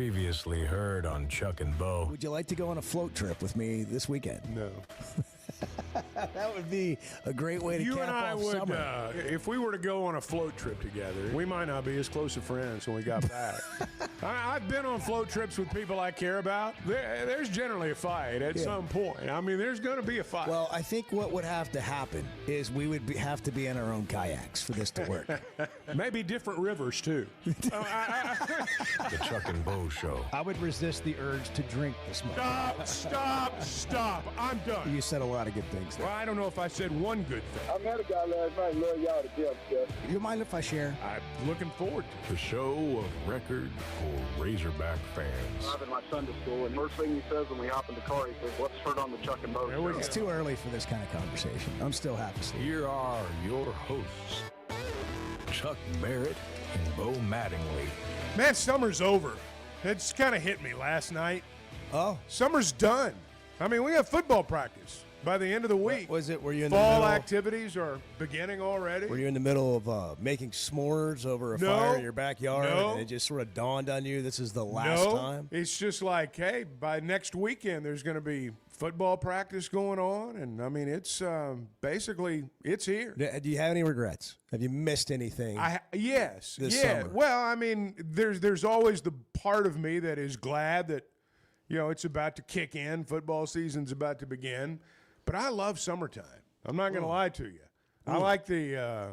Previously heard on Chuck and Bo. Would you like to go on a float trip with me this weekend? No. That would be a great way to You cap and I off would, summer. if we were to go on a float trip together, we might not be as close of friends when we got back. I've been on float trips with people I care about. There's generally a fight at some point. I mean, there's going to be a fight. Well, I think what would have to happen is we would have to be in our own kayaks for this to work. Maybe different rivers, too. The Chuck and Bo Show. I would resist the urge to drink this morning. Stop. I'm done. You said a lot of good things there. Well, I don't know if I said one good thing. I met a guy last night, love y'all to death, Jeff. You mind if I share? I'm looking forward to it. The show of record for Razorback fans. I'm in my Sunday school, and first thing he says when we hop in the car, he says, "Let's heard on the Chuck and Bo There we show." It's too early for this kind of conversation. I'm still half asleep. Here are your hosts, Chuck Barrett and Bo Mattingly. Man, summer's over. It's kind of hit me last night. Oh, Summer's done. I mean, we have football practice by the end of the week. was it? Were you in the Fall middle? activities are beginning already. Were you in the middle of making s'mores over a No. fire in your backyard, No. and it just sort of dawned on you this is the last time? It's just like, hey, by next weekend there's going to be football practice going on, and I mean it's basically it's here. Do you have any regrets? Have you missed anything? Yes, This yeah. summer. Well, I mean, there's always the part of me that is glad that it's about to kick in. Football season's about to begin, but I love summertime. I'm not going to lie to you. I like the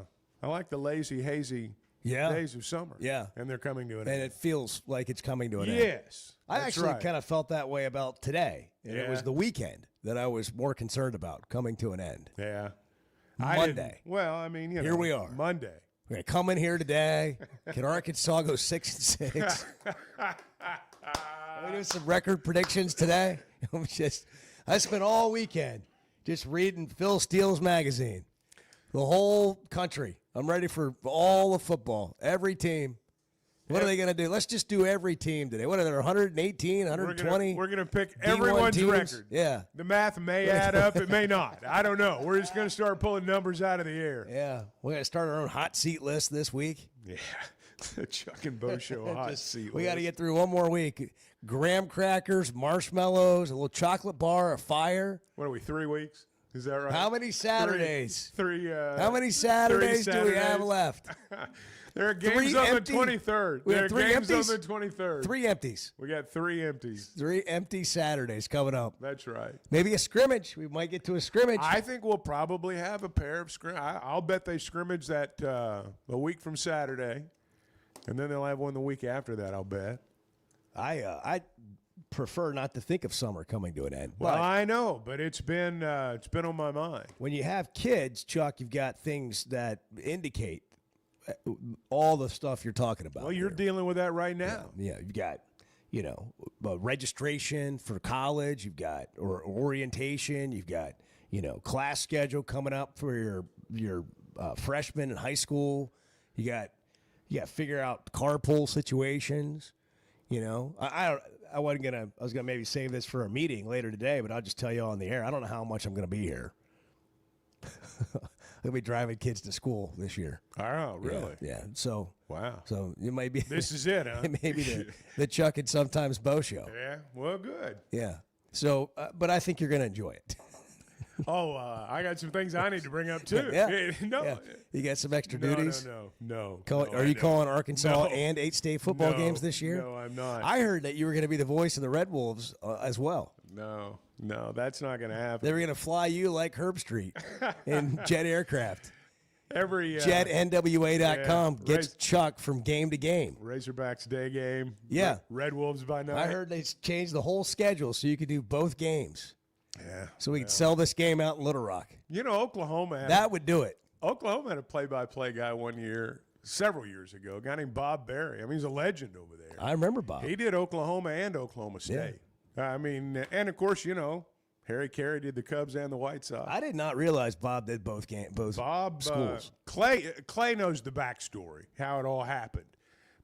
lazy, hazy days of summer. Yeah. And they're coming to an and end. it feels like it's coming to an end. Yes. I that's actually right. kind of felt that way about today. And it was Yeah. the weekend that I was more concerned about coming to an end. Yeah. Monday. Well, I mean, Here we are. Monday. We're going to come in here today. Can Arkansas go 6-6? Are we doing some record predictions today? I spent all weekend just reading Phil Steele's magazine. The whole country. I'm ready for all of football. Every team. What are they going to do? Let's just do every team today. What are there, 118, 120? We're gonna pick D1 everyone's teams? record. Yeah. The math may add up. It may not. I don't know. We're just going to start pulling numbers out of the air. Yeah. We're going to start our own hot seat list this week. Yeah. The Chuck and Bo Show hot seat. We got to list. get through one more week. Graham crackers, marshmallows, a little chocolate bar, a fire. What are we, 3 weeks? Is that right? How many Saturdays? Three. How many Saturdays do we have left? There are games Three on empty- the 23rd. We There have are three games empties? on the 23rd. 3 empties. We got 3 empties. 3 empty Saturdays coming up. That's right. Maybe a scrimmage. We might get to a scrimmage. I think we'll probably have a pair of I'll bet they scrimmage that a week from Saturday, and then they'll have one the week after that. I'll bet. I prefer not to think of summer coming to an end. Well, But I know, but it's been on my mind. when you have kids, Chuck, you've got things that indicate all the stuff you're talking about. Well, you're here. dealing with that right now. Yeah, you've got, registration for college. You've got or orientation. You've got, class schedule coming up for your freshmen in high school. You got to figure out carpool situations. I wasn't gonna. I was gonna maybe save this for a meeting later today, but I'll just tell you on the air. I don't know how much I'm gonna be here. I'll be driving kids to school this year. Oh, really? Yeah. So. Wow. So it might be. This is it, huh? It may be the Chuck and Sometimes Bo show. Yeah. Well, good. Yeah. So, but I think you're going to enjoy it. Oh, I got some things I need to bring up too. Yeah. No. Yeah. You got some extra duties? No. Are you calling Arkansas No. and 8 state football No. games this year? No, I'm not. I heard that you were going to be the voice of the Red Wolves as well. No, that's not going to happen. They were going to fly you like Herb Street in jet aircraft. Every JetNWA.com yeah, gets Chuck from game to game. Razorbacks day game. Yeah. Red Wolves by night. I heard they changed the whole schedule so you could do both games. Yeah. So we could sell this game out in Little Rock. Oklahoma had That would do it. Oklahoma had a play-by-play guy one year, several years ago, a guy named Bob Berry. I mean, he's a legend over there. I remember Bob. He did Oklahoma and Oklahoma State. I mean, and of course, Harry Carey did the Cubs and the White Sox. I did not realize Bob did both Bob schools. Clay knows the backstory, how it all happened,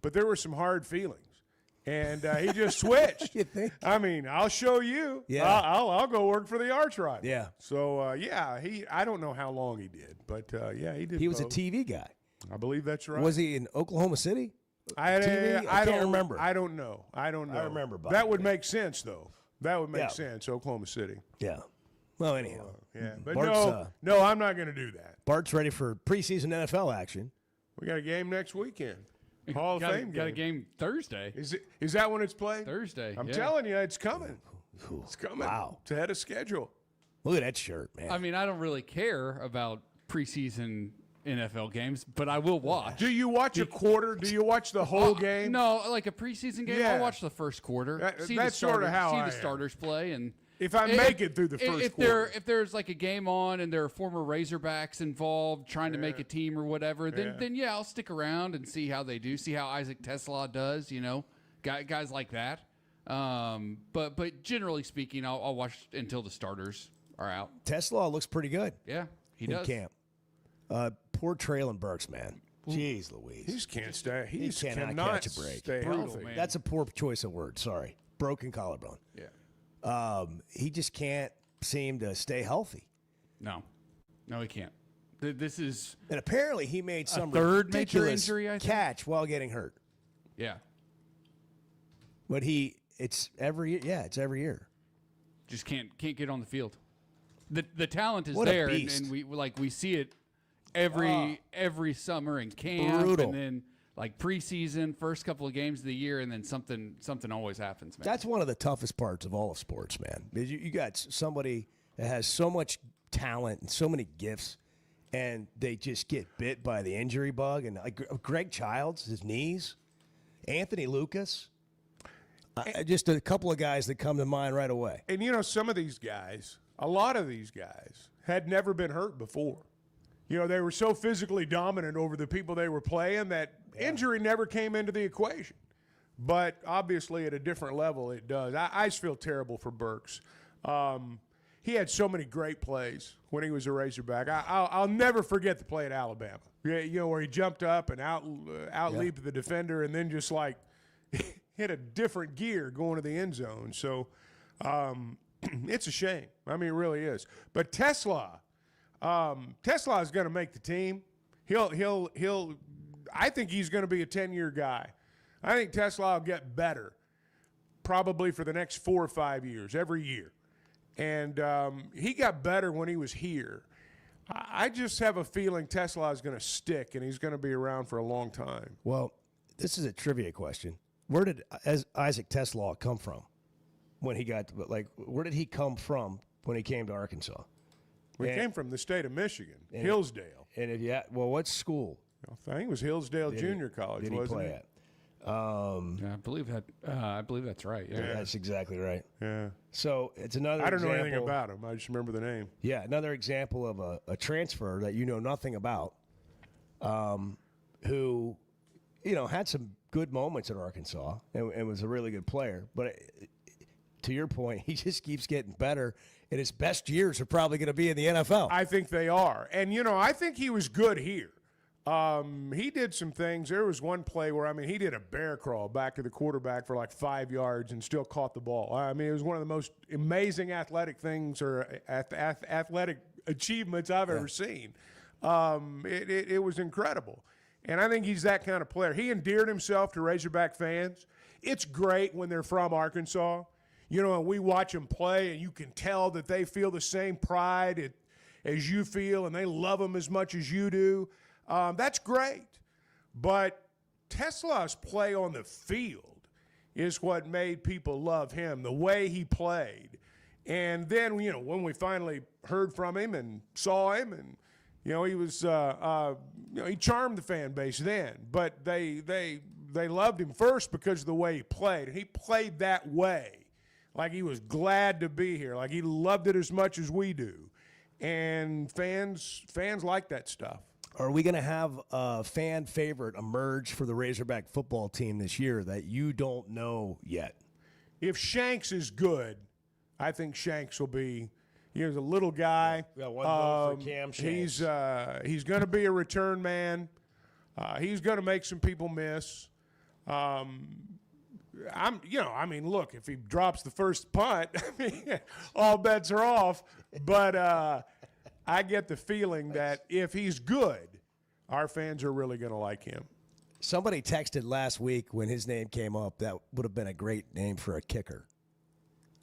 but there were some hard feelings, and he just switched. You think? I mean, I'll show you. Yeah. I'll go work for the arch rival. Yeah. So I don't know how long he did, but he did. He was a both. TV guy. I believe that's right. Was he in Oklahoma City? TV? I can't remember. I don't know. I remember Bob. That would make sense, though. That would make Yeah. sense, Oklahoma City. Yeah. Well, anyhow. Yeah, but Bart's, no, I'm not going to do that. Bart's ready for preseason NFL action. We got a game next weekend. Hall of Fame got a game. game Thursday. Is that when it's played? Thursday. I'm yeah. telling you, it's coming. It's coming. Wow. It's ahead of schedule. Look at that shirt, man. I mean, I don't really care about preseason NFL games, but I will watch. Do you watch a quarter? Do you watch the whole game? No, like a preseason game, Yeah. I'll watch the first quarter. That's sort of how see I the am. starters play, and If I make it through the first if quarter. if there's like a game on and there are former Razorbacks involved trying to make a team or whatever, then I'll stick around and see how they do, see how Isaac Tesla does, guys like that. But generally speaking, I'll watch until the starters are out. Tesla looks pretty good Yeah, he in does. camp. Poor Traylon Burks, man. Jeez Louise. He just can't stay. He cannot cannot catch a break. Stay Brutal, healthy. man. That's a poor choice of words. Sorry. Broken collarbone. Yeah. He just can't seem to stay healthy. No, he can't. This is And apparently he made some third major ridiculous injury, I think? catch while getting hurt. yeah. But it's every year. Just can't get on the field. The talent is What a there, beast. and we see it every summer in camp, Brutal. and then like preseason, first couple of games of the year, and then something always happens, man. That's one of the toughest parts of all of sports, man. Because you got somebody that has so much talent and so many gifts, and they just get bit by the injury bug. And like Greg Childs, his knees, Anthony Lucas, just a couple of guys that come to mind right away. And some of these guys, a lot of these guys, had never been hurt before. They were so physically dominant over the people they were playing that injury never came into the equation. But obviously at a different level it does. I just feel terrible for Burks. He had so many great plays when he was a Razorback. I'll never forget the play at Alabama. Where he jumped up and out-leaped the defender and then just like hit a different gear going to the end zone. So it's a shame. I mean, it really is. But Tesla is going to make the team. I think he's going to be a 10-year guy. I think Tesla will get better probably for the next 4 or 5 years, every year. And he got better when he was here. I just have a feeling Tesla is going to stick, and he's going to be around for a long time. Well, this is a trivia question. Where did Isaac Tesla come from when he got where did he come from when he came to Arkansas? We came from the state of Michigan, Hillsdale. And what school I think it was Hillsdale Junior College, did he wasn't play it? at? Yeah, I believe that's right. Yeah. That's exactly right. Yeah. So it's another I don't know example. anything about him. I just remember the name. Yeah, another example of a transfer that you know nothing about, who, had some good moments at Arkansas and was a really good player. But to your point, he just keeps getting better, and his best years are probably going to be in the NFL. I think they are. And, I think he was good here. He did some things. There was one play where, he did a bear crawl back to the quarterback for like 5 yards and still caught the ball. It was one of the most amazing athletic things or athletic achievements I've ever seen. It was incredible. And I think he's that kind of player. He endeared himself to Razorback fans. It's great when they're from Arkansas. And we watch them play, and you can tell that they feel the same pride as you feel, and they love them as much as you do. That's great. But Tesla's play on the field is what made people love him, the way he played. And then, when we finally heard from him and saw him, and, he was, he charmed the fan base then. But they loved him first because of the way he played. And he played that way, like he was glad to be here, like he loved it as much as we do. And fans like that stuff. Are we going to have a fan favorite emerge for the Razorback football team this year that you don't know yet? If Shanks is good, I think Shanks will be. He's a little guy. We got one vote for Cam Shanks. He's going to be a return man. He's going to make some people miss. Look, if he drops the first punt, all bets are off. But I get the feeling that if he's good, our fans are really going to like him. Somebody texted last week when his name came up. That would have been a great name for a kicker.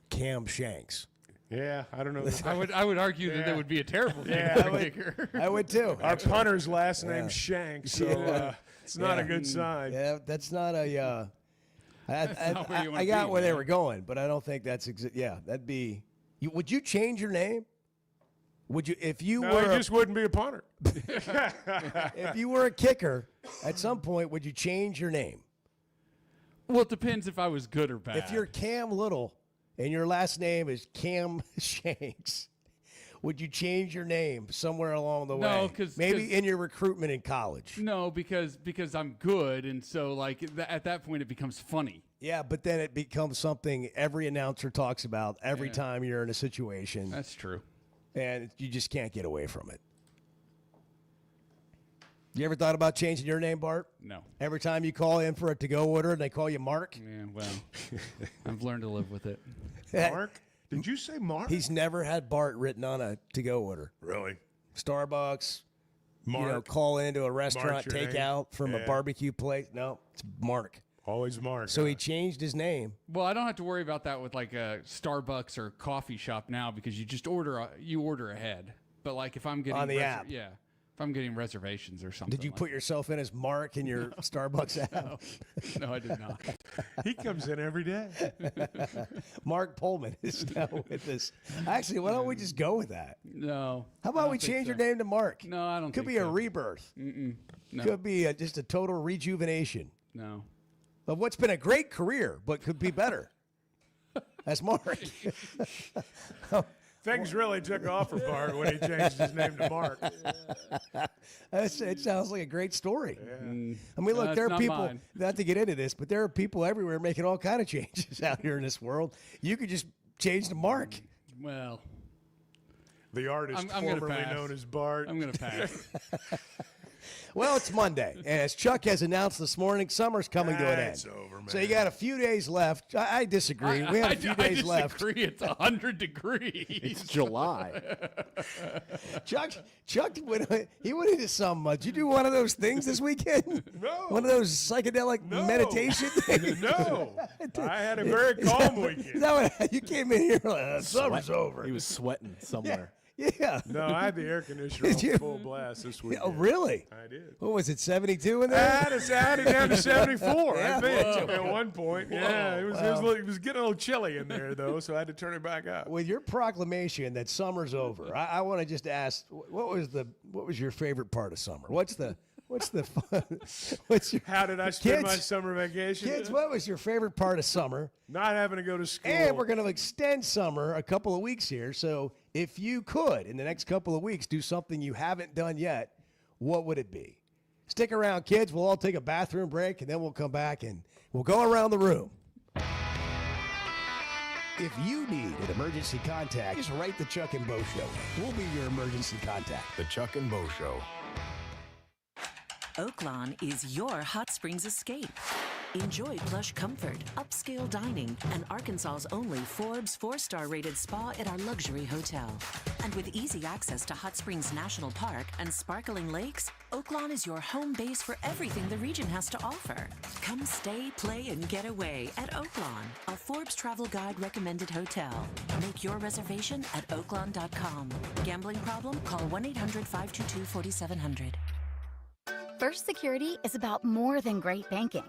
Cam Shanks. Yeah, I don't know. I would argue that that would be a terrible name Yeah, for a kicker. I would too. Our punter's last name's Shanks, so it's not a good sign. Yeah, that's not a. not where you wanna I got be, where they man. were going, but I don't think that's that'd be. Would you change your name? Would you if you No, were he just wouldn't be a punter. if you were a kicker at some point? Would you change your name? Well, it depends if I was good or bad. If you're Cam Little and your last name is Cam Shanks, would you change your name somewhere along the way? No, 'cause in your recruitment in college. No, because I'm good, and so like at that point it becomes funny. Yeah, but then it becomes something every announcer talks about every time you're in a situation, That's true. and you just can't get away from it. You ever thought about changing your name, Bart? No. Every time you call in for a to-go order and they call you Mark? Yeah, well, I've learned to live with it. Mark? Did you say Mark? He's never had Bart written on a to-go order. Really? Starbucks, Mark? call into a restaurant, your name. takeout from a Yeah. barbecue place. No, it's Mark. Always Mark. So he changed his name. Well, I don't have to worry about that with like a Starbucks or coffee shop now because you just order ahead. But like if I'm getting On the app. yeah, if I'm getting reservations or something. Did you like put yourself in as Mark in your Starbucks app? that. No, I did not. He comes in every day. Mark Pullman is now with us. Actually, why don't we just go with that? No. How I about don't we think change so. your name to Mark? No, I don't Could think be a so. rebirth. No. Could be just a total rejuvenation No. of what's been a great career, but could be better. That's Mark. Things really took off for Bart when he changed his name to Mark. It sounds like a great story. I mean, look, It's there are not people, mine. not to get into this, but there are people everywhere making all kind of changes out here in this world. You could just change to Mark. Well, The artist I'm gonna formerly pass. known as Bart. I'm going to pass. Well, it's Monday, and as Chuck has announced this morning, summer's coming to an end. It's over, man. So you got a few days left. I disagree. We have a few days left. I disagree. It's 100 degrees. It's July. Chuck went into some. Did you do one of those things this weekend? No. One of those psychedelic No. meditation things? No. I had a very calm Is weekend. that what, you came in here like, summer's over. He was sweating somewhere. Yeah. No, I had the air conditioner Did you? on full blast this weekend. Oh, really? I did. What was it, 72 in I there? had it down to 74, Yeah. I think, Whoa. at one point. Yeah, it was getting a little chilly in there, though, so I had to turn it back up. With your proclamation that summer's over, I want to just ask, what was your favorite part of summer? What's the fun? What's your How did I spend my Kids. summer vacation? kids? What was your favorite part of summer? Not having to go to school. And we're going to extend summer a couple of weeks here. So if you could, in the next couple of weeks, do something you haven't done yet, what would it be? Stick around, kids. We'll all take a bathroom break, and then we'll come back and we'll go around the room. If you need an emergency contact, just write the Chuck and Bo Show. We'll be your emergency contact. The Chuck and Bo Show. Oaklawn is your hot springs escape. Enjoy plush comfort, upscale dining, and Arkansas's only Forbes 4-star rated spa at our luxury hotel. And with easy access to Hot Springs National Park and sparkling lakes, Oaklawn is your home base for everything the region has to offer. Come stay, play, and get away at Oaklawn, a Forbes Travel Guide recommended hotel. Make your reservation at oaklawn.com. Gambling problem? Call 1-800-522-4700. First Security is about more than great banking.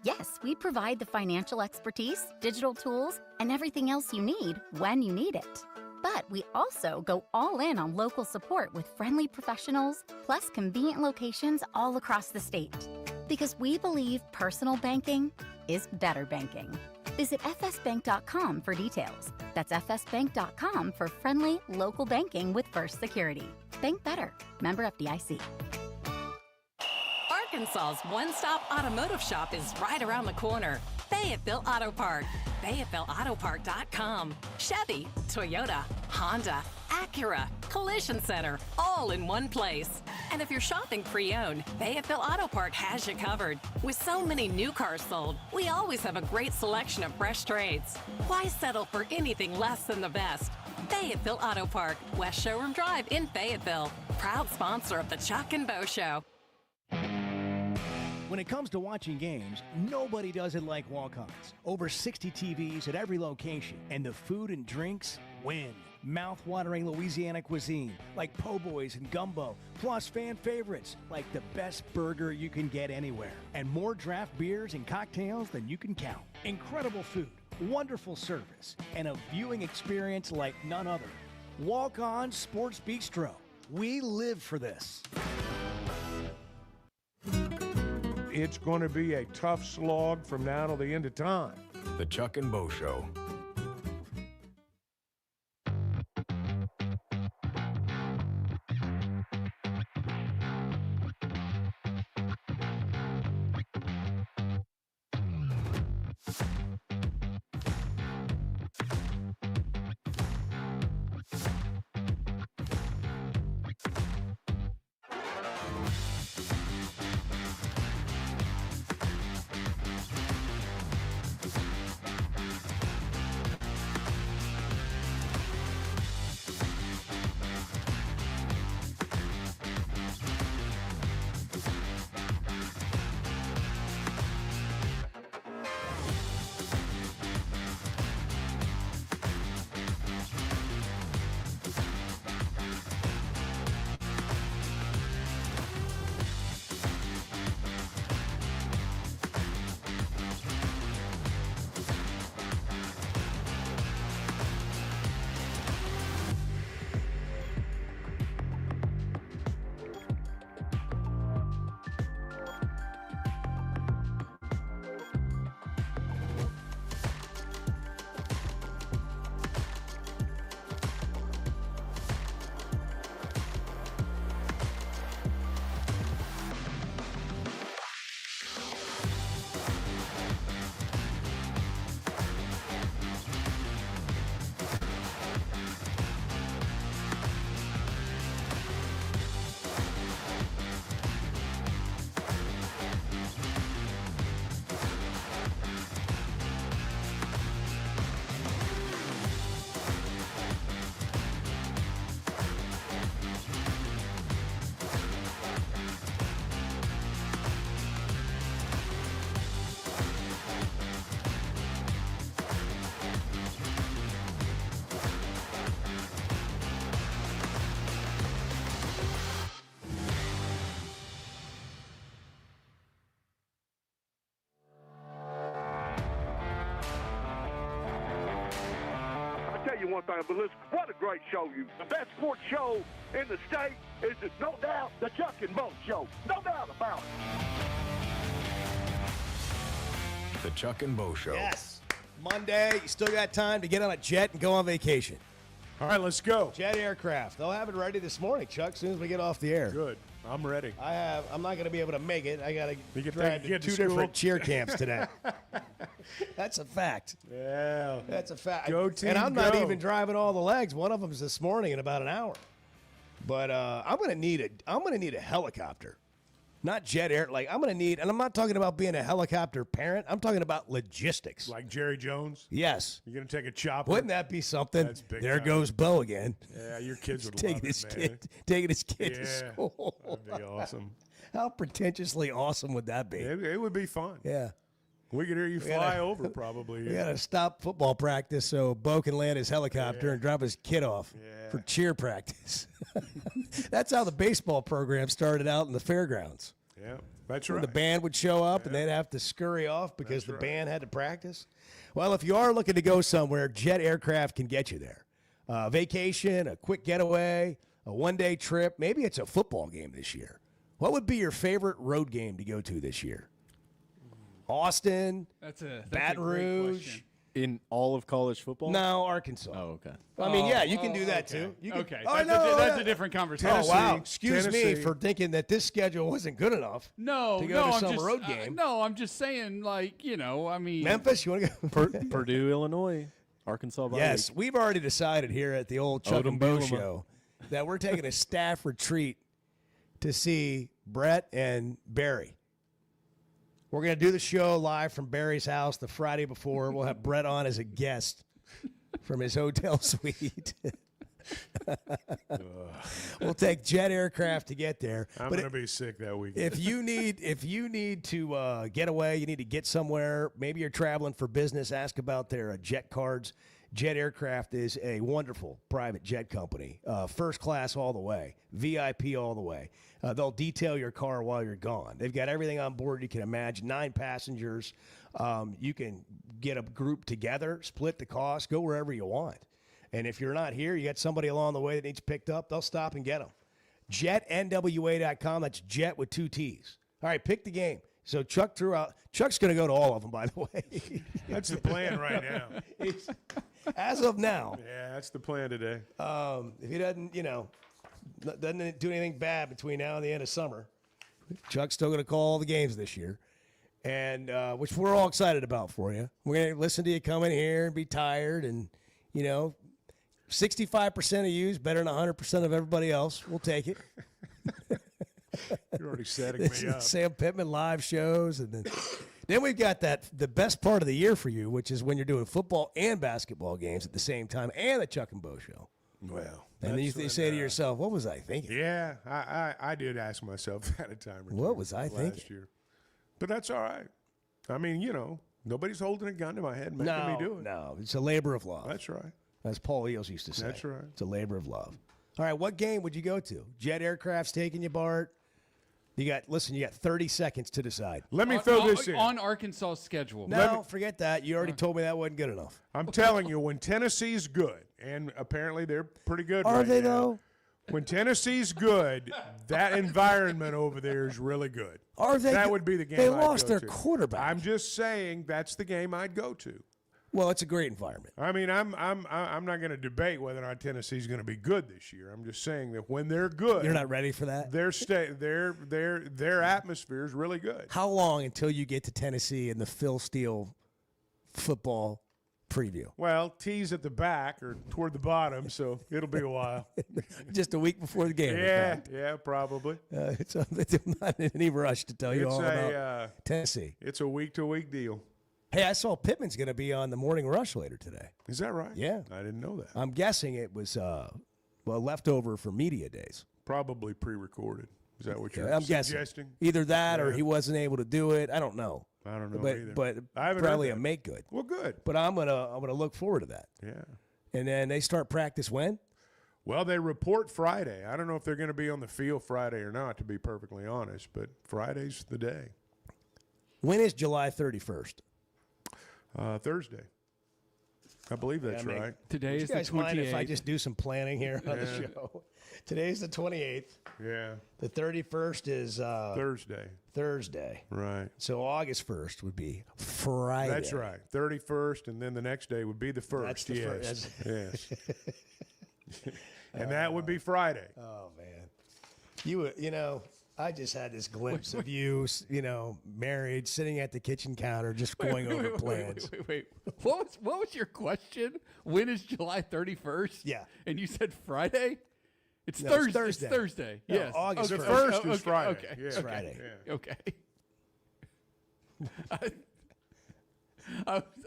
Yes, we provide the financial expertise, digital tools, and everything else you need when you need it. But we also go all in on local support with friendly professionals, plus convenient locations all across the state. Because we believe personal banking is better banking. Visit fsbank.com for details. That's fsbank.com for friendly, local banking with First Security. Bank better. Member FDIC. Arkansas's one-stop automotive shop is right around the corner. Fayetteville Auto Park. FayettevilleAutoPark.com. Chevy, Toyota, Honda, Acura, Collision Center, all in one place. And if you're shopping pre-owned, Fayetteville Auto Park has you covered. With so many new cars sold, we always have a great selection of fresh trades. Why settle for anything less than the best? Fayetteville Auto Park, West Showroom Drive in Fayetteville. Proud sponsor of the Chuck and Bo Show. When it comes to watching games, nobody does it like Walk-Ons. Over 60 TVs at every location, and the food and drinks win. Mouth-watering Louisiana cuisine like po' boys and gumbo, plus fan favorites like the best burger you can get anywhere, and more draft beers and cocktails than you can count. Incredible food, wonderful service, and a viewing experience like none other. Walk-On Sports Bistro. We live for this. It's going to be a tough slog from now till the end of time. The Chuck and Bo Show. Tell you one thing, but listen, what a great show you. The best sports show in the state is, no doubt, the Chuck and Bo Show. No doubt about it. The Chuck and Bo Show. Yes. Monday, you still got time to get on a jet and go on vacation. All right, let's go. Jet aircraft. They'll have it ready this morning, Chuck, as soon as we get off the air. Good. I'm ready. I'm not going to be able to make it. I got to get drive to two different cheer camps today. That's a fact. Yeah. That's a fact. Go team, and I'm not go. even driving all the legs. One of them's this morning in about an hour. But I'm going to need a helicopter. Not jet air. Like, I'm going to need, and I'm not talking about being a helicopter parent. I'm talking about logistics. Like Jerry Jones? Yes. You're going to take a chopper? Wouldn't that be something? That's big There time. goes Bo again. Yeah, your kids would taking love his it, man. taking his kid to school. That'd be awesome. How pretentiously awesome would that be? It would be fun. Yeah. We could hear you fly over, probably. We got to stop football practice so Bo can land his helicopter and drop his kid off for cheer practice. That's how the baseball program started out in the fairgrounds. Yeah, that's When right. the band would show up and they'd have to scurry off because the band had to practice. Well, if you are looking to go somewhere, jet aircraft can get you there. Vacation, a quick getaway, a one-day trip. Maybe it's a football game this year. What would be your favorite road game to go to this year? Austin, That's a Baton great Rouge. question. In all of college football? No, Arkansas. Oh, okay. I mean, yeah, you can do that too. You can, Okay, Oh, that's, no, that's a different conversation. Oh, wow. Tennessee, Excuse me Tennessee. for thinking that this schedule wasn't good enough No, to go no, to I'm some just, road game. no, I'm just saying, like, you know, I mean, Memphis, you want to go? Purdue, Illinois, Arkansas. Bye Yes, week. we've already decided here at the old Chuck and Bo Odom-Booma. Show that we're taking a staff retreat to see Brett and Barry. We're going to do the show live from Barry's house the Friday before. We'll have Brett on as a guest from his hotel suite. We'll take jet aircraft to get there. I'm But going to be sick that weekend. if you need to get away, you need to get somewhere. Maybe you're traveling for business. Ask about their jet cards. Jet Aircraft is a wonderful private jet company, first class all the way, VIP all the way. They'll detail your car while you're gone. They've got everything on board you can imagine. 9 passengers. You can get a group together, split the cost, go wherever you want. And if you're not here, you got somebody along the way that needs picked up, they'll stop and get them. JetNWA.com. That's jet with 2 T's. All right, pick the game. So Chuck threw out. Chuck's going to go to all of them, by the way. That's the plan right now. As of now. Yeah, that's the plan today. If he doesn't do anything bad between now and the end of summer, Chuck's still going to call all the games this year, and which we're all excited about for you. We're going to listen to you come in here and be tired, and 65% of you is better than 100% of everybody else. We'll take it. You're already setting me up. Sam Pittman live shows, and then we've got the best part of the year for you, which is when you're doing football and basketball games at the same time, and the Chuck and Bo show. Well, and then you say to yourself, "What was I thinking?" Yeah, I did ask myself that a time or two. What was I thinking last year? But that's all right. I mean, nobody's holding a gun to my head making me do it. No, it's a labor of love. That's right. As Paul Eels used to say. That's right. It's a labor of love. All right, what game would you go to? Jet Aircraft's taking you, Bart. You got 30 seconds to decide. Let me throw this in. On Arkansas's schedule. No, forget that. You already told me that wasn't good enough. I'm telling you, when Tennessee's good, and apparently they're pretty good Are right they, now. though? When Tennessee's good, that environment over there is really good. Are they? That would be the game They I'd lost go their to. quarterback. I'm just saying that's the game I'd go to. Well, it's a great environment. I mean, I'm not going to debate whether or not Tennessee's going to be good this year. I'm just saying that when they're good, You're not ready for that? their atmosphere is really good. How long until you get to Tennessee and the Phil Steele football preview? Well, T's at the back or toward the bottom, so it'll be a while. Just a week before the game. Yeah, probably. I'm not in any rush to tell you all about Tennessee. It's a week-to-week deal. Hey, I saw Pittman's going to be on the Morning Rush later today. Is that right? Yeah. I didn't know that. I'm guessing it was leftover for media days. Probably pre-recorded. Is that what you're I'm suggesting? guessing. Either that or he wasn't able to do it. I don't know. I don't know either. But I haven't probably heard a that. make good. Well, good. But I'm gonna look forward to that. Yeah. And then they start practice when? Well, they report Friday. I don't know if they're going to be on the field Friday or not, to be perfectly honest, but Friday's the day. When is July 31st? Thursday. I believe that's right. Today is you guys the 28th. mind if I just do some planning here on the show? Today's the 28th. Yeah. The 31st is Thursday. Right. So August 1st would be Friday. That's right. 31st, and then the next day would be the 1st. That's the yes. Yes. And that would be Friday. Oh, man. I just had this glimpse of you, married, sitting at the kitchen counter, just going over plans. Wait. What was your question? When is July 31st? Yeah. And you said Friday? It's No, Thursday. it's Thursday. It's Thursday. No, Yes. August The 1st. 1st is Friday. Okay. Yeah. It's Friday. Yeah. Okay.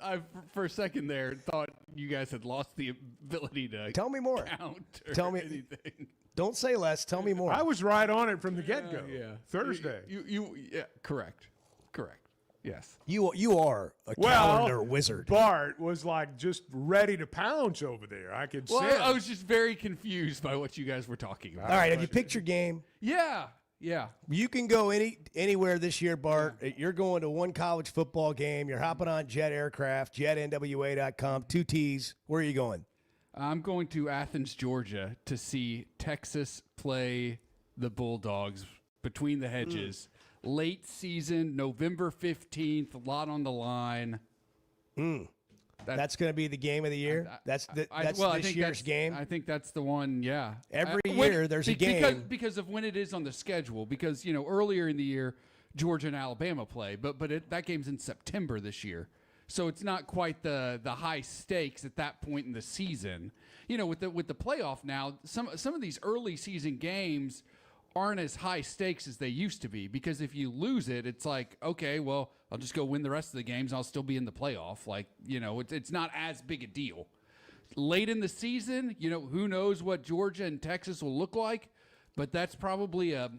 I for a second there thought you guys had lost the ability to Tell me more. count or Tell me. anything. Don't say less. Tell me more. I was right on it from the get-go. Yeah. Thursday. Yeah, correct. Yes. You are a calendar wizard. Bart was like just ready to pounce over there. I could Well, sense. I was just very confused by what you guys were talking about. All right, have you picked your game? Yeah. You can go anywhere this year, Bart. You're going to one college football game. You're hopping on Jet Aircraft, jetnwa.com, 2 T's. Where are you going? I'm going to Athens, Georgia to see Texas play the Bulldogs between the hedges. Late season, November 15th, a lot on the line. That's going to be the game of the year? That's this year's game? I think that's the one, yeah. Every year there's a game. Because of when it is on the schedule. Because, earlier in the year, Georgia and Alabama play. But that game's in September this year. So it's not quite the high stakes at that point in the season. With the playoff now, some of these early season games aren't as high stakes as they used to be, because if you lose it, it's like, okay, well, I'll just go win the rest of the games and I'll still be in the playoff. Like, it's not as big a deal. late in the season, who knows what Georgia and Texas will look like, but that's probably a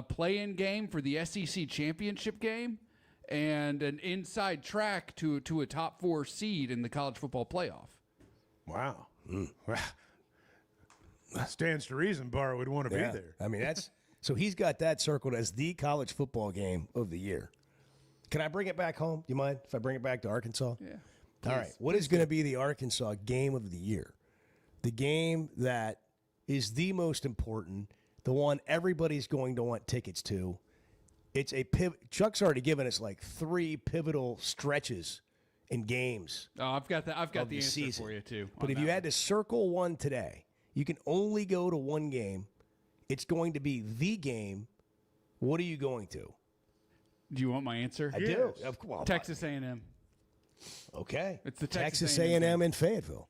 play-in game for the SEC championship game and an inside track to a top 4 seed in the college football playoff. Wow. Well, stands to reason Barr would want to be there. I mean, so he's got that circled as the college football game of the year. Can I bring it back home? You mind if I bring it back to Arkansas? Yeah. All right. What is going to be the Arkansas game of the year? The game that is the most important, the one everybody's going to want tickets to. It's a pivot. Chuck's already given us like 3 pivotal stretches in games. Oh, I've got the answer season. for you too. But if you had to circle one today, you can only go to one game. It's going to be the game. What are you going to? Do you want my answer? I do. Of course. Texas A&M. Okay. It's the Texas A&M A&M in Fayetteville.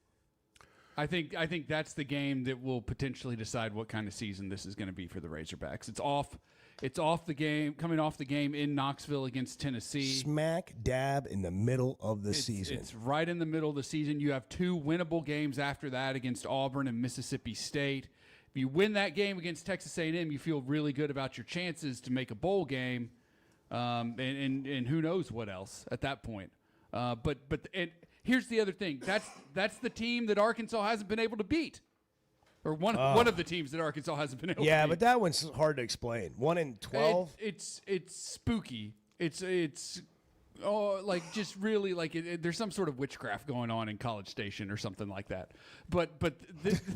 I think that's the game that will potentially decide what kind of season this is going to be for the Razorbacks. It's off the game, coming off the game in Knoxville against Tennessee. Smack dab in the middle of the season. It's right in the middle of the season. You have 2 winnable games after that against Auburn and Mississippi State. If you win that game against Texas A&M, you feel really good about your chances to make a bowl game, and who knows what else at that point. But here's the other thing. That's the team that Arkansas hasn't been able to beat. Or one of the teams that Arkansas hasn't been able to beat. Yeah, but that one's hard to explain. 1 in 12? It's spooky. It's just really there's some sort of witchcraft going on in College Station or something like that. But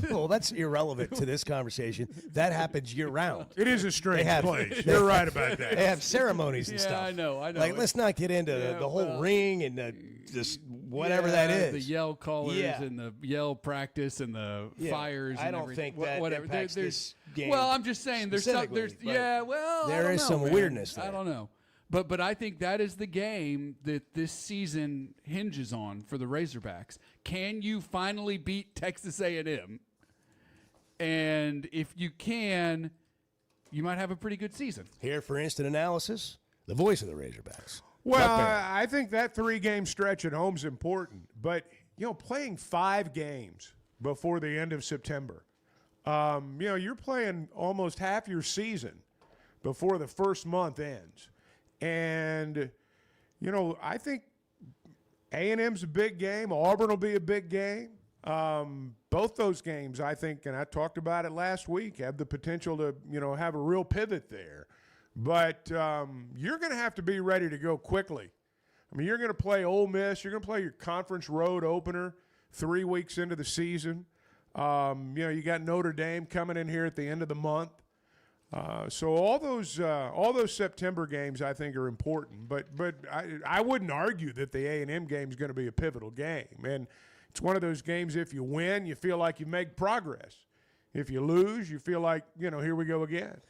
well, that's irrelevant to this conversation. That happens year round. It is a strange place. You're right about that. They have ceremonies and stuff. I know. Like, let's not get into the whole ring and just whatever that is. The yell callers and the yell practice and the fires. I don't think that impacts this game. Well, I'm just saying there is some weirdness there. I don't know. But I think that is the game that this season hinges on for the Razorbacks. Can you finally beat Texas A&M? And if you can, you might have a pretty good season. Here for instant analysis, the voice of the Razorbacks. Well, I think that 3-game stretch at home is important. But, playing 5 games before the end of September, you're playing almost half your season before the first month ends. And, I think A&M's a big game. Auburn will be a big game. Both those games, I think, and I talked about it last week, have the potential to, have a real pivot there. But you're going to have to be ready to go quickly. I mean, you're going to play Ole Miss. You're going to play your conference road opener 3 weeks into the season. You got Notre Dame coming in here at the end of the month. So all those September games I think are important, but I wouldn't argue that the A&M game is going to be a pivotal game. And it's one of those games, if you win, you feel like you make progress. If you lose, you feel like, here we go again.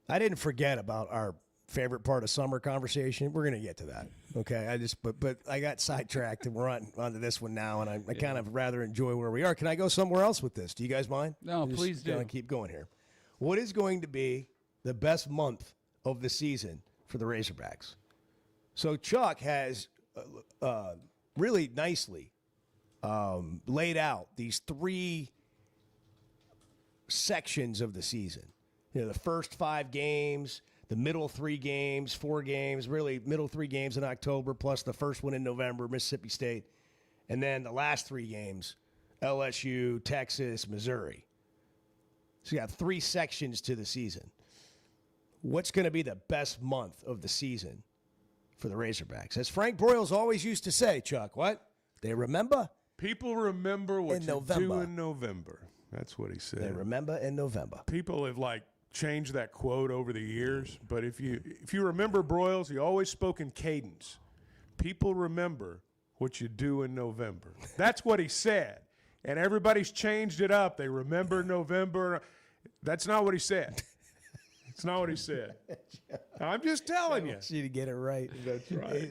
I didn't forget about our favorite part of summer conversation. We're going to get to that. Okay. But I got sidetracked and we're on to this one now. And I kind of rather enjoy where we are. Can I go somewhere else with this? Do you guys mind? No, please do. Going to keep going here. What is going to be the best month of the season for the Razorbacks? So Chuck has really nicely laid out these 3 sections of the season. The first 5 games, the middle 3 games, 4 games, really middle 3 games in October, plus the first one in November, Mississippi State, and then the last 3 games, LSU, Texas, Missouri. So you got 3 sections to the season. What's going to be the best month of the season for the Razorbacks? As Frank Broyles always used to say, Chuck, what? They remember? People remember what you do in November. That's what he said. They remember in November. People have, changed that quote over the years. But if you remember Broyles, he always spoke in cadence. People remember what you do in November. That's what he said. And everybody's changed it up. They remember November. That's not what he said. It's not what he said. I'm just telling you. I want you to get it right. That's right.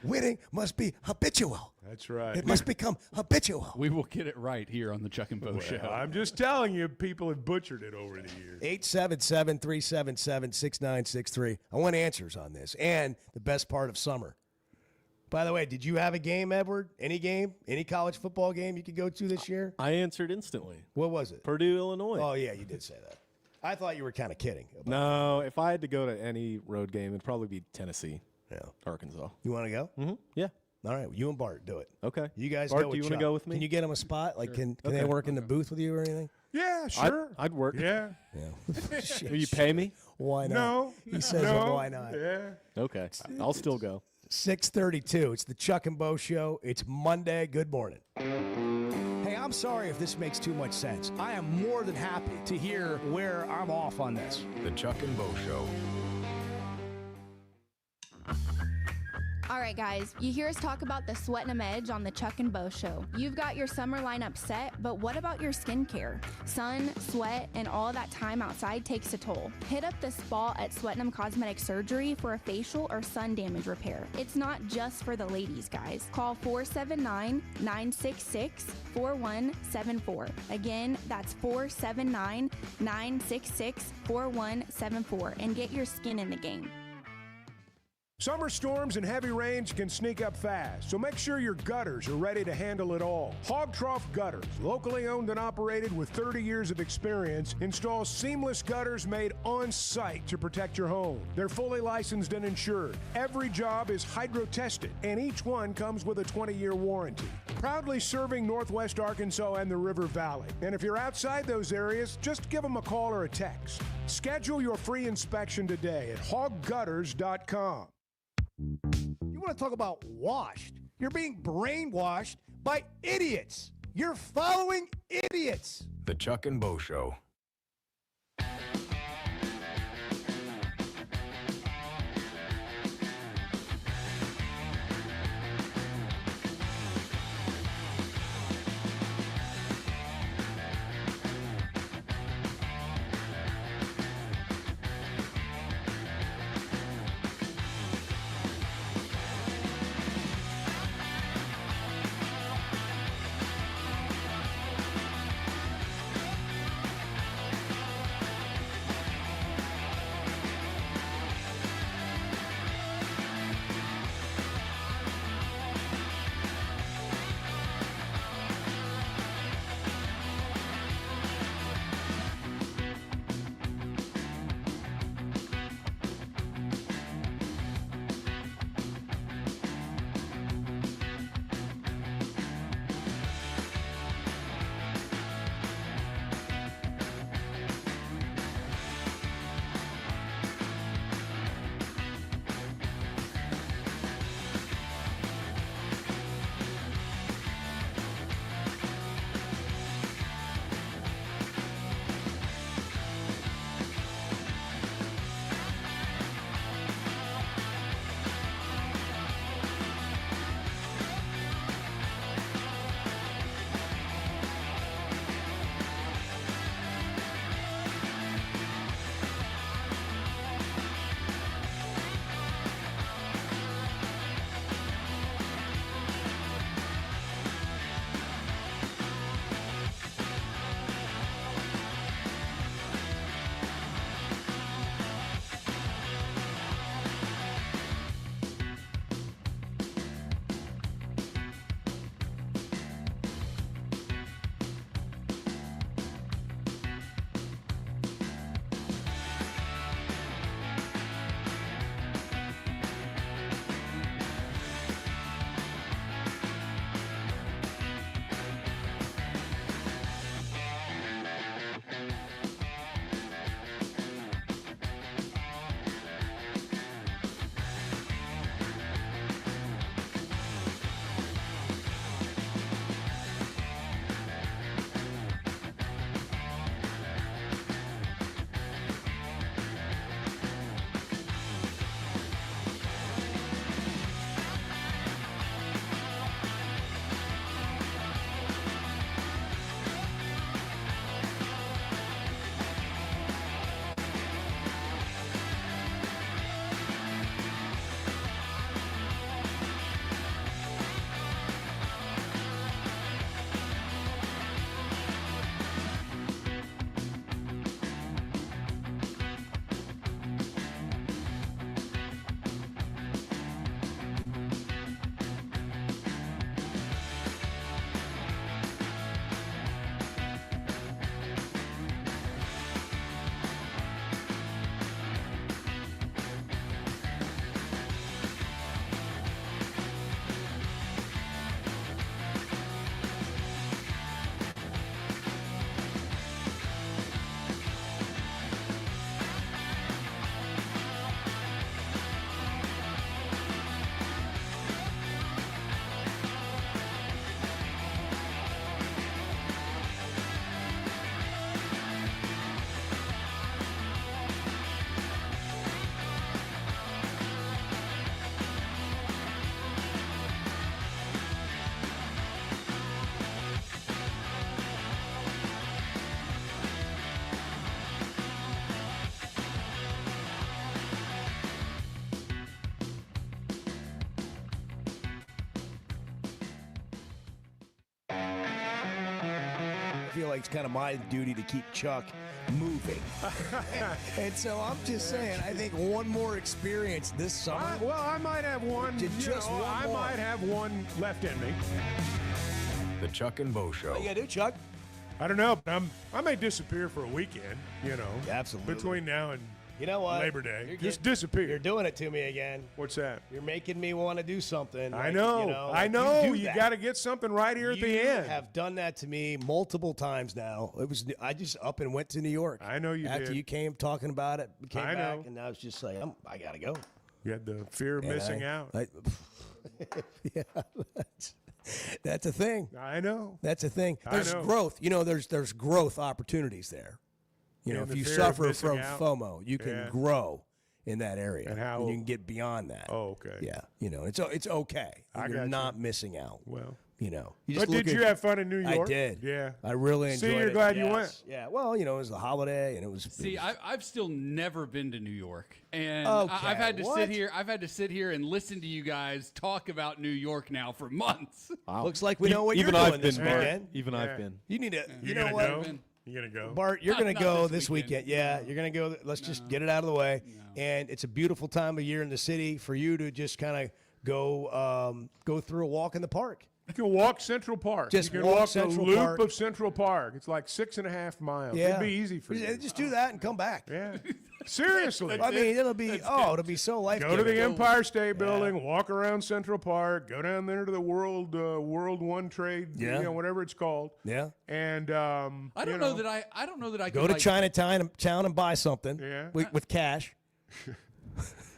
Winning must be habitual. That's right. It must become habitual. We will get it right here on the Chuck and Bo Show. I'm just telling you, people have butchered it over the years. 877-377-6963. I want answers on this. And the best part of summer. By the way, did you have a game, Edward? Any game? Any college football game you could go to this year? I answered instantly. What was it? Purdue, Illinois. Oh, yeah, you did say that. I thought you were kind of kidding. No, if I had to go to any road game, it'd probably be Tennessee, Arkansas. You want to go? Mm-hmm. Yeah. All right, you and Bart do it. Okay. You guys Bart, go with do you want to Chuck. go with me? Can you get him a spot? Like, can they work in the booth with you or anything? Yeah, sure. I'd work. Yeah. Will you pay me? Why not? No. He says, no. why not? Yeah. Okay. I'll still go. 6:32. It's the Chuck and Bo Show. It's Monday. Good morning. Hey, I'm sorry if this makes too much sense. I am more than happy to hear where I'm off on this. The Chuck and Bo Show. All right, guys, you hear us talk about the Sweat 'Em Edge on the Chuck and Bo Show. You've got your summer lineup set, but what about your skincare? Sun, sweat, and all that time outside takes a toll. Hit up the spa at Sweat 'Em Cosmetic Surgery for a facial or sun damage repair. It's not just for the ladies, guys. Call 479-966-4174. Again, that's 479-966-4174 and get your skin in the game. Summer storms and heavy rains can sneak up fast, so make sure your gutters are ready to handle it all. Hog Trough Gutters, locally owned and operated with 30 years of experience, installs seamless gutters made on site to protect your home. They're fully licensed and insured. Every job is hydro tested, and each one comes with a 20-year warranty. Proudly serving Northwest Arkansas and the River Valley. And if you're outside those areas, just give them a call or a text. Schedule your free inspection today at hoggutters.com. You want to talk about washed? You're being brainwashed by idiots. You're following idiots. The Chuck and Bo Show. feel like it's kind of my duty to keep Chuck moving. And so I'm just saying, I think one more experience this summer. I might have one. I might have one left in me. The Chuck and Bo Show. What you gotta do, Chuck? I don't know, but I may disappear for a weekend, Absolutely. between now and You know what? Labor Day. You're Just getting- disappear. You're doing it to me again. What's that? You're making me want to do something. I like, know. I like know. do You that. got to get something right here at the end. You have done that to me multiple times now. I just up and went to New York. I know you After did. you came talking about it, came I back, know. and I was just like, I gotta go. You had the fear of missing out. Yeah, that's a thing. I know. That's a thing. There's know. growth. There's growth opportunities there. And If the you fear of suffer missing from out. FOMO, you can Yeah. grow in that area, And how- you can get beyond that. Oh, okay. Yeah, it's okay. I You're got you. not missing out. Well. You just But look did you have fun in New York? I did. Yeah. I really enjoyed it. See, you're glad you Yes. went. Yeah. Well, it was a holiday, and it was. See, I've still never been to New York, and Okay, I've had to what? sit here. I've had to sit here and listen to you guys talk about New York now for months. Wow. Looks like we know what Even you're I've doing this been, Bart. weekend. Even I've been. You need to. You You know gonna what? go? You gonna go? Bart, you're going to Not go this this weekend. Yeah, you're going to go. Let's just get it out of the way. And it's a beautiful time of year in the city for you to just kind of go through a walk in the park. You can walk Central Park. Just you can walk walk Central the loop Park. of Central Park. It's like 6.5 miles. Yeah, It'd be easy for you. Just do that and come back. Yeah. Seriously. I mean, it'll be so life. Go to the Empire State Building, walk around Central Park, go down there to the World One Trade, whatever it's called. Yeah. And I don't know that I Go could, to like, Chinatown and buy something. Yeah. With cash.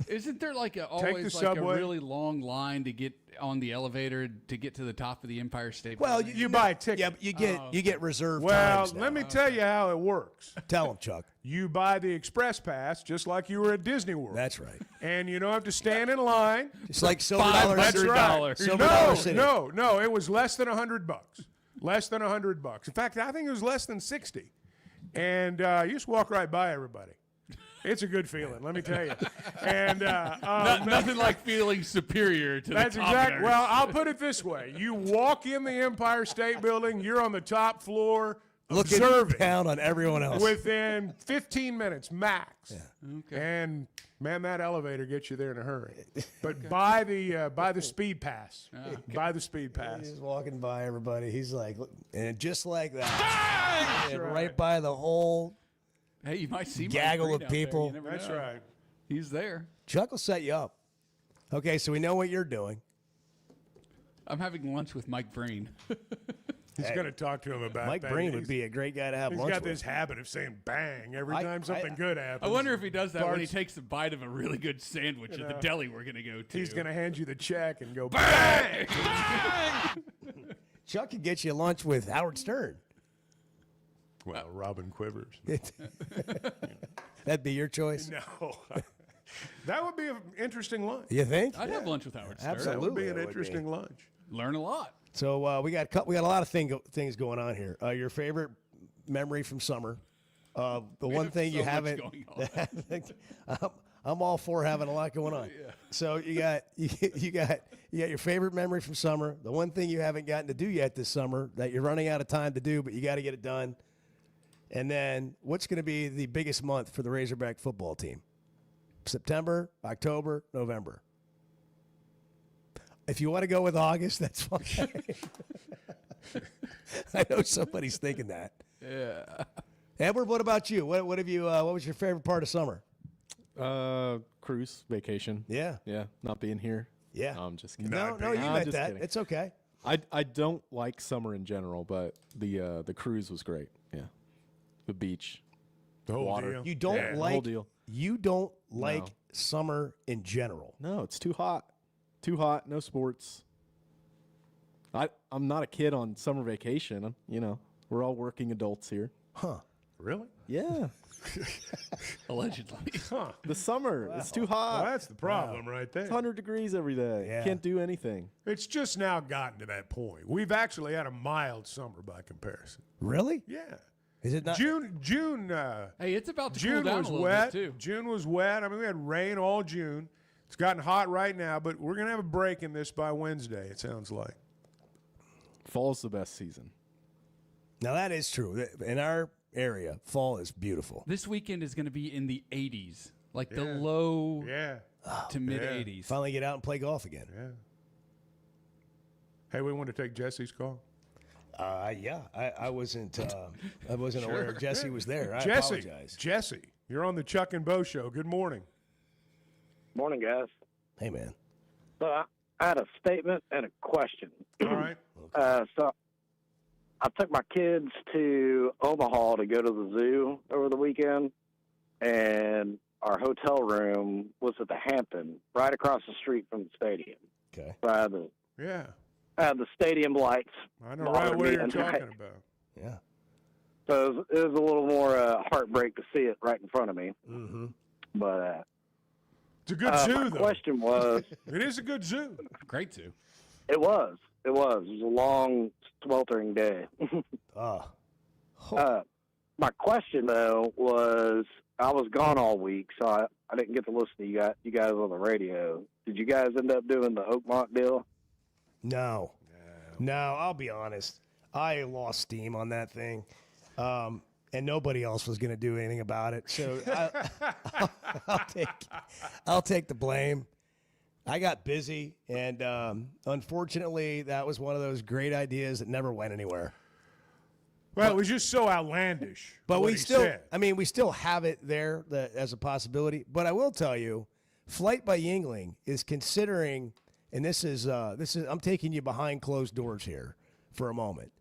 Isn't there like the always like subway. a really long line to get on the elevator to get to the top of the Empire State Well, Building? you buy a ticket. Yeah, but you get reserved Well, times now. let me tell you how it works. Tell them, Chuck. You buy the express pass just like you were at Disney World. That's right. And you don't have to stand in line. It's like Silver Dollar That's City. right. Silver Dollar City. No, it was less than $100. Less than $100. In fact, I think it was less than 60. And you just walk right by everybody. It's a good feeling, let me tell you. And Nothing like feeling superior to that's the exactly. commoners. Well, I'll put it this way: you walk in the Empire State Building, you're on the top floor, Looking observing down on everyone else. within 15 minutes max. Okay. And man, that elevator gets you there in a hurry. But buy the speed pass. Buy the speed pass. He's walking by everybody. He's like, and just like that, and right by the whole Hey, you might see Mike gaggle Green of out there. You people. never That's know. right. He's there. Chuck will set you up. Okay, so we know what you're doing. I'm having lunch with Mike Breen. He's going to talk to him about Mike that. Breen would be a great guy to have He's lunch got with. this habit of saying bang every I- time something good happens. I wonder if he does that when he Bart's- takes a bite of a really good sandwich at the deli we're going to go to. He's going to hand you the check and go bang. Chuck could get you lunch with Howard Stern. Well, Robin Quivers. That'd be your choice. No. That would be an interesting lunch. You think? I'd have lunch with Howard Stern. That would be Absolutely, an it would interesting be. lunch. Learn a lot. So we got a lot of things going on here. Your favorite memory from summer. The one have thing you so much haven't. going I'm all for having a lot going on. So you got your favorite memory from summer. The one thing you haven't gotten to do yet this summer that you're running out of time to do, but you got to get it done. And then what's going to be the biggest month for the Razorback football team? September, October, November. If you want to go with August, that's fine. I know somebody's thinking that. Yeah. Edward, what about you? What have you? What was your favorite part of summer? Cruise, vacation. Yeah. Yeah, not being here. Yeah. No, I'm just kidding. No, you I'm meant just that. kidding. It's okay. I don't like summer in general, but the cruise was great. Yeah, the beach, The whole water. deal. You don't Yeah. The whole like deal. you don't like No. summer in general. No, it's too hot. Too hot. No sports. I'm not a kid on summer vacation. We're all working adults here. Huh. Really? Yeah, Allegedly. Huh. the summer. It's too hot. Well, that's the problem right there. It's 100 degrees every day. Yeah. Can't do anything. It's just now gotten to that point. We've actually had a mild summer by comparison. Really? Yeah. Is it not? June. Hey, it's about to cool June down was a little wet. bit, too. June was wet. I mean, we had rain all June. It's gotten hot right now, but we're going to have a break in this by Wednesday, it sounds like. Fall's the best season. Now, that is true. In our area, fall is beautiful. This weekend is going to be in the 80s, like the low to mid 80s. Finally get out and play golf again. Yeah. Hey, we want to take Jesse's call. Yeah, I wasn't aware Jesse was there. I Jesse, apologize. Jesse, you're on the Chuck and Bo Show. Good morning. Morning, guys. Hey, man. So I had a statement and a question. All right. So I took my kids to Omaha to go to the zoo over the weekend, and our hotel room was at the Hampton, right across the street from the stadium. Okay. So I had the stadium lights. I know right where you're talking about. Yeah. So it was a little more heartbreak to see it right in front of me. Mm-hmm. But it's a good zoo, my though. question was, it is a good zoo. Great zoo. It was. It was a long, sweltering day. My question, though, was I was gone all week, so I didn't get to listen to you guys on the radio. Did you guys end up doing the Oakmont deal? No, I'll be honest. I lost steam on that thing, and nobody else was going to do anything about it. So I'll take the blame. I got busy, and unfortunately, that was one of those great ideas that never went anywhere. Well, it was just so outlandish. But what we he still, said. we still have it there as a possibility. But I will tell you, Flight by Yingling is considering, and this is I'm taking you behind closed doors here for a moment.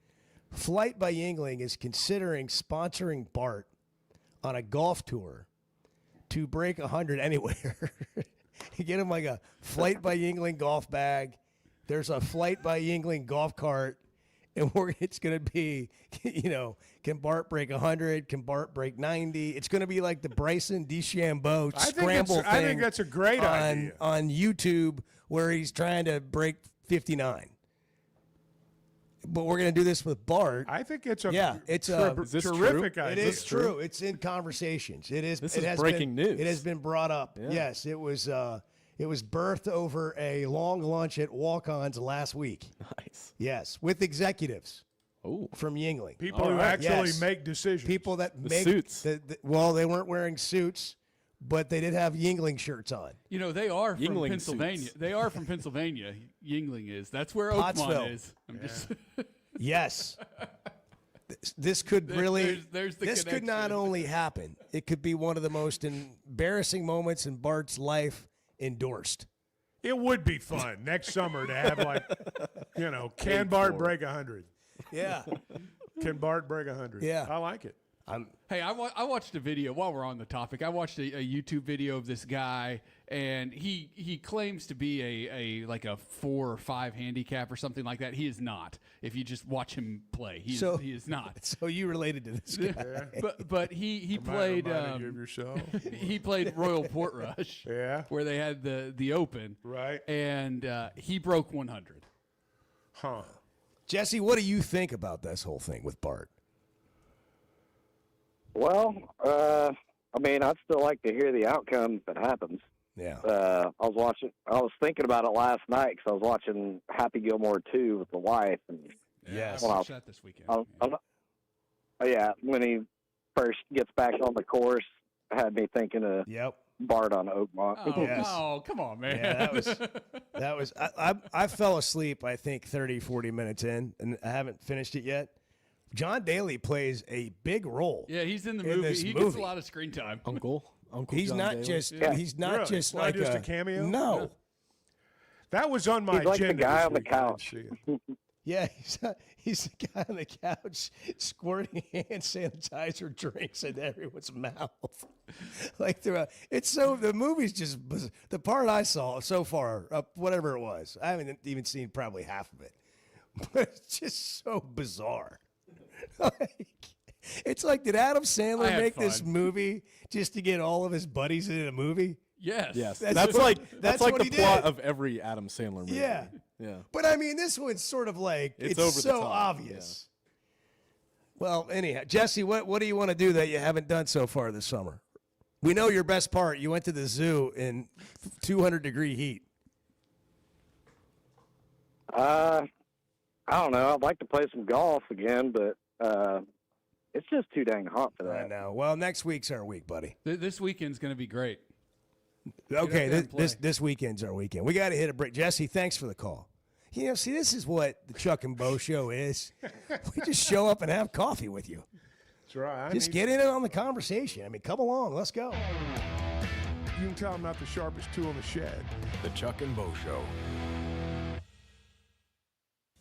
Flight by Yingling is considering sponsoring Bart on a golf tour to break 100 anywhere. You get him like a Flight by Yingling golf bag. There's a Flight by Yingling golf cart. And it's going to be, can Bart break 100? Can Bart break 90? It's going to be like the Bryson DeChambeau scramble thing. I think that's a great idea. On YouTube where he's trying to break 59. But we're going to do this with Bart. I think it's a terrific idea. It is true. It's in conversations. It is. This is breaking news. It has been brought up. Yeah. Yes, it was. It was birthed over a long lunch at Walk-Ons last week. Nice. Yes, with executives. Oh, from Yingling. People who actually make decisions. People that make suits. Well, they weren't wearing suits, but they did have Yingling shirts on. They are from Yingling Pennsylvania. suits. They are from Pennsylvania. Yingling is. That's where Pottsville. Oakmont is. I'm just. Yes. This could really. There's the this could not connection. only happen. It could be one of the most embarrassing moments in Bart's life. Endorsed. It would be fun next summer to have can Bart break 100? Yeah. Can Bart break 100? Yeah. I like it. Hey, I watched a video while we're on the topic. I watched a YouTube video of this guy, and he claims to be a 4 or 5 handicap or something like that. He is not. If you just watch him play, he is not. So you related to this guy? But he played. Yourself. He played Royal Portrush. Yeah. Where they had the Open. Right. And he broke 100. Huh. Jesse, what do you think about this whole thing with Bart? Well, I'd still like to hear the outcome if it happens. Yeah. I was thinking about it last night because I was watching Happy Gilmore 2 with the wife. And yes. I watched that this weekend. When he first gets back on the course, had me thinking of Bart on Oakmont. Oh, Yes. oh, come on, man. Yeah, that was. I fell asleep. I think 30, 40 minutes in, and I haven't finished it yet. John Daly plays a big role. Yeah, he's in the in movie. this He movie. gets a lot of screen time. Uncle. He's John not Daly. just. Yeah. He's not Really? just It's not like just a cameo? No. That was on my He's like the agenda. guy this on the week. I didn't couch. see it. Yeah, he's the guy on the couch squirting hand sanitizer drinks in everyone's mouth. Like throughout, the movie's just the part I saw so far, whatever it was. I haven't even seen probably half of it, but it's just so bizarre. It's like, did Adam Sandler had make this fun. movie just to get all of his buddies in a movie? Yes. Yes, That's that's what- like that's like what the he plot did. of every Adam Sandler movie. Yeah. Yeah. But I mean, this one's sort of like it's over the so top, obvious. Well, anyhow, Jesse, what do you want to do that you haven't done so far this summer? We know your best part. You went to the zoo in 200-degree heat. I don't know. I'd like to play some golf again, but It's just too dang hot for that. I know. Well, next week's our week, buddy. This weekend's going to be great. Okay, this weekend's our weekend. We got to hit a break. Jesse, thanks for the call. You know, see, this is what the Chuck and Bo show is. We just show up and have coffee with you. That's right. Just get in on the conversation. I mean, come along. Let's go. You can tell I'm not the sharpest tool in the shed. The Chuck and Bo Show.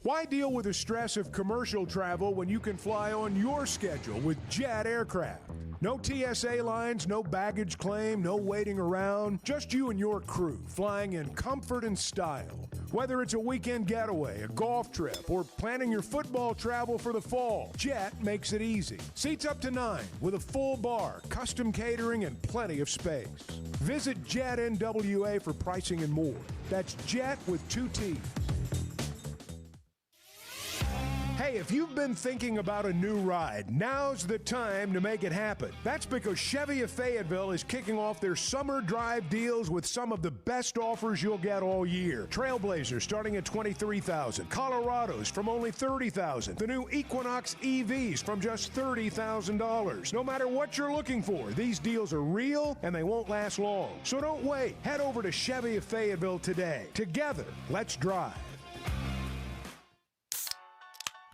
Why deal with the stress of commercial travel when you can fly on your schedule with Jet Aircraft? No TSA lines, no baggage claim, no waiting around. Just you and your crew flying in comfort and style. Whether it's a weekend getaway, a golf trip, or planning your football travel for the fall, Jet makes it easy. Seats up to 9 with a full bar, custom catering, and plenty of space. Visit Jet NWA for pricing and more. That's Jet with 2 T's. Hey, if you've been thinking about a new ride, now's the time to make it happen. That's because Chevy of Fayetteville is kicking off their summer drive deals with some of the best offers you'll get all year. Trailblazers starting at $23,000, Colorados from only $30,000, the new Equinox EVs from just $30,000. No matter what you're looking for, these deals are real and they won't last long. So don't wait. Head over to Chevy of Fayetteville today. Together, let's drive.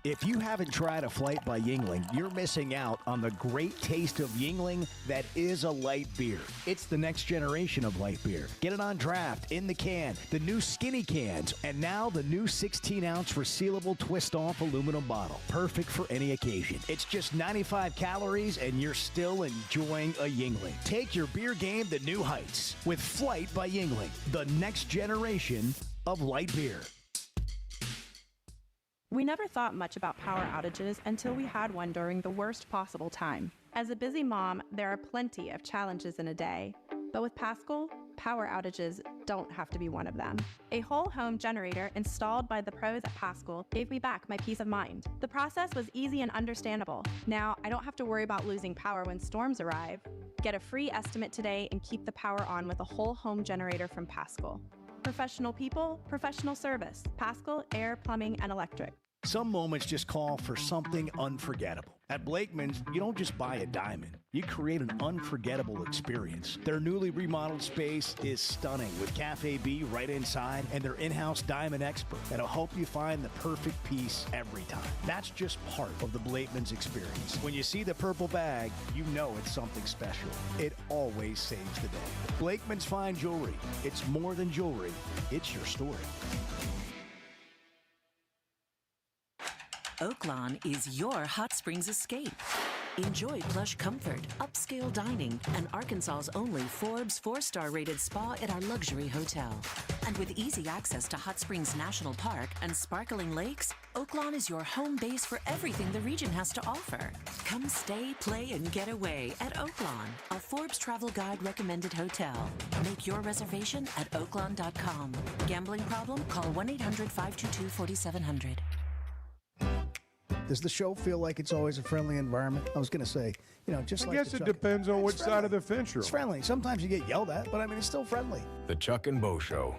If you haven't tried a flight by Yingling, you're missing out on the great taste of Yingling that is a light beer. It's the next generation of light beer. Get it on draft, in the can, the new skinny cans, and now the new 16-ounce resealable twist-off aluminum bottle. Perfect for any occasion. It's just 95 calories, and you're still enjoying a Yingling. Take your beer game to new heights with Flight by Yingling, the next generation of light beer. We never thought much about power outages until we had one during the worst possible time. As a busy mom, there are plenty of challenges in a day. But with Paschal, power outages don't have to be one of them. A whole home generator installed by the pros at Paschal gave me back my peace of mind. The process was easy and understandable. Now, I don't have to worry about losing power when storms arrive. Get a free estimate today and keep the power on with a whole home generator from Paschal. Professional people, professional service. Paschal Air, Plumbing, and Electric. Some moments just call for something unforgettable. At Blakeman's, you don't just buy a diamond. You create an unforgettable experience. Their newly remodeled space is stunning with Cafe B right inside and their in-house diamond expert that'll help you find the perfect piece every time. That's just part of the Blakeman's experience. When you see the purple bag, you know it's something special. It always saves the day. Blakeman's Fine Jewelry. It's more than jewelry. It's your story. Oaklawn is your hot springs escape. Enjoy plush comfort, upscale dining, and Arkansas's only Forbes 4-star rated spa at our luxury hotel. And with easy access to Hot Springs National Park and sparkling lakes, Oaklawn is your home base for everything the region has to offer. Come stay, play, and get away at Oaklawn, a Forbes Travel Guide recommended hotel. Make your reservation at oaklawn.com. Gambling problem? Call 1-800-522-4700. Does the show feel like it's always a friendly environment? I was going to say, just like I guess it depends on which side of the fence you're on. It's friendly. Sometimes you get yelled at, but I mean, it's still friendly. The Chuck and Bo Show.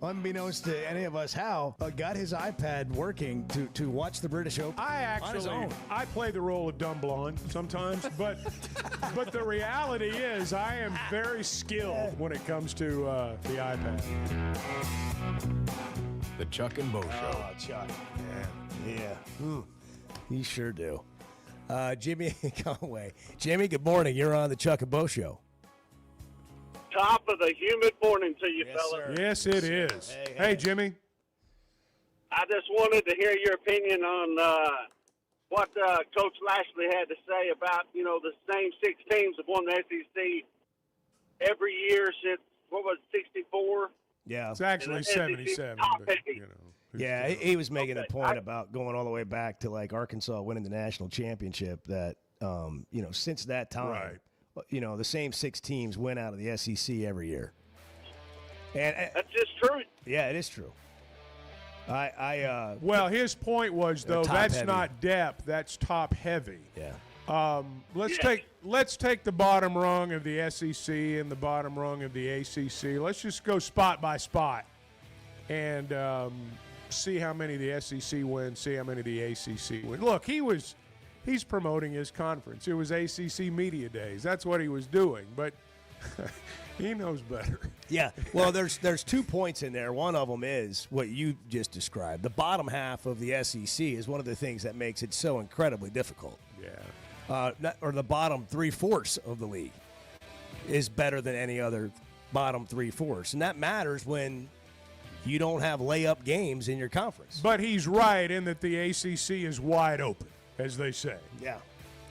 unbeknownst to any of us, got his iPad working to watch the British Open on his own. I play the role of dumb blonde sometimes, but the reality is I am very skilled when it comes to the iPad. The Chuck and Bo Show. Oh, Chuck. Yeah. You sure do. Jimmy Conway. Jimmy, good morning. You're on the Chuck and Bo Show. Top of the humid morning to you, fellas. Yes, it is. Hey, Jimmy. I just wanted to hear your opinion on what Coach Lashley had to say about, the same 6 teams have won the SEC every year since, 64? Yeah. It's actually 77. But, yeah, he was making the point about going all the way back to, like, Arkansas winning the national championship that, since that time, the same 6 teams win out of the SEC every year. And that's just true. Yeah, it is true. Well, his point was, though, that's heavy. not depth, that's top heavy. Yeah. Let's take the bottom rung of the SEC and the bottom rung of the ACC. Let's just go spot by spot and see how many the SEC wins, see how many the ACC win. Look, he's promoting his conference. It was ACC Media Days. That's what he was doing, but he knows better. Yeah. Well, there's 2 points in there. One of them is what you just described. The bottom half of the SEC is one of the things that makes it so incredibly difficult. Yeah. Or the bottom 3/4 of the league is better than any other bottom 3/4, and that matters when you don't have layup games in your conference. But he's right in that the ACC is wide open, as they say. Yeah.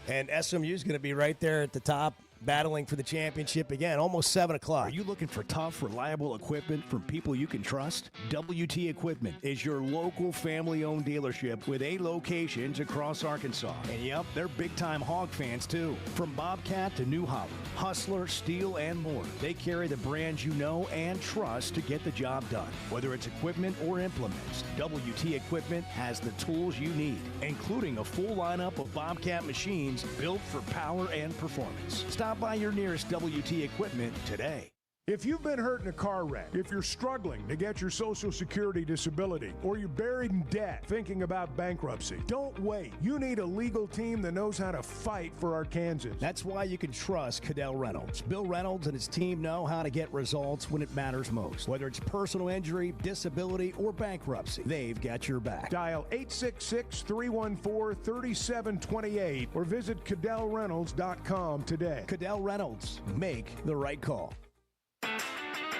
And SMU is going to be right there at the top, battling for the championship again, almost 7 o'clock. Are you looking for tough, reliable equipment from people you can trust? WT Equipment is your local family-owned dealership with 8 locations across Arkansas. And yep, they're big-time hog fans too. From Bobcat to New Holland, Hustler, Steel, and more. They carry the brands you know and trust to get the job done. Whether it's equipment or implements, WT Equipment has the tools you need, including a full lineup of Bobcat machines built for power and performance. Stop by your nearest WT Equipment today. If you've been hurt in a car wreck, if you're struggling to get your Social Security disability, or you're buried in debt thinking about bankruptcy, don't wait. You need a legal team that knows how to fight for Arkansans. That's why you can trust Cadell Reynolds. Bill Reynolds and his team know how to get results when it matters most. Whether it's personal injury, disability, or bankruptcy, they've got your back. Dial 866-314-3728 or visit CadellReynolds.com today. Cadell Reynolds. Make the right call.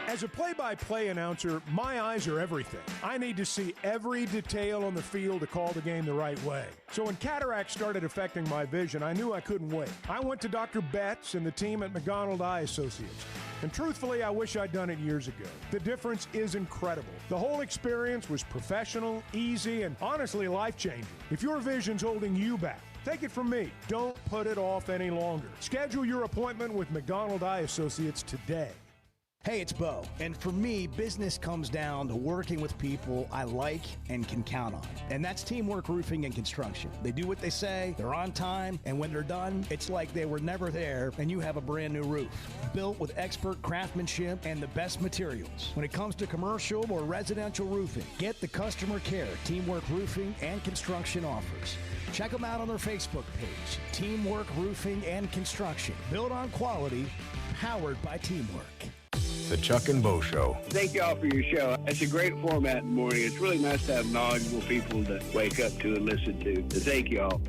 As a play-by-play announcer, my eyes are everything. I need to see every detail on the field to call the game the right way. So when cataracts started affecting my vision, I knew I couldn't wait. I went to Dr. Betts and the team at McDonald Eye Associates. And truthfully, I wish I'd done it years ago. The difference is incredible. The whole experience was professional, easy, and honestly life-changing. If your vision's holding you back, take it from me. Don't put it off any longer. Schedule your appointment with McDonald Eye Associates today. Hey, it's Bo. And for me, business comes down to working with people I like and can count on. And that's Teamwork Roofing and Construction. They do what they say, they're on time, and when they're done, it's like they were never there and you have a brand new roof. Built with expert craftsmanship and the best materials. When it comes to commercial or residential roofing, get the customer care Teamwork Roofing and Construction offers. Check them out on their Facebook page, Teamwork Roofing and Construction. Built on quality, powered by teamwork. The Chuck and Bo Show. Thank y'all for your show. It's a great format in the morning. It's really nice to have knowledgeable people to wake up to and listen to. So thank y'all.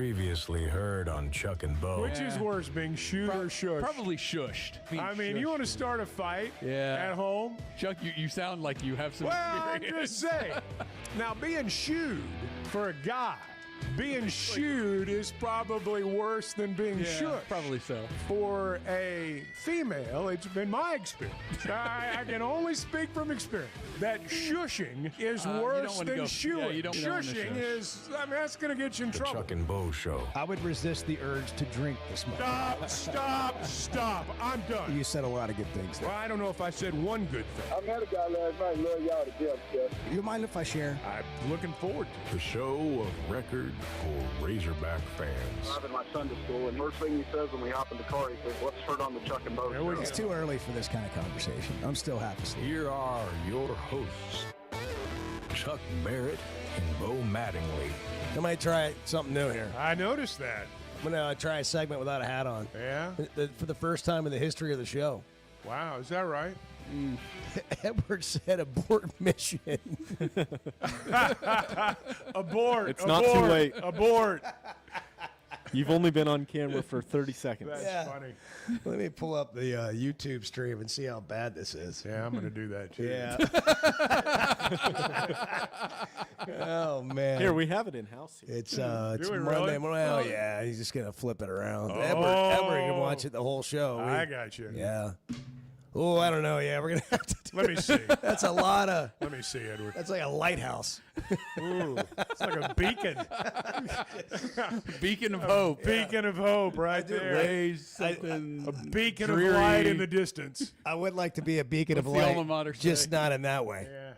Previously heard on Chuck and Bo. Which is worse, being shooed or shushed? Probably shushed. I mean, you want to start a fight at home? Chuck, you sound like you have some I'm experience. just saying. Now, being shooed for a guy, being shooed is probably worse than being shushed. Probably so. For a female, it's been my experience. I can only speak from experience. That shushing is worse than shooing. Shushing is, I mean, that's going to get you in trouble. Chuck and Bo Show. I would resist the urge to drink this morning. Stop. I'm done. You said a lot of good things there. Well, I don't know if I said one good thing. I met a guy last night. Love y'all to death, Jeff. You mind if I share? I'm looking forward to it. The show of record for Razorback fans. Driving my son to school, and first thing he says when we hop in the car, he says, "Let's turn on the Chuck and Bo Show." It's too early for this kind of conversation. I'm still half asleep. Here are your hosts, Chuck Barrett and Bo Mattingly. I might try something new here. I noticed that. I'm going to try a segment without a hat on. Yeah? For the first time in the history of the show. Wow, is that right? Edward said abort mission. Abort. It's not too late. Abort. You've only been on camera for 30 seconds. That's funny. Let me pull up the YouTube stream and see how bad this is. Yeah, I'm going to do that too. Yeah. Oh, man. Here, we have it in-house. It's we Monday. really? Well, yeah, he's just going to flip it around. Oh. Edward can watch it the whole show. I got you. Yeah. Oh, I don't know. Yeah, we're going to have to do Let me see. That's a lot of... Let me see, Edward. That's like a lighthouse. Ooh, it's like a beacon. Beacon of hope. Beacon of hope right there. Raise something A beacon dreary. of light in the distance. I would like to be a beacon of What's the light, alma mater just say? not in that way. Yeah.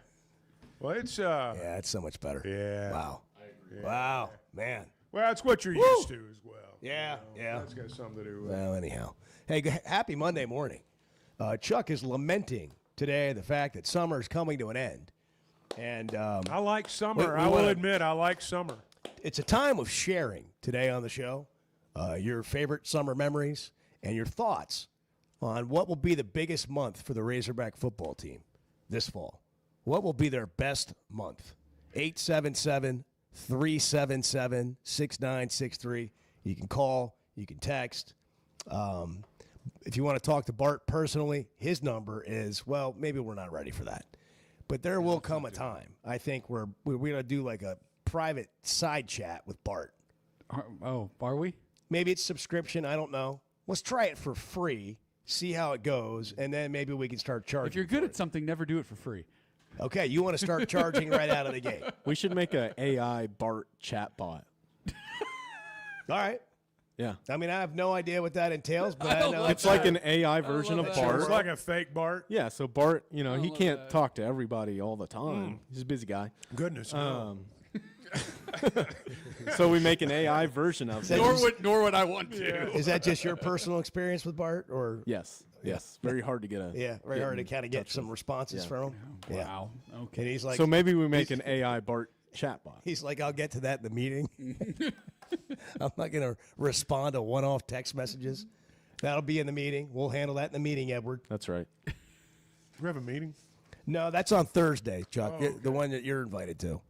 Well, it's Yeah, it's so much better. Yeah. Wow. I agree. Wow, man. Well, that's what you're used to as well. Yeah, yeah. That's got something to do with it. Well, anyhow. Hey, happy Monday morning. Chuck is lamenting today the fact that summer is coming to an end. And I like summer. we I will wanna- admit I like summer. it's a time of sharing today on the show your favorite summer memories and your thoughts on what will be the biggest month for the Razorback football team this fall. What will be their best month? 877-377-6963. You can call. You can text. If you want to talk to Bart personally, his number is, well, maybe we're not ready for that. But there will come a time, I think, where we're going to do like a private side chat with Bart. Are we? Maybe it's subscription. I don't know. Let's try it for free, see how it goes, and then maybe we can start charging. If you're good at something, never do it for free. Okay, you want to start charging right out of the gate. We should make an AI Bart chatbot. All right. Yeah. I mean, I have no idea what that entails, but I know It's like an AI version of that. Bart. It's like a fake Bart. Yeah, so Bart, he love can't that. talk to everybody all the time. He's a busy guy. Goodness. No. So we make an AI version of it. Nor would I want to. Is that just your personal experience with Bart, or Yes. Very hard to get a. yeah, very hard to kind of get some responses from him. Yeah. Wow. Okay. And he's like, So maybe we make an AI Bart chatbot. he's like, I'll get to that in the meeting. I'm not going to respond to one-off text messages. That'll be in the meeting. We'll handle that in the meeting, Edward. That's right. We have a meeting. No, that's on Thursday, Chuck. The one that you're invited to.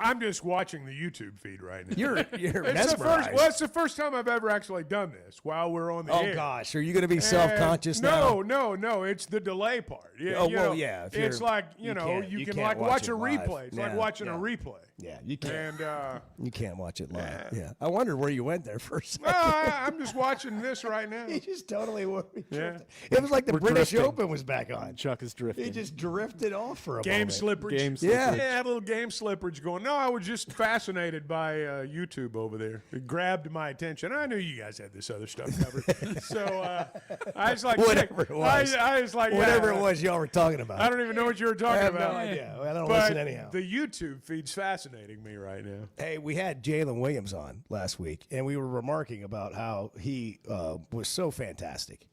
I'm just watching the YouTube feed right now. You're It's mesmerized. the first time I've ever actually done this while we're on the Oh air. gosh, are you going to be self-conscious now? No. It's the delay part. Yeah, Oh, you well, know, yeah, if It's you're- like you know can't- you you can can't like watch watch it a live. replay. It's like Yeah, watching a yeah. replay. Yeah, you can't. And You can't watch it live. Yeah. I wondered where you went there for a second. I'm just watching this right now. He just totally Yeah. It was like the We're British drifting. Open was back on. Chuck is drifting. He just drifted off for a Game moment. slippage. Game Yeah. slippage. Yeah, little game slippage going. No, I was just fascinated by YouTube over there. It grabbed my attention. I knew you guys had this other stuff covered. So I was like, Whatever it was. I was like, Whatever yeah, it was y'all were talking about. I don't even know what you were I talking have about. no idea. I don't But listen anyhow. the YouTube feed's fascinating me right now. Hey, we had Jalen Williams on last week, and we were remarking about how he was so fantastic.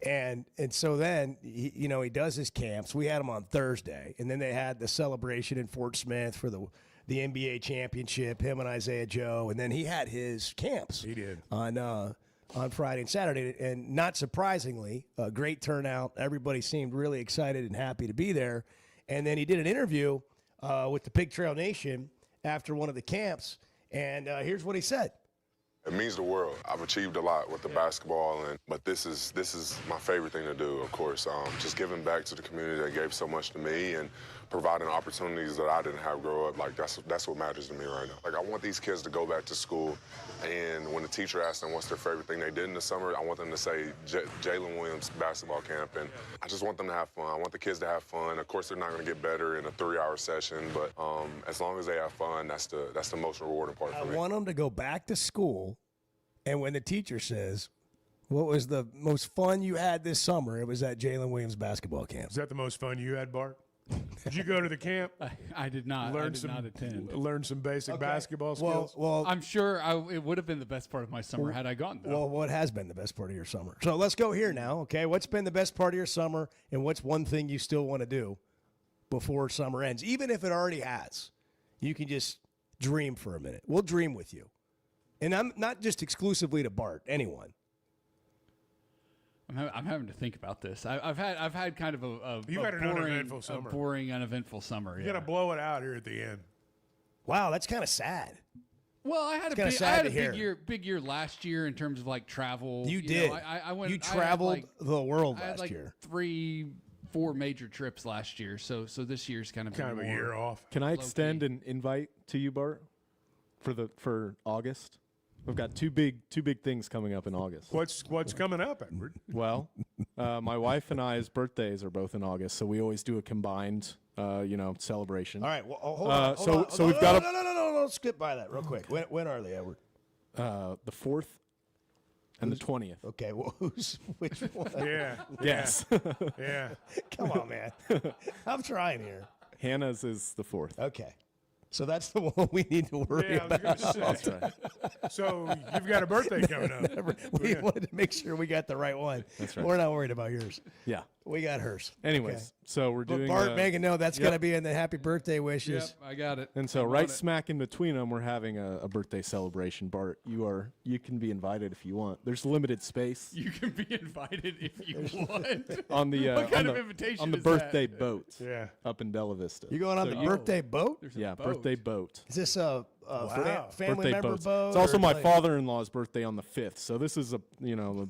And so then, he does his camps. We had him on Thursday, and then they had the celebration in Fort Smith for the NBA championship, him and Isaiah Joe, and then he had his camps. He did. On Friday and Saturday, and not surprisingly, a great turnout. Everybody seemed really excited and happy to be there. And then he did an interview with the Pig Trail Nation after one of the camps, and here's what he said. It means the world. I've achieved a lot with the basketball, but this is my favorite thing to do, of course. Just giving back to the community that gave so much to me and providing opportunities that I didn't have grow up. Like, that's what matters to me right now. Like, I want these kids to go back to school, and when the teacher asks them what's their favorite thing they did in the summer, I want them to say Jalen Williams basketball camp, and I just want them to have fun. I want the kids to have fun. Of course, they're not going to get better in a 3-hour session, but as long as they have fun, that's the most rewarding part for me. I want them to go back to school, and when the teacher says, what was the most fun you had this summer, it was at Jalen Williams basketball camp. Is that the most fun you had, Bart? Did you go to the camp? I did not. I did not attend. Learn some basic basketball skills? Well, I'm sure it would have been the best part of my summer had I gone, though. Well, what has been the best part of your summer? So let's go here now, okay? What's been the best part of your summer, and what's one thing you still want to do before summer ends? Even if it already has, you can just dream for a minute. We'll dream with you. And I'm not just exclusively to Bart, anyone. I'm having to think about this. I've had kind of a You've had an uneventful summer. A boring, uneventful summer. You got to blow it out here at the end. Wow, that's kind of sad. Well, I had a big year last year in terms of like travel. You did. Know, I went. You traveled the world I had last year. 3-4 major trips last year. So this year's kind of a year off. Can I extend an invite to you, Bart, for August? We've got two big things coming up in August. What's coming up, Edward? Well, my wife and I's birthdays are both in August, so we always do a combined, celebration. All right. Well, hold on. So we've got no. Skip by that real quick. When are they, Edward? The 4th and the 20th. Okay. Well, which one? Yeah. Yes. Yeah. Come on, man. I'm trying here. Hannah's is the 4th. Okay. So that's the one we need to worry about. That's right. So you've got a birthday coming up. We wanted to make sure we got the right one. That's right. We're not worried about yours. Yeah. We got hers. Anyways, Okay. so we're But doing. Bart, Megan, no, that's yep. going to be in the happy birthday wishes. Yep, I got it. And so right smack in between them, we're having a birthday celebration. Bart, you can be invited if you want. There's limited space. You can be invited if you want. On the what kind of invitation on the is birthday that? boat. Yeah. Up in Bella Vista. You going on the birthday boat? Yeah, birthday boat. Is this a family birthday member boats. boat? It's also or my like- father-in-law's birthday on the 5th. So this is a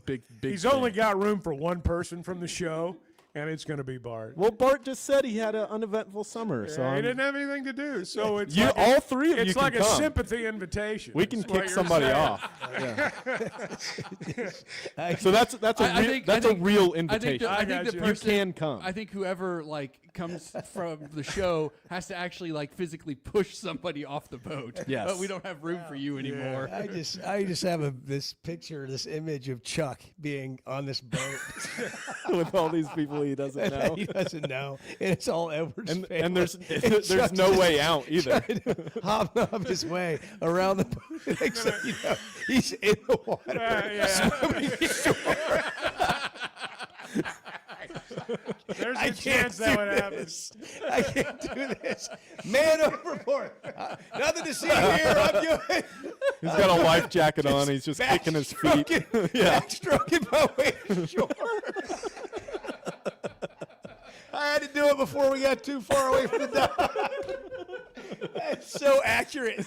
big. He's thing. only got room for one person from the show, and it's going to be Bart. Well, Bart just said he had an uneventful summer, so he I'm- didn't have anything to do. So it's all three of you It's can like a come. sympathy invitation. We can That's what kick you're somebody saying. off. So that's a real invitation. I think the you person can come. I think whoever comes from the show has to actually physically push somebody off the boat. Yes. But we don't have room for you anymore. I just have this picture, this image of Chuck being on this boat with all these people he doesn't know. He doesn't know, and it's all Edward's And family. there's Chuck's no just way out either. trying to hobnob his way around the boat. Except, he's in the water, swimming ashore. There's I a chance that would happen. I can't do this. Man overboard. Nothing to see here. I'm good. He's got a life jacket on. He's just kicking his feet. Backstroking my way ashore. I had to do it before we got too far away from the dock. That's so accurate.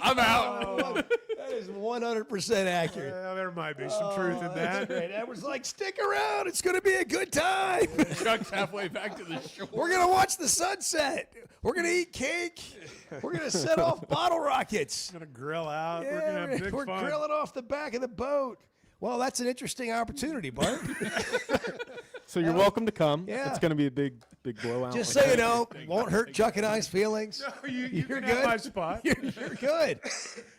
I'm out. Oh, that is 100% accurate. Well, there might be some truth in That's that. great. Edward's like, stick around. It's going to be a good time. Chuck's halfway back to the shore. We're going to watch the sunset. We're going to eat cake. We're going to set off bottle rockets. We're going to grill out. Yeah, We're going to have big we're fun. grilling off the back of the boat. Well, that's an interesting opportunity, Bart. So you're welcome to come. Yeah. It's going to be a big blowout. Just so you know, won't hurt Chuck and I's feelings. No, you You're can good. have my spot. You're good.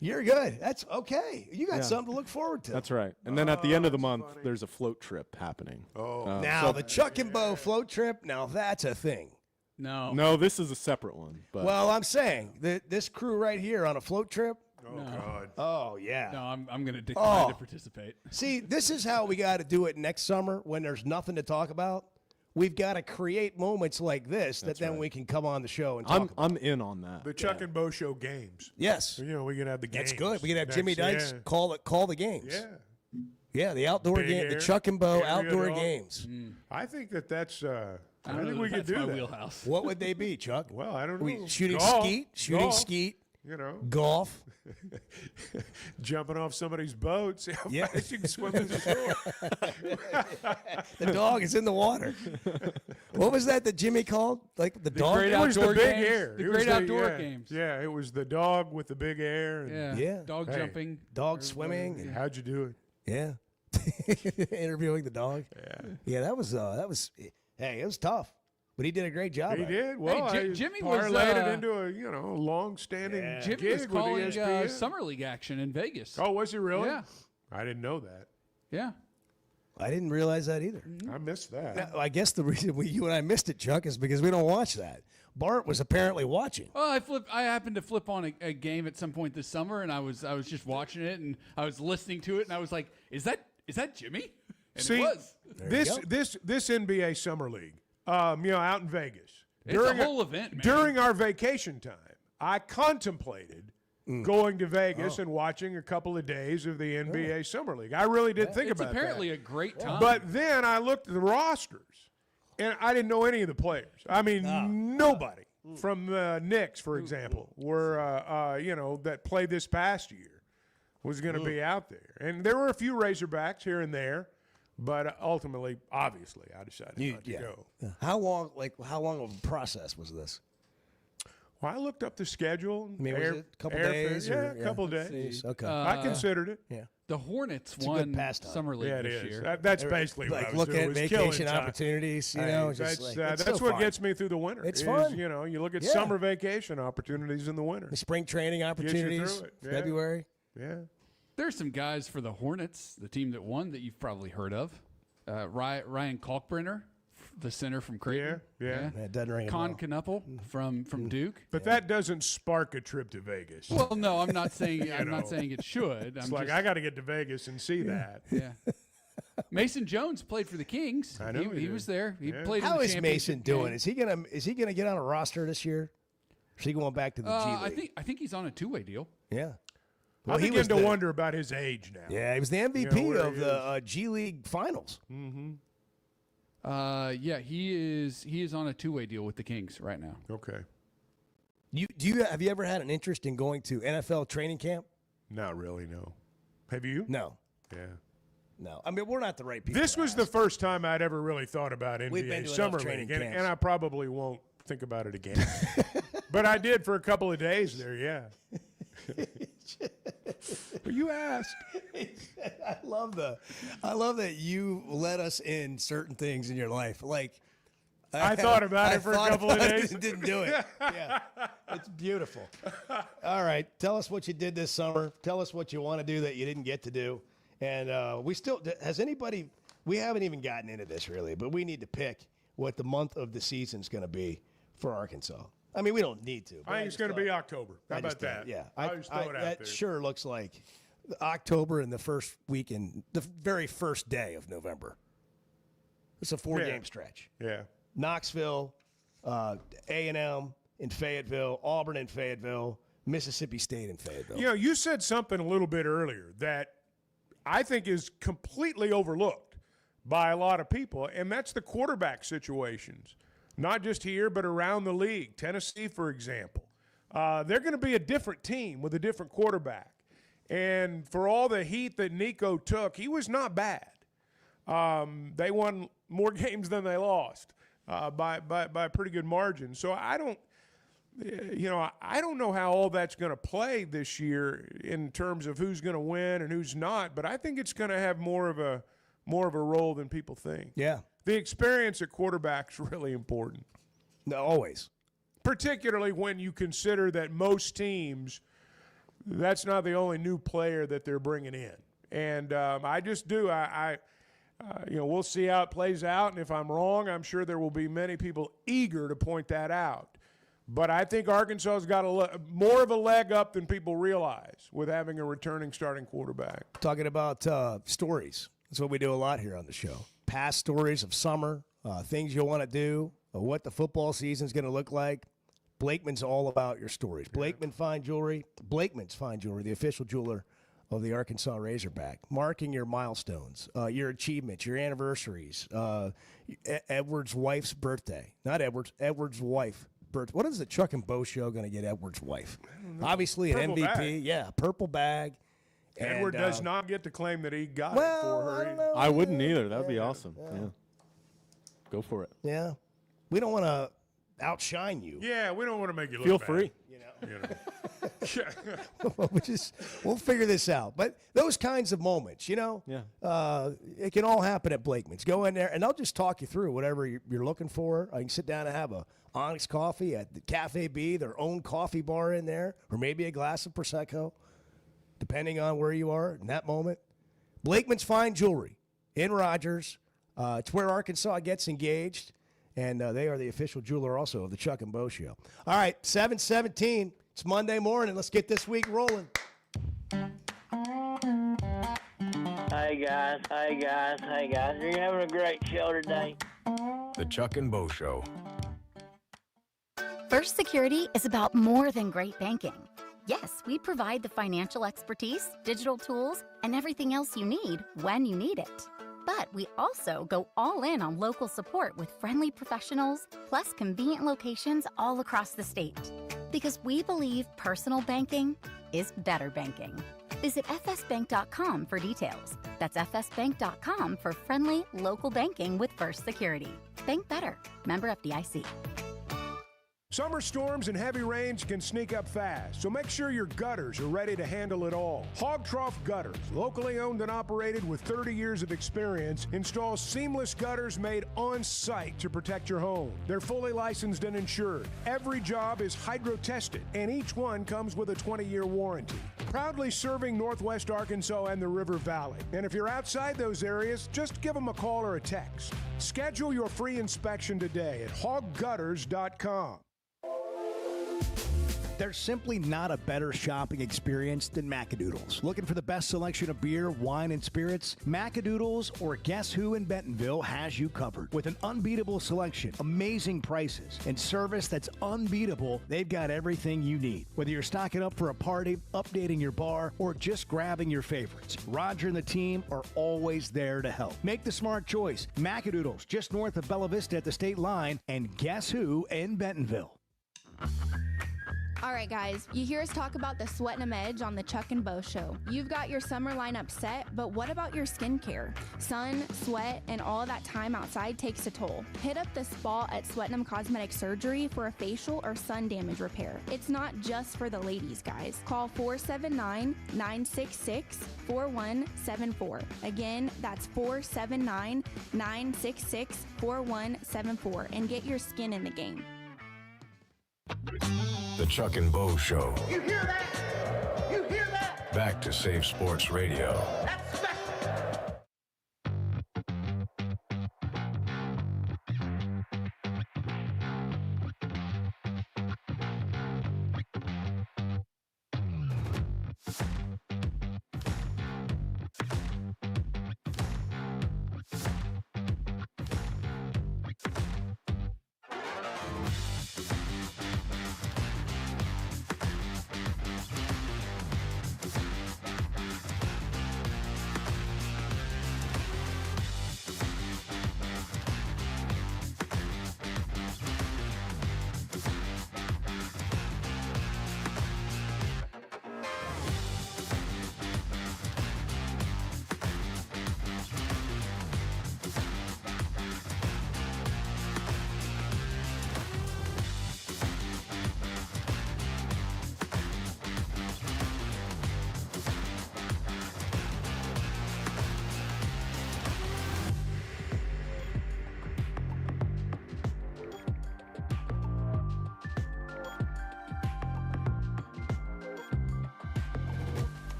You're good. That's okay. You got Yeah. something to look forward to. That's right. And then at the end of the month, there's a float trip happening. Oh. Now, the Chuck and Bo float trip, now that's a thing. No, this is a separate one. But Well, I'm saying that this crew right here on a float trip. Oh, God. Oh, yeah. No, I'm going to decline Oh. to participate. See, this is how we got to do it next summer when there's nothing to talk about. We've got to create moments like this that then we can come on the show and talk about. I'm in on that. The Chuck and Bo Show games. Yes. You know, we can have the games. That's good. We can have next- Jimmy Dykes yeah. call the games. Yeah. Yeah, the outdoor Big game, the Air, Chuck and Bo Area outdoor Dog. games. I think that's. I don't think know we if could that's do my that. wheelhouse. What would they be, Chuck? Well, I don't know. We shooting Golf. skeet, Golf. skeet. You know, golf, jumping off somebody's boat, see how Yeah. fast you can swim to the shore. the dog is in the water. What was that Jimmy called? Like the dog? great It was the outdoor big games. air. The It was great outdoor yeah, games. Yeah, it was the dog with the big air. And Yeah. Yeah. Dog Hey. jumping. Dog swimming. and- How'd you do it? Yeah. Interviewing the dog. Yeah, that was hey, it was tough. But he did a great job. He at it. did. Well, Jimmy parlayed was, it into a long-standing Jimmy gig was calling with ESPN. Summer League action in Vegas. Oh, was he really? Yeah. I didn't know that. Yeah. I didn't realize that either. I missed that. Now, I guess the reason you and I missed it, Chuck, is because we don't watch that. Bart was apparently watching. Well, I happened to flip on a game at some point this summer, and I was just watching it, and I was listening to it, and I was like, "Is that Jimmy?" And See, it was. this NBA Summer League, out in Vegas. It's a whole event, man. During our vacation time, I contemplated going to Vegas and watching a couple of days of the NBA Summer League. I really did think It's about apparently that. a great time. But then I looked at the rosters, and I didn't know any of the players. I mean, nobody from the Knicks, for example, were that played this past year was going to be out there. And there were a few Razorbacks here and there, but ultimately, obviously, I decided not to go. Yeah. How long of a process was this? Well, I looked up the schedule. I mean, was it a couple days? Yeah, a couple days. Okay. I considered it. Yeah. The Hornets It's a good won pastime. Summer League Yeah, it this is. year. That's basically what I Like was look doing. at was vacation killing time. opportunities, Hey, just that's like, that's it's still what fun. gets me through the winter. It's is, fun. You look at Yeah. summer vacation opportunities in the winter. The spring training opportunities, through it. Yeah. February. Yeah. There's some guys for the Hornets, the team that won, that you've probably heard of. Ryan Kalkbrenner, the center from Creighton. Yeah. It doesn't ring a Con bell. Knuppel from Duke. But that doesn't spark a trip to Vegas. Well, no, I'm not saying know. it should. It's I'm like just, I got to get to Vegas and see that. yeah. Mason Jones played for the Kings. I know he he was did. there. He Yeah. played. How in the is Mason championship doing? game. Is he gonna get on a roster this year? Or is he going back to the G League? I think he's on a two-way deal. Yeah. I he begin was to the- wonder about his age now. Yeah, he was the MVP where of he the G League Finals. Mm-hmm. Yeah, he is on a two-way deal with the Kings right now. Okay. Have you ever had an interest in going to NFL training camp? Not really, no. Have you? No. Yeah. No. I mean, we're not the right people. This to was ask. the first time I'd ever really thought about We've been NBA to Summer enough training League, camps. and I probably won't think about it again. But I did for a couple of days there, yeah. But you asked. I love that you let us in certain things in your life. Like I thought about it for a couple of days. And didn't do it. Yeah, it's beautiful. All right, tell us what you did this summer. Tell us what you want to do that you didn't get to do. And we haven't even gotten into this really, but we need to pick what the month of the season is going to be for Arkansas. I mean, we don't need to. I think it's going to be October. How about that? Yeah, I just throw it out that there. sure looks like October and the first weekend, the very first day of November. It's a 4-game stretch. Yeah. Knoxville, A&M in Fayetteville, Auburn in Fayetteville, Mississippi State in Fayetteville. You know, you said something a little bit earlier that I think is completely overlooked by a lot of people, and that's the quarterback situations. Not just here, but around the league. Tennessee, for example. They're going to be a different team with a different quarterback. And for all the heat that Nico took, he was not bad. They won more games than they lost by a pretty good margin. So I don't know how all that's going to play this year in terms of who's going to win and who's not. But I think it's going to have more of a role than people think. Yeah. The experience at quarterback is really important. No, always. Particularly when you consider that most teams, that's not the only new player that they're bringing in. And I just do. We'll see how it plays out. And if I'm wrong, I'm sure there will be many people eager to point that out. But I think Arkansas's got more of a leg up than people realize with having a returning starting quarterback. Talking about stories. That's what we do a lot here on the show. Past stories of summer, things you'll want to do, what the football season's going to look like. Blakeman's all about your stories. Blakeman's Fine Jewelry, the official jeweler of the Arkansas Razorback, marking your milestones, your achievements, your anniversaries, Edward's wife's birthday. Not Edward's wife birth. What is the Chuck and Bo show going to get Edward's wife? Obviously, an Purple MVP. bag. Yeah, purple bag. Edward And, does not get to claim that he got well, it for her. I don't know. I wouldn't either. That would be awesome. Yeah. Go for it. Yeah. We don't want to outshine you. Yeah, we don't want to make you look Feel bad. free. We'll figure this out. But those kinds of moments, it can all happen at Blakeman's. Go in there, and they'll just talk you through whatever you're looking for. I can sit down and have a Onyx coffee at the Cafe B, their own coffee bar in there, or maybe a glass of Prosecco, depending on where you are in that moment. Blakeman's Fine Jewelry in Rogers. It's where Arkansas gets engaged, and they are the official jeweler also of the Chuck and Bo Show. All right, 7:17. It's Monday morning. Let's get this week rolling. Hey guys. You're having a great show today. The Chuck and Bo Show. First Security is about more than great banking. Yes, we provide the financial expertise, digital tools, and everything else you need when you need it. But we also go all in on local support with friendly professionals, plus convenient locations all across the state. Because we believe personal banking is better banking. Visit fsbank.com for details. That's fsbank.com for friendly, local banking with First Security. Bank better. Member FDIC. Summer storms and heavy rains can sneak up fast, so make sure your gutters are ready to handle it all. Hog Trough Gutters, locally owned and operated with 30 years of experience, installs seamless gutters made on site to protect your home. They're fully licensed and insured. Every job is hydro tested, and each one comes with a 20-year warranty. Proudly serving Northwest Arkansas and the River Valley. And if you're outside those areas, just give them a call or a text. Schedule your free inspection today at hoggutters.com. There's simply not a better shopping experience than Macadoodles. Looking for the best selection of beer, wine, and spirits? Macadoodles or Guess Who in Bentonville has you covered. With an unbeatable selection, amazing prices, and service that's unbeatable, they've got everything you need. Whether you're stocking up for a party, updating your bar, or just grabbing your favorites, Roger and the team are always there to help. Make the smart choice. Macadoodles, just north of Bella Vista at the state line, and Guess Who in Bentonville. All right, guys, you hear us talk about the Sweating 'em Edge on the Chuck and Bo Show. You've got your summer lineup set, but what about your skincare? Sun, sweat, and all that time outside takes a toll. Hit up the spa at Sweating 'em Cosmetic Surgery for a facial or sun damage repair. It's not just for the ladies, guys. Call 479-966-4174. Again, that's 479-966-4174 and get your skin in the game. The Chuck and Bo Show. You hear that? You hear that? Back to Save Sports Radio. That's special.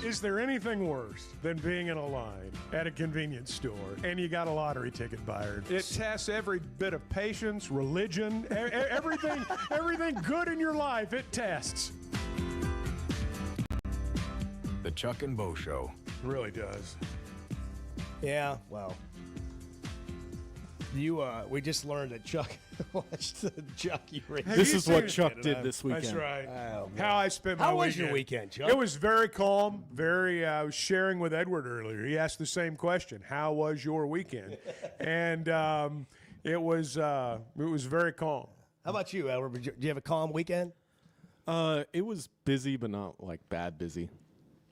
Is there anything worse than being in a line at a convenience store and you got a lottery ticket, Byron? It tests every bit of patience, religion, everything good in your life. It tests. The Chuck and Bo Show. It really does. Yeah, well, we just learned that Chuck watched the jockey race. This is what Chuck did this weekend. That's right. Oh, How I spent my weekend. How was your weekend, Chuck? It was very calm. I was sharing with Edward earlier. He asked the same question. How was your weekend? And it was very calm. How about you, Edward? Did you have a calm weekend? It was busy, but not like bad busy.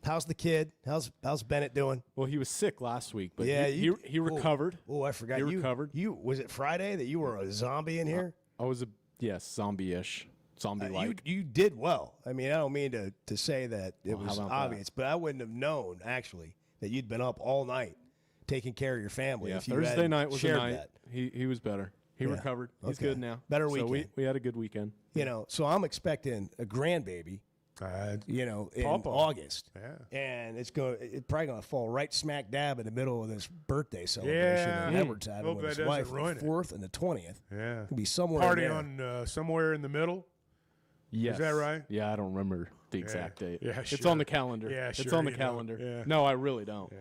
How's the kid? How's Bennett doing? Well, he was sick last week, but yeah, he recovered. Oh, I forgot. He recovered. Was it Friday that you were a zombie in here? I was zombie-ish, zombie-like. You did well. I mean, I don't mean to say that it was how about obvious, but I wouldn't have known actually that you'd been up all night taking care of your family. Yeah, if you Thursday night was a shared night. That. He was better. He recovered. He's good now. Better so weekend. we had a good weekend. So I'm expecting a grandbaby. In August. Yeah. And it's probably going to fall right smack dab in the middle of this birthday celebration that Edward's having with his wife, the 4th and the 20th. Yeah. It'll be somewhere Party in there. on somewhere in the middle. Yes. Is that right? Yeah, I don't remember the exact date. Yeah, It's sure. on the calendar. Yeah, It's sure on the you calendar. don't. Yeah. No, I really don't. Yeah.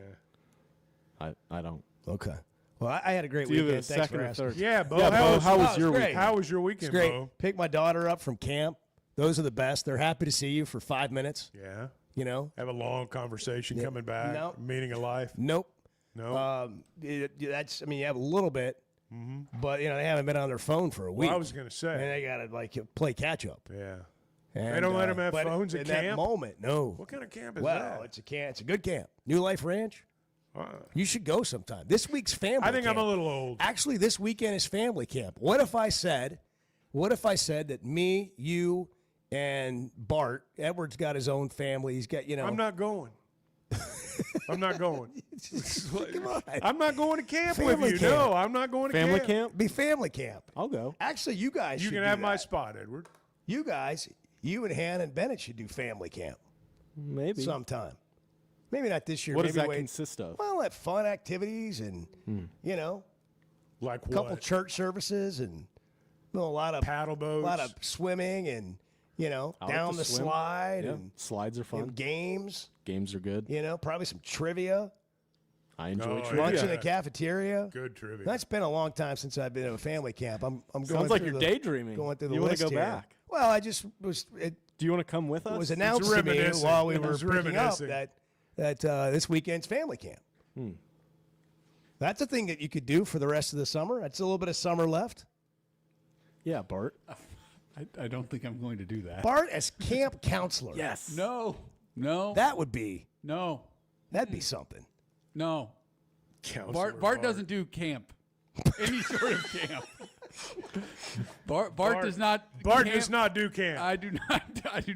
I don't. Okay. Well, I had a great It's either weekend. the Thanks second for or asking. third. Yeah, Bo. How was your great. weekend? How was your It's weekend, great. Bo? Pick my daughter up from camp. Those are the best. They're happy to see you for 5 minutes. Yeah. Have a long conversation coming back. No. Meaning of life. Nope. No. You have a little bit, but they haven't been on their phone for a week. Well, I was going to say. And they got to play catch up. Yeah. And, They don't let them have but phones at in camp? that moment. No. What kind of camp is well, that? it's a camp. It's a good camp. New Life Ranch. You should go sometime. This week's family. I think camp. I'm a little old. Actually, this weekend is family camp. What if I said that me, you, and Bart, Edward's got his own family. He's got I'm not going. I'm not going. Come on. I'm not going to camp Family with you. camp. No, I'm not going to Family camp. camp? Be family camp. I'll go. Actually, you guys You should can do have my that. spot, Edward. You guys, you and Hannah and Bennett should do family camp Maybe. sometime. Maybe not this year. What maybe does that wait. consist of? Well, have fun activities and Like a couple what? church services and a lot of Paddle boats. a lot of swimming and I like down to the swim. slide Yeah. and Slides are fun. games. Games are good. Probably some trivia. I enjoy Oh, trivia. Lunch in Yeah. the cafeteria. Good trivia. That's been a long time since I've been at a family camp. I'm going Sounds like through you're the- daydreaming. Going through the You wanna list go here. back? Well, I just was. It Do you want to come with us? was announced to me reminiscing. while we were It's picking up reminiscing. that this weekend's family camp. That's a thing that you could do for the rest of the summer. That's a little bit of summer left. Yeah, Bart. I don't think I'm going to do that. Bart as camp counselor. Yes. No. That would be. No. That'd be something. No. Counselor Bart doesn't do camp. Any sort of camp. Bart does not. Bart camp. does not do camp. I do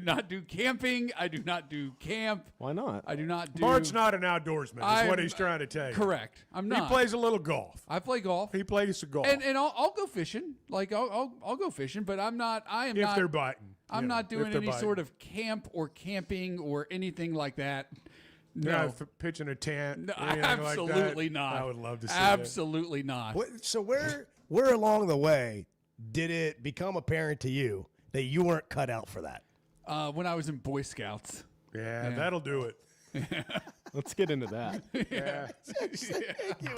not do camping. I do not do camp. Why not? I do not do. Bart's not an outdoorsman. Is what I'm- he's trying to tell you. Correct. I'm not. He plays a little golf. I play golf. He plays a golf. And I'll go fishing. Like I'll go fishing, but I'm not. I am if not. they're biting. I'm not doing any biting. sort of camp or camping or anything like that. No. You're not pitching a tent. No, anything absolutely like that. not. I would love to see Absolutely not. So where along the way did it become apparent to you that you weren't cut out for that? When I was in Boy Scouts. that. Yeah, that'll do it. Let's get into that. Yeah.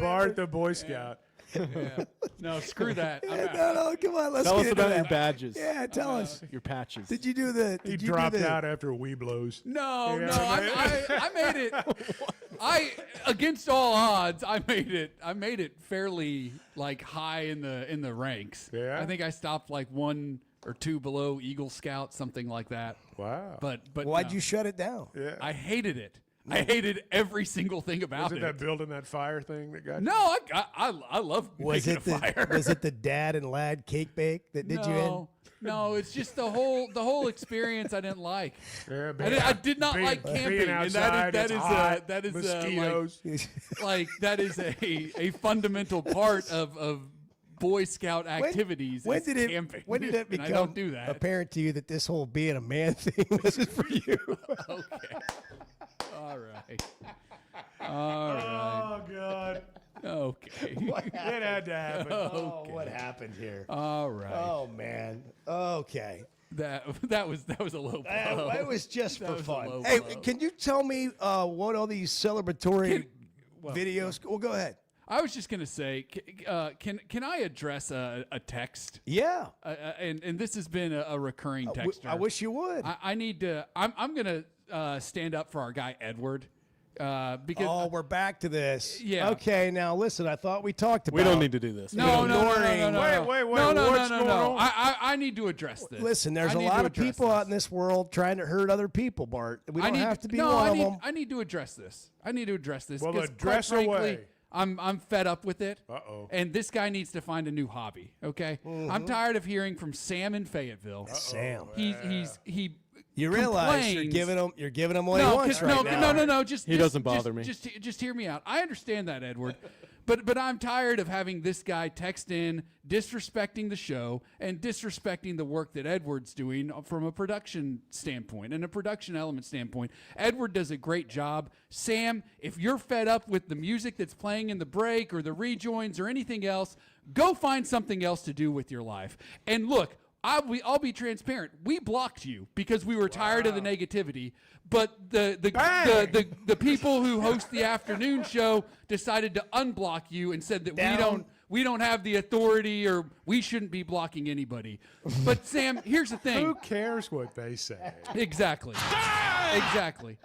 Bart the Boy Scout. Yeah. No, screw that. I'm out. No, come on. Let's Tell get us into about that. your badges. Yeah, tell us. Your patches. Did you do the? He Did you dropped do the, out after Weeblos. No, Yeah. no, I made it. Against all odds, I made it fairly like high in the ranks. Yeah? I think I stopped like 1 or 2 below Eagle Scout, something like that. Wow. But Why'd no. you shut it down? Yeah. I hated it. I hated every single thing about Was it that building that fire thing that got No, I love making a fire. Was it the dad and lad cake bake that did you in? No, it's just the whole experience I didn't like. Yeah, I did not like camping, being and outside, that it's hot, is mosquitoes. like that is a fundamental part of Boy Scout activities. When is did it? camping. When did it And become I don't do that. apparent to you that this whole being a man thing wasn't for you? Okay. All right. All right. Oh, God. Okay. It had to happen. Oh, what happened here? All right. Oh, man. Okay. That was a low blow. It was just That for was a fun. low Hey, blow. can you tell me what all these celebratory videos? Well, go ahead. I was just gonna say, can I address a text? Yeah. And this has been a recurring texter. I wish you would. I need to. I'm gonna stand up for our guy Edward. Because we're back to this. Yeah. Okay, now listen. I thought we talked about. We don't need to do this. No. Wait. What's going on? I need to address this. Listen, there's a lot of people out in this world trying to hurt other people, Bart. We don't have to be one of them. I need to address this. Well, 'cause address quite frankly, away. I'm fed up with it. Uh-oh. And this guy needs to find a new hobby. Okay. I'm tired of hearing from Sam in Fayetteville. Sam. He. You realize complains. you're giving him what he wants right now. No. He doesn't bother me. Just hear me out. I understand that, Edward, but I'm tired of having this guy text in disrespecting the show and disrespecting the work that Edward's doing from a production standpoint and a production element standpoint. Edward does a great job. Sam, if you're fed up with the music that's playing in the break or the rejoins or anything else, go find something else to do with your life. And look. I'll be transparent. We blocked you because we were tired of the negativity. But the people who host the afternoon show decided to unblock you and said that we don't have the authority or we shouldn't be blocking anybody. But Sam, here's the thing. Who cares what they say? Exactly. Exactly.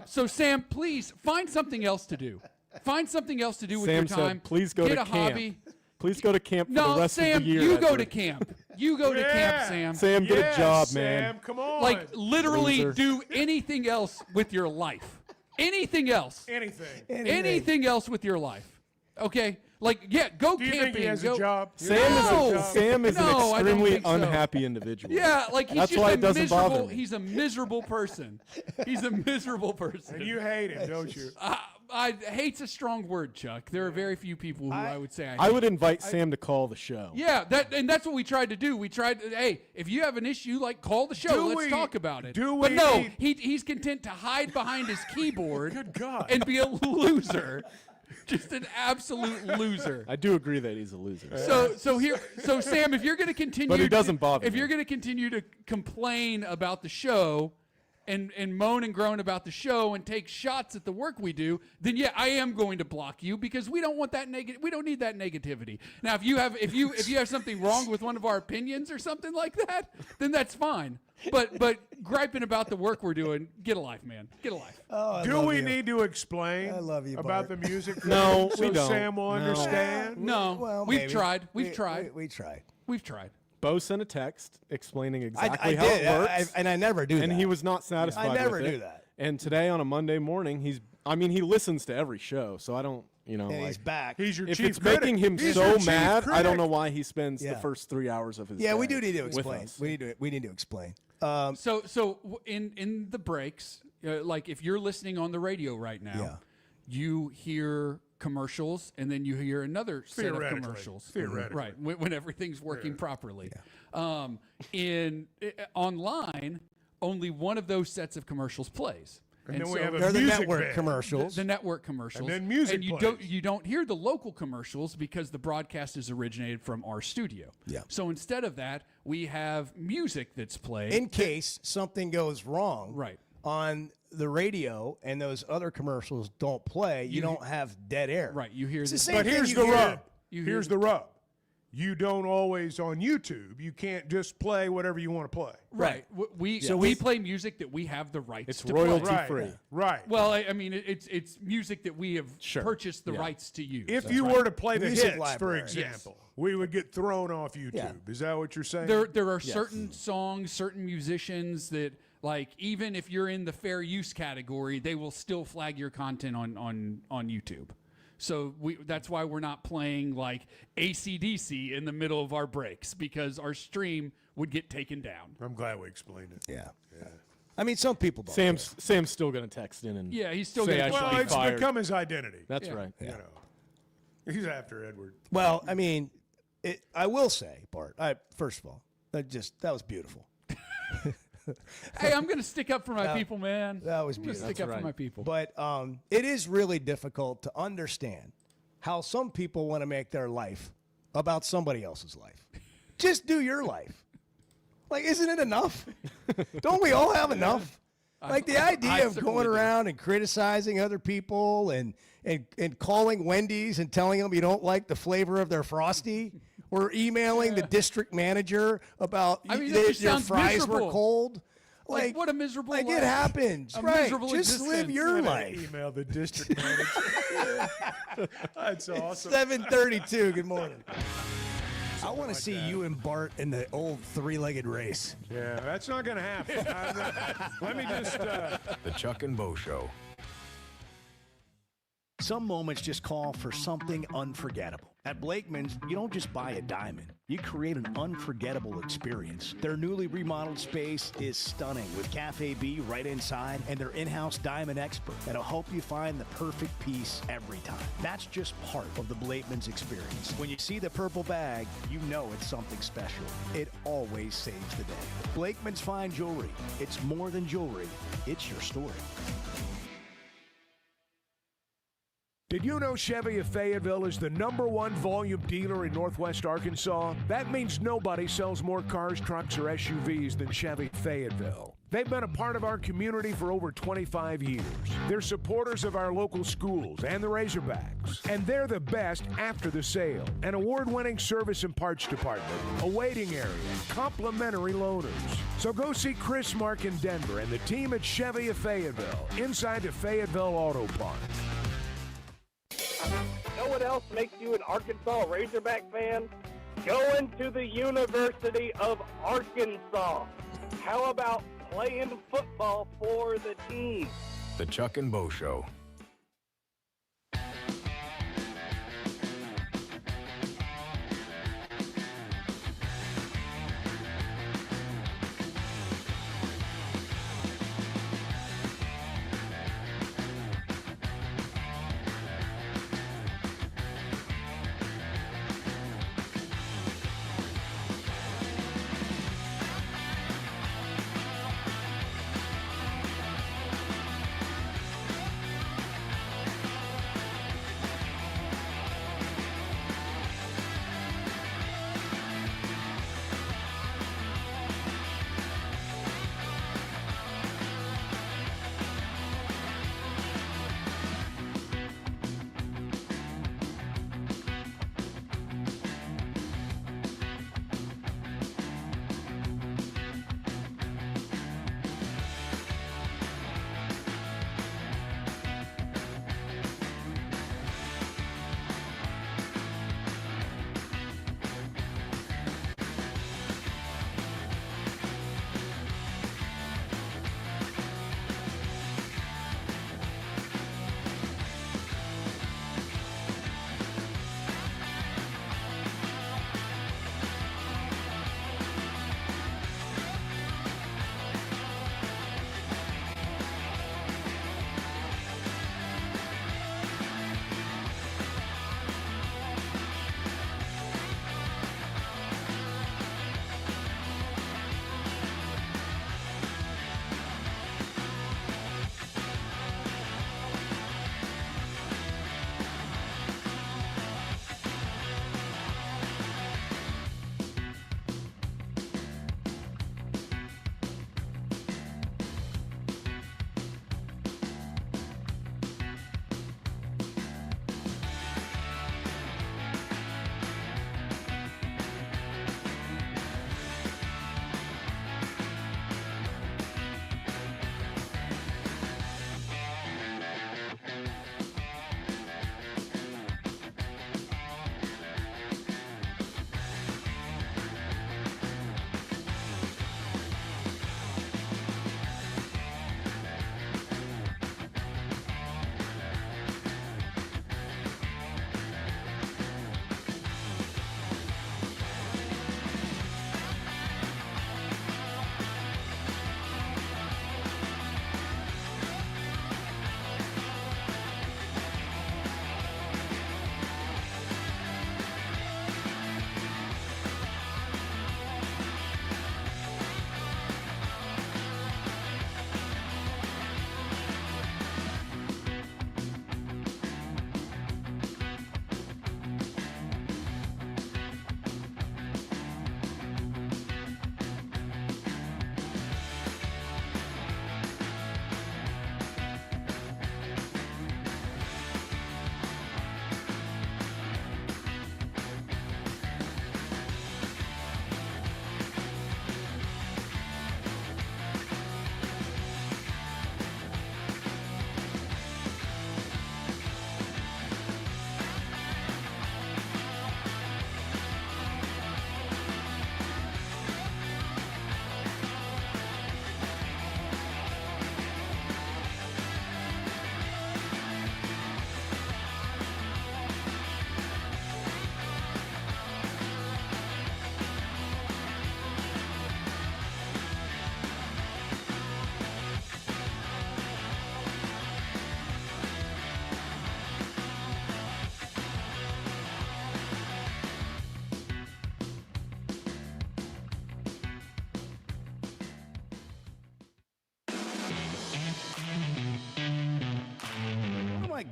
So Sam, please find something else to do. Find something else to do with your Sam time. said, "Please go Get to a camp. hobby." Please go to camp for No, the rest Sam, of the year. you go Edward. to camp. You go to camp, Sam. Sam, get a job, man. Sam, come on. Like, literally Loser. do anything else with your life. Anything else. Anything else with your life. Okay? Like, yeah, go Do you camping. think he has a job? Sam is No, an I don't extremely think so. unhappy individual. Yeah, like he's That's just why a it doesn't miserable. bother me. He's a miserable person. He's a miserable person. And you hate him, don't you? Hate's a strong word, Chuck. There are very few people who I would say I would invite Sam to call the show. Yeah, that's what we tried to do. We tried to, hey, if you have an issue, like, call the show. Let's talk about it. But no, he's content to hide behind his keyboard Good God. and be a loser. Just an absolute loser. I do agree that he's a loser. So Sam, if you're going to continue, But he doesn't bother If me. you're going to continue to complain about the show, and moan and groan about the show and take shots at the work we do, then yeah, I am going to block you because we don't want that we don't need that negativity. Now, if you have something wrong with one of our opinions or something like that, then that's fine. But griping about the work we're doing, get a life, man. Get a life. Do we need to explain love you, about Bart. the music? No, so we don't. Sam will No. understand? No, Well, we've maybe. tried. We've tried. We tried. We've tried. Bo sent a text explaining I exactly how did, it works. and I never do that. And he was not satisfied I never with it. do that. And today on a Monday morning, he listens to every show, so I don't, And he's back. He's your if chief it's critic. making him He's so your chief mad, I critic. don't know why he spends Yeah. the first 3 hours of his Yeah, day we do need to with explain. us. We need to explain. In the breaks, like if you're listening on the radio right now, Yeah. you hear commercials and then you hear another set of Theoretically. commercials. Theoretically. Right, when everything's working properly. Online, only one of those sets of commercials plays. And then we have a They're the music network bed. commercials. The network commercials, And then music and you plays. don't hear the local commercials because the broadcast is originated from our studio. Yeah. So instead of that, we have music that's played In case something goes wrong Right. on the radio and those other commercials don't play, you don't have dead air. Right. You hear It's the this. same But thing here's you the hear- rub. you hear- Here's the rub. You don't always on YouTube. You can't just play whatever you want to play. Right. We play music that we have the rights It's to royalty play. Right. free. Right. Well, I mean, it's music that we have Sure. purchased the Yeah. rights to use. If That's you right. were to play the Music hits, library. for example, we would get thrown off YouTube. Yeah. Is that what you're saying? There are certain songs, certain musicians that, like, even if you're in the fair use category, they will still flag your content on YouTube. So that's why we're not playing like AC/DC in the middle of our breaks, because our stream would get taken down. I'm glad we explained it. Yeah. I mean, some people don't. Sam's still going to text in and Yeah, he's still say gonna I should Well, be it's fired. become his identity. That's Yeah. right. You know, he's after Edward. Well, I mean, I will say, Bart. First of all, that was beautiful. Hey, I'm going to stick up for my people, man. That was I'm gonna beautiful. stick up for my people. But it is really difficult to understand how some people want to make their life about somebody else's life. Just do your life. Like, isn't it enough? Don't we all have enough? Like the idea of going around and criticizing other people and calling Wendy's and telling them you don't like the flavor of their Frosty, or emailing the district manager about your fries were cold. Like what a miserable life. life. It happens. Right. Just live your life. Email the district manager. That's awesome. 7:32. Good morning. I want to see you and Bart in the old three-legged race. Yeah, that's not going to happen. Let me just... The Chuck and Bo Show. Some moments just call for something unforgettable. At Blakeman's, you don't just buy a diamond. You create an unforgettable experience. Their newly remodeled space is stunning with Cafe B right inside and their in-house diamond expert that'll help you find the perfect piece every time. That's just part of the Blakeman's experience. When you see the purple bag, you know it's something special. It always saves the day. Blakeman's Fine Jewelry. It's more than jewelry. It's your story. Did you know Chevy of Fayetteville is the #1 volume dealer in Northwest Arkansas? That means nobody sells more cars, trucks, or SUVs than Chevy Fayetteville. They've been a part of our community for over 25 years. They're supporters of our local schools and the Razorbacks. And they're the best after the sale. An award-winning service and parts department, a waiting area, complimentary loaners. So go see Chris Mark in Denver and the team at Chevy of Fayetteville, inside the Fayetteville Auto Park. Know what else makes you an Arkansas Razorback fan? Going to the University of Arkansas. How about playing football for the team? The Chuck and Bo Show.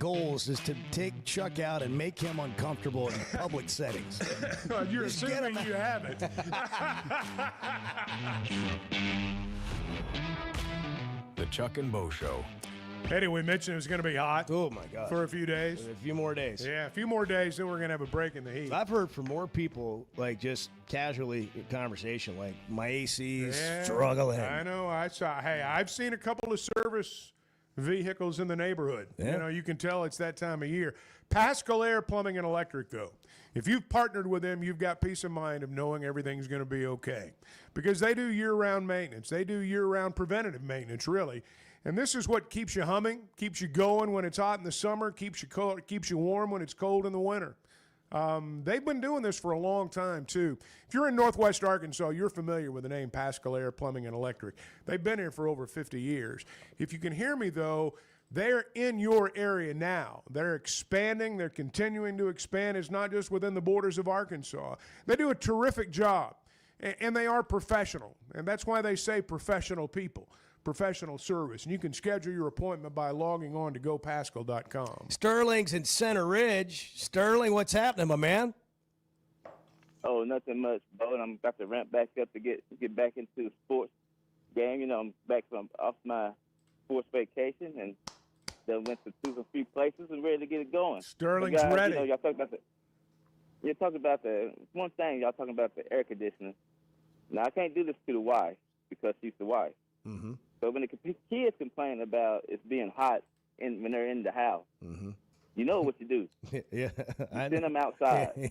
goals is to take Chuck out and make him uncomfortable in public settings. You're Just get assuming him you have it. The Chuck and Bo Show. Eddie, we mentioned it was going to be hot. Oh, my God. For a few days. A few more days. Yeah, a few more days, then we're going to have a break in the heat. I've heard from more people, like just casually in conversation, like my AC's Yeah, struggling. I know. I've seen a couple of service vehicles in the neighborhood. Yeah. You know, you can tell it's that time of year. Pascal Air Plumbing and Electric, though. If you've partnered with them, you've got peace of mind of knowing everything's going to be okay. Because they do year-round maintenance. They do year-round preventative maintenance, really. And this is what keeps you humming, keeps you going when it's hot in the summer, keeps you warm when it's cold in the winter. They've been doing this for a long time, too. If you're in Northwest Arkansas, you're familiar with the name Pascal Air Plumbing and Electric. They've been here for over 50 years. If you can hear me, though, they're in your area now. They're expanding. They're continuing to expand. It's not just within the borders of Arkansas. They do a terrific job, and they are professional. And that's why they say professional people. Professional service. And you can schedule your appointment by logging on to gopascal.com. Sterling's in Center Ridge. Sterling, what's happening, my man? Oh, nothing much, Bo. I'm about to ramp back up to get back into the sports game. You know, I'm back off my sports vacation and then went to 2 or 3 places and ready to get it going. Sterling's ready. You know, y'all talking about the one thing. Y'all talking about the air conditioning. Now I can't do this to the wife because she's the wife. Mm-hmm. So when the kids complain about it being hot when they're in the house, you know what you do. Yeah, you send them outside.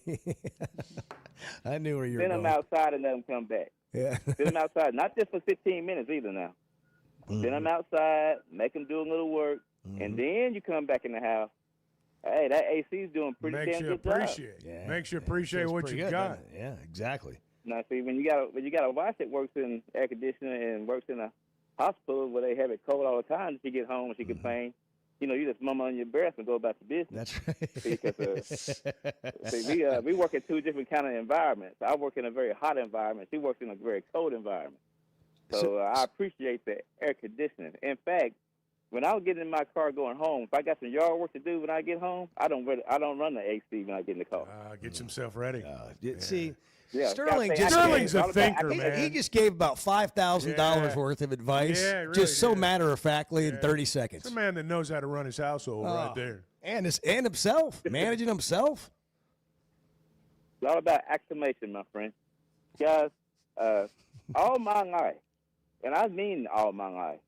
I knew where you were going. Send them outside and let them come back. Yeah. Send them outside, not just for 15 minutes either now. Send them outside, make them do a little work, and then you come back in the house. Hey, that AC's doing pretty damn good job. Yeah. Makes you appreciate what you got. Yeah, exactly. Now, see, when you got a wife that works in air conditioning and works in a hospital where they have it cold all the time, she get home and she complain. You know, you just mumble on your breath and go about your business. That's right. See, we work in 2 different kind of environments. I work in a very hot environment. She works in a very cold environment. So I appreciate the air conditioning. In fact, when I was getting in my car going home, if I got some yard work to do when I get home, I don't run the AC when I get in the car. Gets himself ready. See, Yeah, Sterling's a thinker, man. He just gave about $5,000 worth of advice, really just so did. matter-of-factly in 30 seconds. It's a man that knows how to run his household right there. And himself, managing himself. It's all about acclimation, my friend. Guys, all my life, and I mean all my life,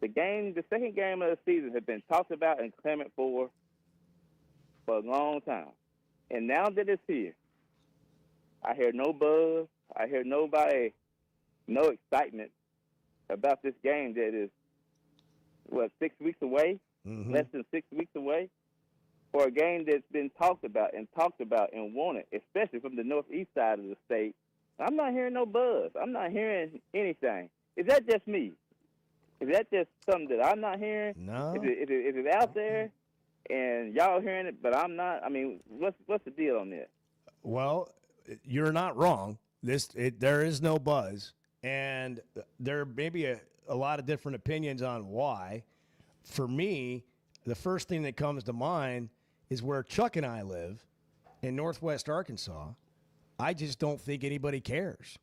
the second game of the season has been talked about and clamored for a long time. And now that it's here, I hear no buzz. I hear no excitement about this game that is, 6 weeks away? Less than 6 weeks away? For a game that's been talked about and wanted, especially from the northeast side of the state. I'm not hearing no buzz. I'm not hearing anything. Is that just me? Is that just something that I'm not hearing? No. Is it out there and y'all hearing it, but I'm not? I mean, what's the deal on this? Well, you're not wrong. There is no buzz, and there may be a lot of different opinions on why. For me, the first thing that comes to mind is where Chuck and I live in Northwest Arkansas. I just don't think anybody cares.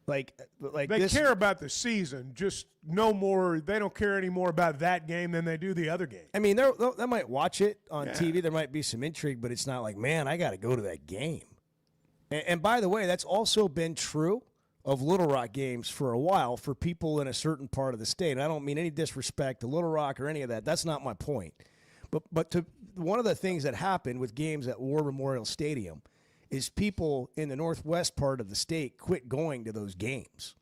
Like they care about the season, just no more. They don't care any more about that game than they do the other game. I mean, they might watch it on TV. There might be some intrigue, but it's not like, man, I got to go to that game. And by the way, that's also been true of Little Rock games for a while for people in a certain part of the state. And I don't mean any disrespect to Little Rock or any of that. That's not my point. But to one of the things that happened with games at War Memorial Stadium is people in the northwest part of the state quit going to those games.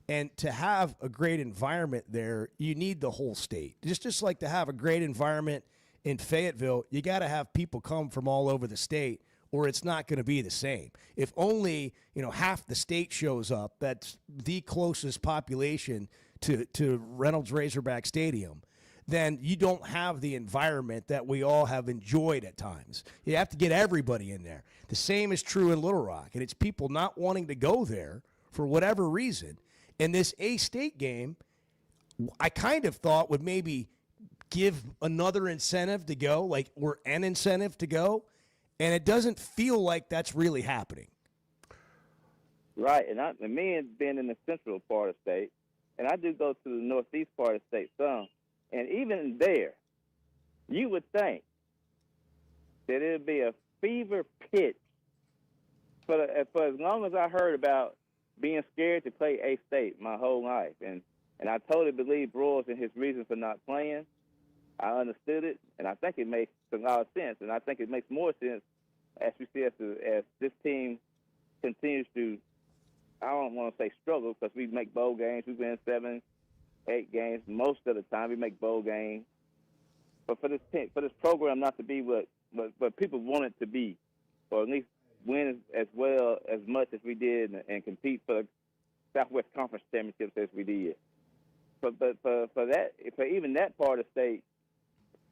And to have a great environment there, you need the whole state. Just like to have a great environment in Fayetteville, you got to have people come from all over the state, or it's not going to be the same. If only half the state shows up, that's the closest population to Reynolds Razorback Stadium, then you don't have the environment that we all have enjoyed at times. You have to get everybody in there. The same is true in Little Rock, and it's people not wanting to go there for whatever reason. And this A-State game, I kind of thought would maybe give another incentive to go, like, or an incentive to go, and it doesn't feel like that's really happening. Right, and me and being in the central part of the state, and I do go to the northeast part of the state some, and even there, you would think that it would be a fever pitch for as long as I heard about being scared to play A-State my whole life, and I totally believe Broyles and his reason for not playing. I understood it, and I think it makes a lot of sense, and I think it makes more sense as we see as this team continues to, I don't want to say struggle, because we make bowl games. We win 7, 8 games. Most of the time we make bowl games. But for this program not to be what people want it to be, or at least win as well as much as we did and compete for the Southwest Conference championships as we did. But for even that part of the state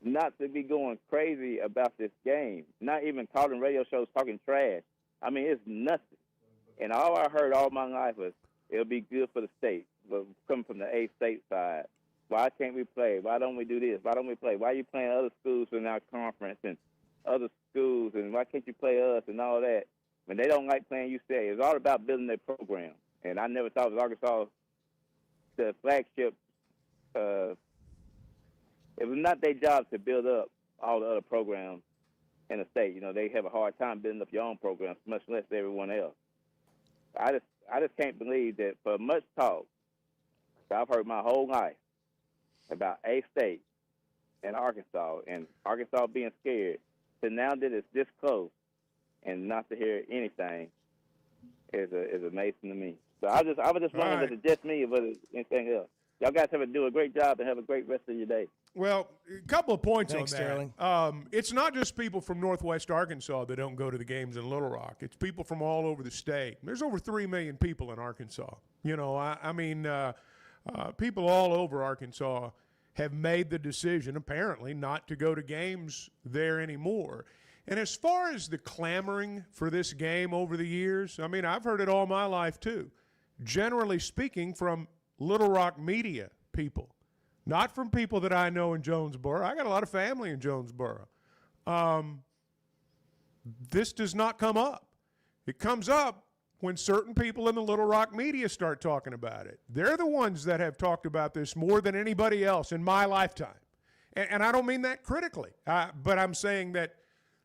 not to be going crazy about this game, not even calling radio shows talking trash. I mean, it's nothing. And all I heard all my life was it'll be good for the state. But coming from the A-State side, why can't we play? Why don't we do this? Why don't we play? Why are you playing other schools in our conference and other schools, and why can't you play us and all that? When they don't like playing UCA, it's all about building their program. And I never thought it was Arkansas, the flagship. It was not their job to build up all the other programs in the state. You know, they have a hard time building up your own programs, much less everyone else. I just can't believe that for much talk that I've heard my whole life about A-State and Arkansas being scared, to now that it's this close and not to hear anything is amazing to me. So I was just wondering if it's just me or whether it's anything else. Y'all guys do a great job and have a great rest of your day. Well, a couple of points Thanks, on that. Sterling. It's not just people from Northwest Arkansas that don't go to the games in Little Rock. It's people from all over the state. There's over 3 million people in Arkansas. You know, I mean, people all over Arkansas have made the decision, apparently, not to go to games there anymore. And as far as the clamoring for this game over the years, I mean, I've heard it all my life, too. Generally speaking, from Little Rock media people, not from people that I know in Jonesboro. I got a lot of family in Jonesboro. This does not come up. It comes up when certain people in the Little Rock media start talking about it. They're the ones that have talked about this more than anybody else in my lifetime. And I don't mean that critically, but I'm saying that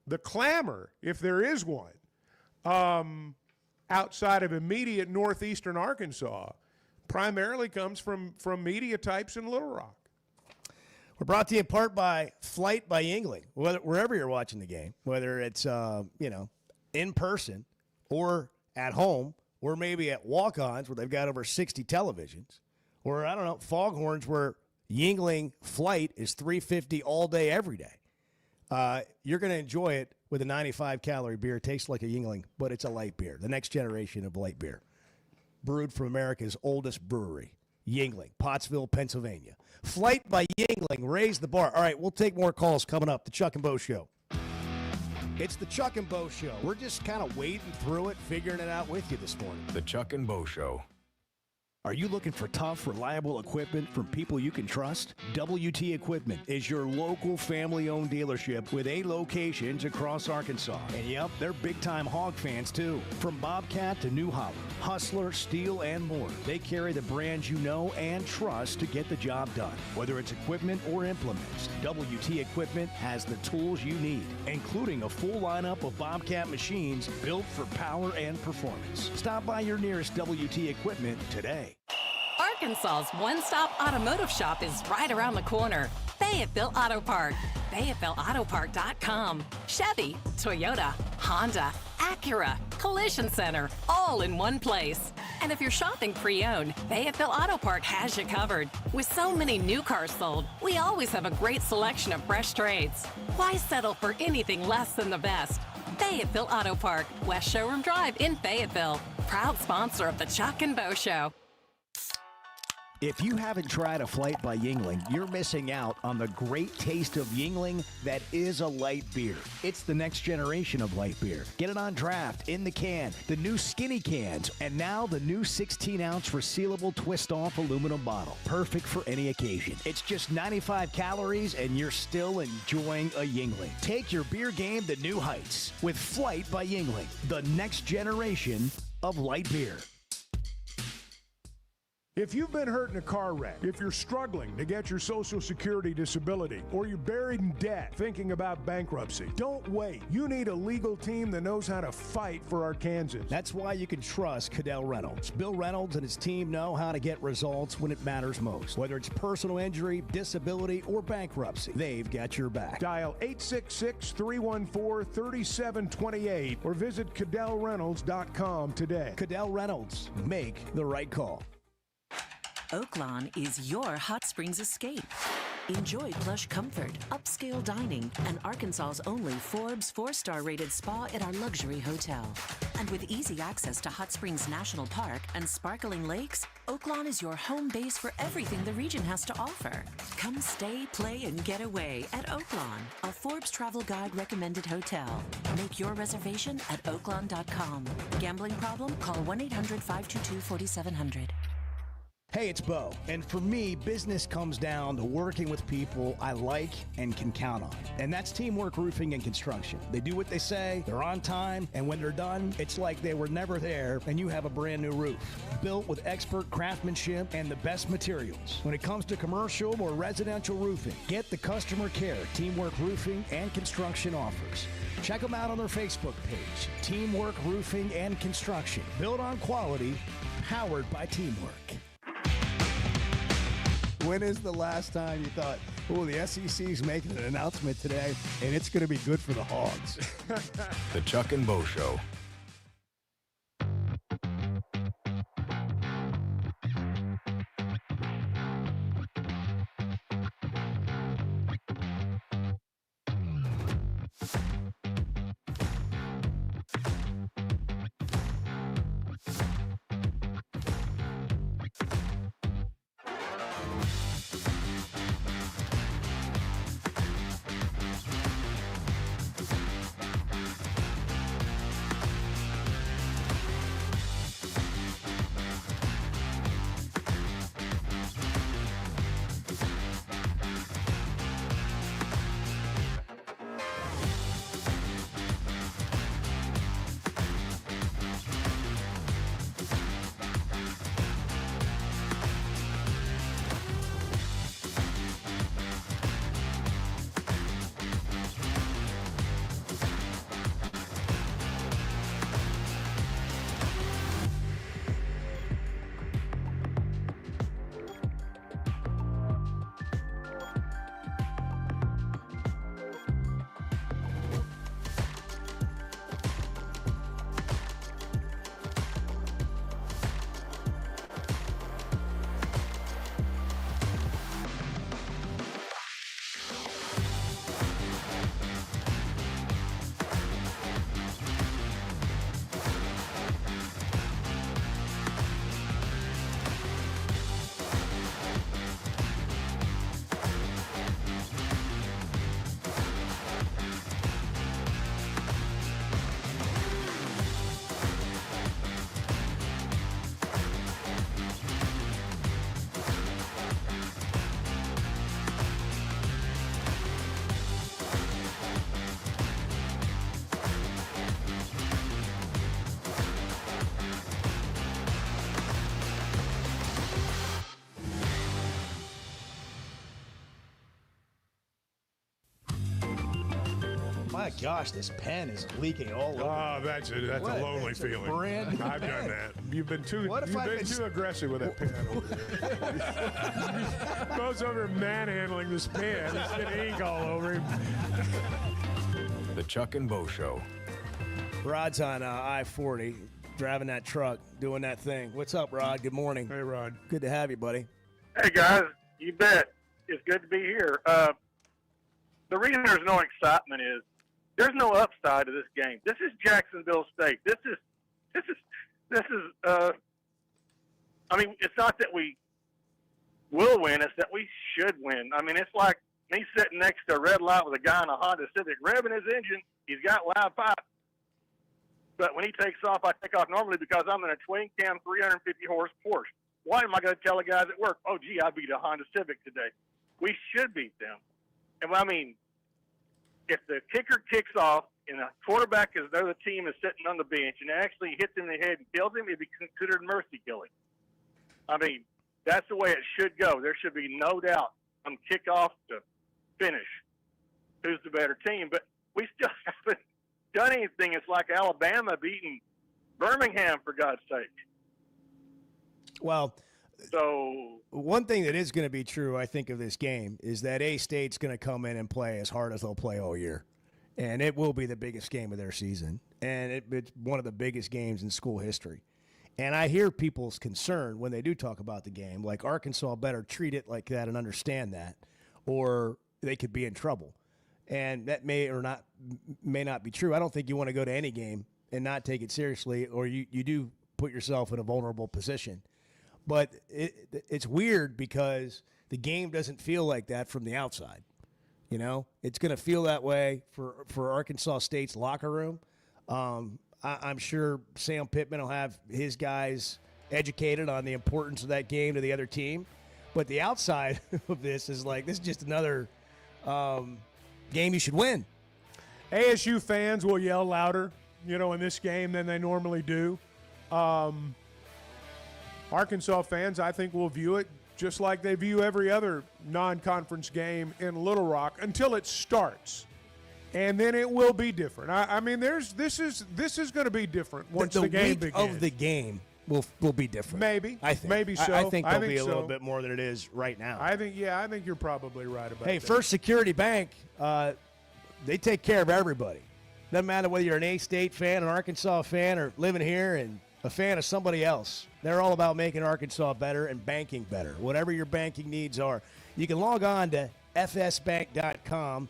the clamor, if there is one, outside of immediate northeastern Arkansas, primarily comes from media types in Little Rock. We're brought to you in part by Flight by Yingling. Wherever you're watching the game, whether it's in person or at home, or maybe at walk-ons where they've got over 60 televisions, or I don't know, Foghorns where Yingling Flight is $3.50 all day every day. You're going to enjoy it with a 95-calorie beer. It tastes like a Yingling, but it's a light beer, the next generation of light beer. Brewed from America's oldest brewery, Yingling, Pottsville, Pennsylvania. Flight by Yingling, raise the bar. All right, we'll take more calls coming up. The Chuck and Bo Show. It's the Chuck and Bo Show. We're just kind of wading through it, figuring it out with you this morning. The Chuck and Bo Show. Are you looking for tough, reliable equipment from people you can trust? WT Equipment is your local family-owned dealership with 8 locations across Arkansas. And yep, they're big-time hog fans too. From Bobcat to New Holland, Hustler, Steel, and more. They carry the brands you know and trust to get the job done. Whether it's equipment or implements, WT Equipment has the tools you need, including a full lineup of Bobcat machines built for power and performance. Stop by your nearest WT Equipment today. Arkansas's one-stop automotive shop is right around the corner. Fayetteville Auto Park. FayettevilleAutoPark.com. Chevy, Toyota, Honda, Acura, Collision Center, all in one place. And if you're shopping pre-owned, Fayetteville Auto Park has you covered. With so many new cars sold, we always have a great selection of fresh trades. Why settle for anything less than the best? Fayetteville Auto Park, West Showroom Drive in Fayetteville. Proud sponsor of the Chuck and Bo Show. If you haven't tried a flight by Yingling, you're missing out on the great taste of Yingling that is a light beer. It's the next generation of light beer. Get it on draft, in the can, the new skinny cans, and now the new 16-ounce resealable twist-off aluminum bottle. Perfect for any occasion. It's just 95 calories, and you're still enjoying a Yingling. Take your beer game to new heights with Flight by Yingling, the next generation of light beer. If you've been hurt in a car wreck, if you're struggling to get your Social Security disability, or you're buried in debt thinking about bankruptcy, don't wait. You need a legal team that knows how to fight for Arkansans. That's why you can trust Cadell Reynolds. Bill Reynolds and his team know how to get results when it matters most. Whether it's personal injury, disability, or bankruptcy, they've got your back. Dial 866-314-3728 or visit CadellReynolds.com today. Cadell Reynolds. Make the right call. Oaklawn is your hot springs escape. Enjoy plush comfort, upscale dining, and Arkansas's only Forbes 4-star rated spa at our luxury hotel. And with easy access to Hot Springs National Park and sparkling lakes, Oaklawn is your home base for everything the region has to offer. Come stay, play, and get away at Oaklawn, a Forbes Travel Guide recommended hotel. Make your reservation at oaklawn.com. Gambling problem? Call 1-800-522-4700. Hey, it's Bo. And for me, business comes down to working with people I like and can count on. And that's Teamwork Roofing and Construction. They do what they say, they're on time, and when they're done, it's like they were never there and you have a brand new roof. Built with expert craftsmanship and the best materials. When it comes to commercial or residential roofing, get the customer care Teamwork Roofing and Construction offers. Check them out on their Facebook page, Teamwork Roofing and Construction. Built on quality, powered by teamwork. When is the last time you thought, oh, the SEC's making an announcement today, and it's going to be good for the Hogs? The Chuck and Bo Show. My gosh, this pen is leaking all over. Oh, that's a lonely It's a feeling. brand new I've done pen. that. You've been too I've too aggressive with that pen over there. Bo's over manhandling this pen. There's been ink all over him. The Chuck and Bo Show. Rod's on I-40, driving that truck, doing that thing. What's up, Rod? Good morning. Hey, Rod. Good to have you, buddy. Hey, guys. You bet. It's good to be here. The reason there's no excitement is there's no upside to this game. This is Jacksonville State. This is. I mean, it's not that we will win. It's that we should win. I mean, it's like me sitting next to a red light with a guy in a Honda Civic revving his engine. He's got loud pipes. But when he takes off, I take off normally because I'm in a twin cam 350 horse Porsche. Why am I going to tell the guys at work, oh, gee, I beat a Honda Civic today? We should beat them. And I mean, if the kicker kicks off and the quarterback is the other team is sitting on the bench and actually hits him in the head and kills him, it'd be considered mercy killing. I mean, that's the way it should go. There should be no doubt from kickoff to finish who's the better team. But we still haven't done anything. It's like Alabama beating Birmingham, for God's sake. Well, so one thing that is going to be true, I think, of this game is that A-State's going to come in and play as hard as they'll play all year. And it will be the biggest game of their season. And it's one of the biggest games in school history. And I hear people's concern when they do talk about the game, like Arkansas better treat it like that and understand that, or they could be in trouble. And that may not be true. I don't think you want to go to any game and not take it seriously, or you do put yourself in a vulnerable position. But it's weird because the game doesn't feel like that from the outside. You know, it's going to feel that way for Arkansas State's locker room. I'm sure Sam Pittman will have his guys educated on the importance of that game to the other team. But the outside of this is like, this is just another game you should win. ASU fans will yell louder, in this game than they normally do. Arkansas fans, I think, will view it just like they view every other non-conference game in Little Rock until it starts. And then it will be different. I mean, this is going to be different once the game begins. The week of the game will be different. Maybe. I think. Maybe so. I think there'll be a so. little bit more than it is right now. I think you're probably right about that. Hey, First Security Bank, they take care of everybody. Doesn't matter whether you're an A-State fan, an Arkansas fan, or living here and a fan of somebody else. They're all about making Arkansas better and banking better. Whatever your banking needs are. You can log on to fsbank.com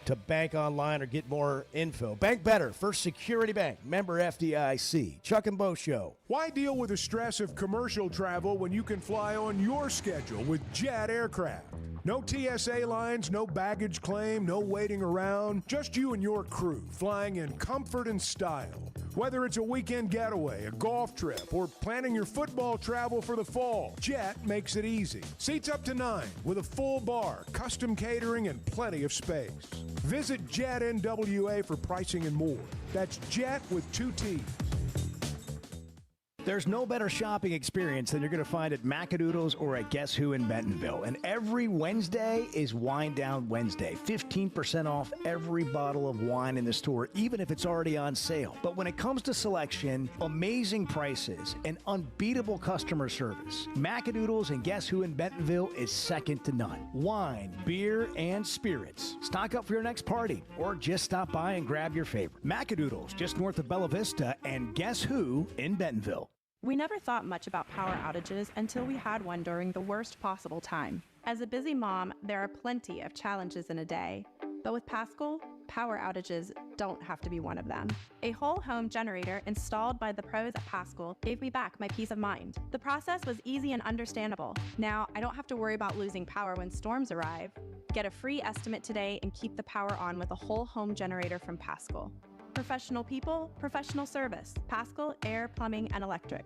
to bank online or get more info. Bank better. First Security Bank. Member FDIC. Chuck and Bo Show. Why deal with the stress of commercial travel when you can fly on your schedule with Jet Aircraft? No TSA lines, no baggage claim, no waiting around. Just you and your crew flying in comfort and style. Whether it's a weekend getaway, a golf trip, or planning your football travel for the fall, Jet makes it easy. Seats up to 9 with a full bar, custom catering, and plenty of space. Visit Jet NWA for pricing and more. That's Jet with 2 T's. There's no better shopping experience than you're going to find at Macadoodles or at Guess Who in Bentonville. And every Wednesday is Wine Down Wednesday. 15% off every bottle of wine in the store, even if it's already on sale. But when it comes to selection, amazing prices, and unbeatable customer service, Macadoodles and Guess Who in Bentonville is second to none. Wine, beer, and spirits. Stock up for your next party or just stop by and grab your favorite. Macadoodles, just north of Bella Vista, and Guess Who in Bentonville. We never thought much about power outages until we had one during the worst possible time. As a busy mom, there are plenty of challenges in a day. But with Paschal, power outages don't have to be one of them. A whole home generator installed by the pros at Paschal gave me back my peace of mind. The process was easy and understandable. Now, I don't have to worry about losing power when storms arrive. Get a free estimate today and keep the power on with a whole home generator from Paschal. Professional people, professional service. Paschal Air, Plumbing, and Electric.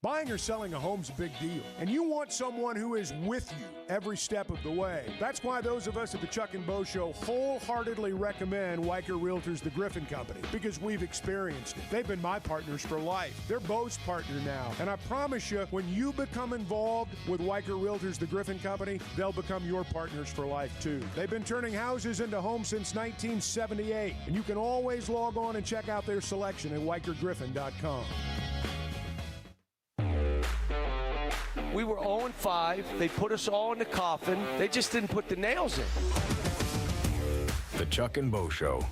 Buying or selling a home's a big deal, and you want someone who is with you every step of the way. That's why those of us at the Chuck and Bo Show wholeheartedly recommend Weicker Realtors, the Griffin Company, because we've experienced it. They've been my partners for life. They're Bo's partner now, and I promise you, when you become involved with Weicker Realtors, the Griffin Company, they'll become your partners for life, too. They've been turning houses into homes since 1978, and you can always log on and check out their selection at WeicherGriffin.com. We were 0-5. They put us all in the coffin. They just didn't put the nails in. The Chuck and Bo Show.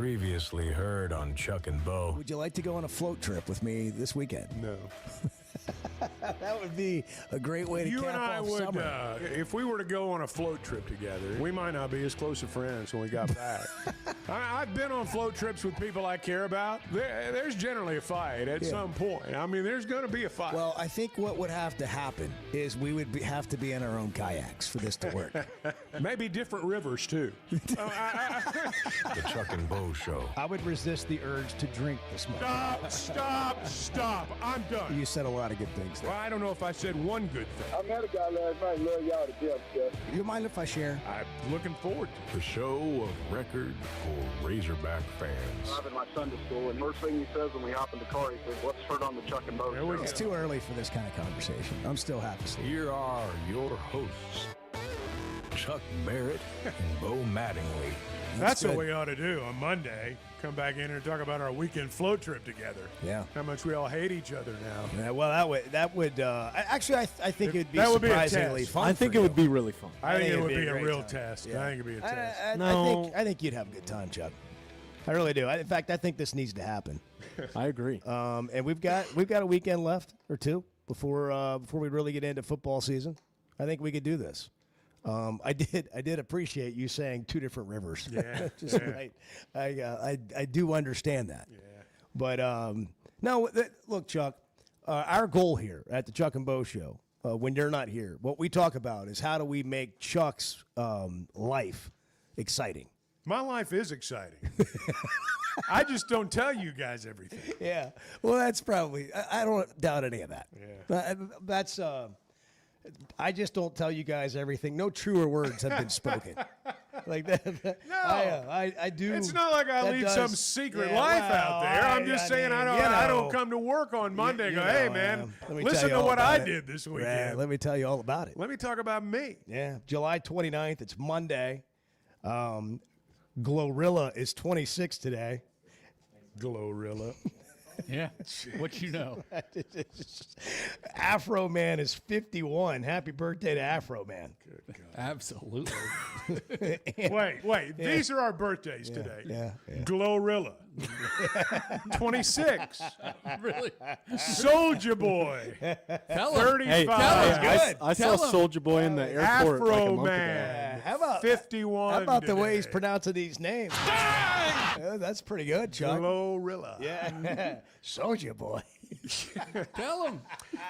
Previously heard on Chuck and Bo. Would you like to go on a float trip with me this weekend? No. That would be a great way to You cap and I off would, summer. if we were to go on a float trip together, we might not be as close of friends when we got back. I've been on float trips with people I care about. There's generally a fight at some point. I mean, there's going to be a fight. Well, I think what would have to happen is we would have to be in our own kayaks for this to work. Maybe different rivers, too. The Chuck and Bo Show. I would resist the urge to drink this much. Stop. I'm done. You said a lot of good things there. Well, I don't know if I said one good thing. I met a guy last night. Love y'all to death, Jeff. You mind if I share? I'm looking forward to The show of record for Razorback fans. Driving my son to school, and first thing he says when we hop in the car, he says, "Let's turn on the Chuck and Bo Show." It's too early for this kind of conversation. I'm still half asleep. Here are your hosts, Chuck Barrett and Bo Mattingly. That's what we ought to do on Monday. Come back in here and talk about our weekend float trip together. Yeah. How much we all hate each other now. Yeah, well, that would actually, I think it'd be That would be a surprisingly test. fun. I think for it you. would be really fun. I think it would it'd be a great real time. test. Yeah. I think it'd be a test. I think you'd have a good time, Chuck. I really do. In fact, I think this needs to happen. I agree. And we've got a weekend left or two before we really get into football season. I think we could do this. I did appreciate you saying two different rivers. Yeah, I do understand that. Yeah. But no, look, Chuck. Our goal here at the Chuck and Bo Show, when you're not here, what we talk about is how do we make Chuck's life exciting. My life is exciting. I just don't tell you guys everything. Yeah. Well, that's probably. I don't doubt any of that. Yeah. That's. I just don't tell you guys everything. No truer words have been spoken. Like that. No. I do. It's not like I lead some secret life out there. I'm just saying I don't come to work on Monday and go, hey, man, listen to what I did this weekend. Let me tell you all about it. Let me talk about me. Yeah. July 29th. It's Monday. Glorilla is 26 today. Glorilla. Yeah. What you know. Afro Man is 51. Happy birthday to Afro Man. Good God. Absolutely. Wait. These are our birthdays today. Yeah. Glorilla. 26. Really? Soldier Boy. Tell him. 35. Hey, I saw Tell him. Soldier Boy in the airport Afro like a month Man. How about 51? How about the way today. he's pronouncing these names? Yeah, that's pretty good, Chuck. Glorilla. Yeah. Soldier Boy. Tell him.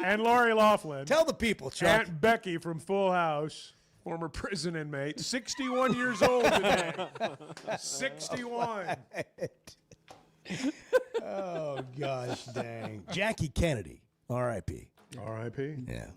And Lori Laughlin. Tell the people, Chuck. Aunt Becky from Full House, former prison inmate, 61 years old today. 61. Oh, gosh dang. Jackie Kennedy, R.I.P. R.I.P. Yeah.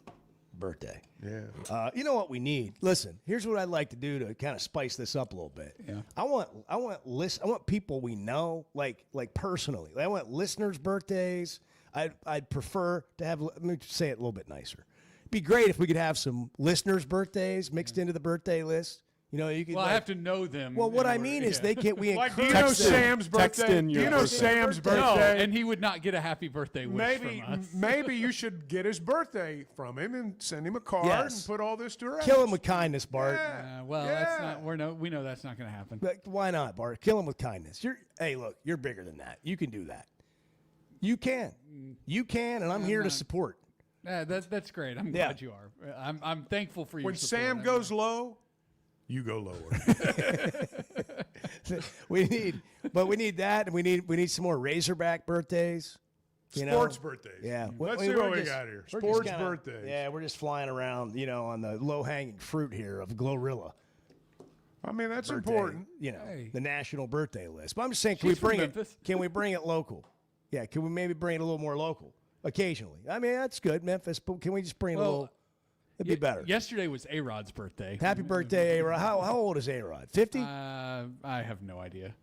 Birthday. Yeah. You know what we need? Listen, here's what I'd like to do to kind of spice this up a little bit. Yeah. I want people we know, like personally. I want listeners' birthdays. I'd prefer to have. Let me say it a little bit nicer. It'd be great if we could have some listeners' birthdays mixed into the birthday list. You know, you could. Well, I have to know them. Well, what I mean is they can't. We Like, do you encourage know them. Sam's birthday? Do you know Sam's No, birthday? and he would not get a happy birthday wish from us. Maybe you should get his birthday from him and send him a card Yes. and put all this to rest. Kill him with kindness, Bart. That's not. We know that's not going to happen. But why not, Bart? Kill him with kindness. Hey, look, you're bigger than that. You can do that. You can, and I'm here to support. Yeah, that's great. I'm glad you are. I'm thankful for your When support. Sam goes low, you go lower. we need that, and we need some more Razorback birthdays. Sports birthdays. Yeah. Let's see what we got here. we're Sports just kinda- birthdays. Yeah, we're just flying around, on the low-hanging fruit here of Glorilla. I mean, that's birthday, important. The national birthday list. But I'm just saying, She's from Memphis. Can we bring it local? Yeah, can we maybe bring it a little more local occasionally? I mean, that's good, Memphis, but can we just bring it a little? It'd be better. Yesterday was A-Rod's birthday. Happy birthday, A-Rod. How old is A-Rod? 50? I have no idea.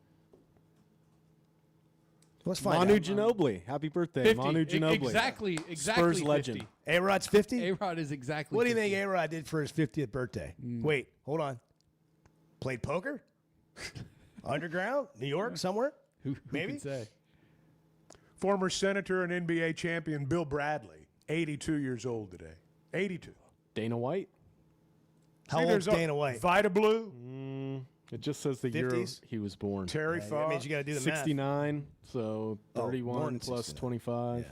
Let's find Manu out. Ginobili. Happy birthday, 50. Manu Ginobili. Exactly Spurs 50. legend. A-Rod's 50? A-Rod is exactly What do you 50. think A-Rod did for his 50th birthday? Wait, hold on. Played poker? Underground? New York? Somewhere? Who Maybe? can say? Former Senator and NBA champion Bill Bradley, 82 years old today. 82. Dana White. How old's Dana White? Vita Blue. It just says the 50s? year he was born. Terry That Fogg. means you got to do the 69, so Oh, 31 born in plus 69. 25.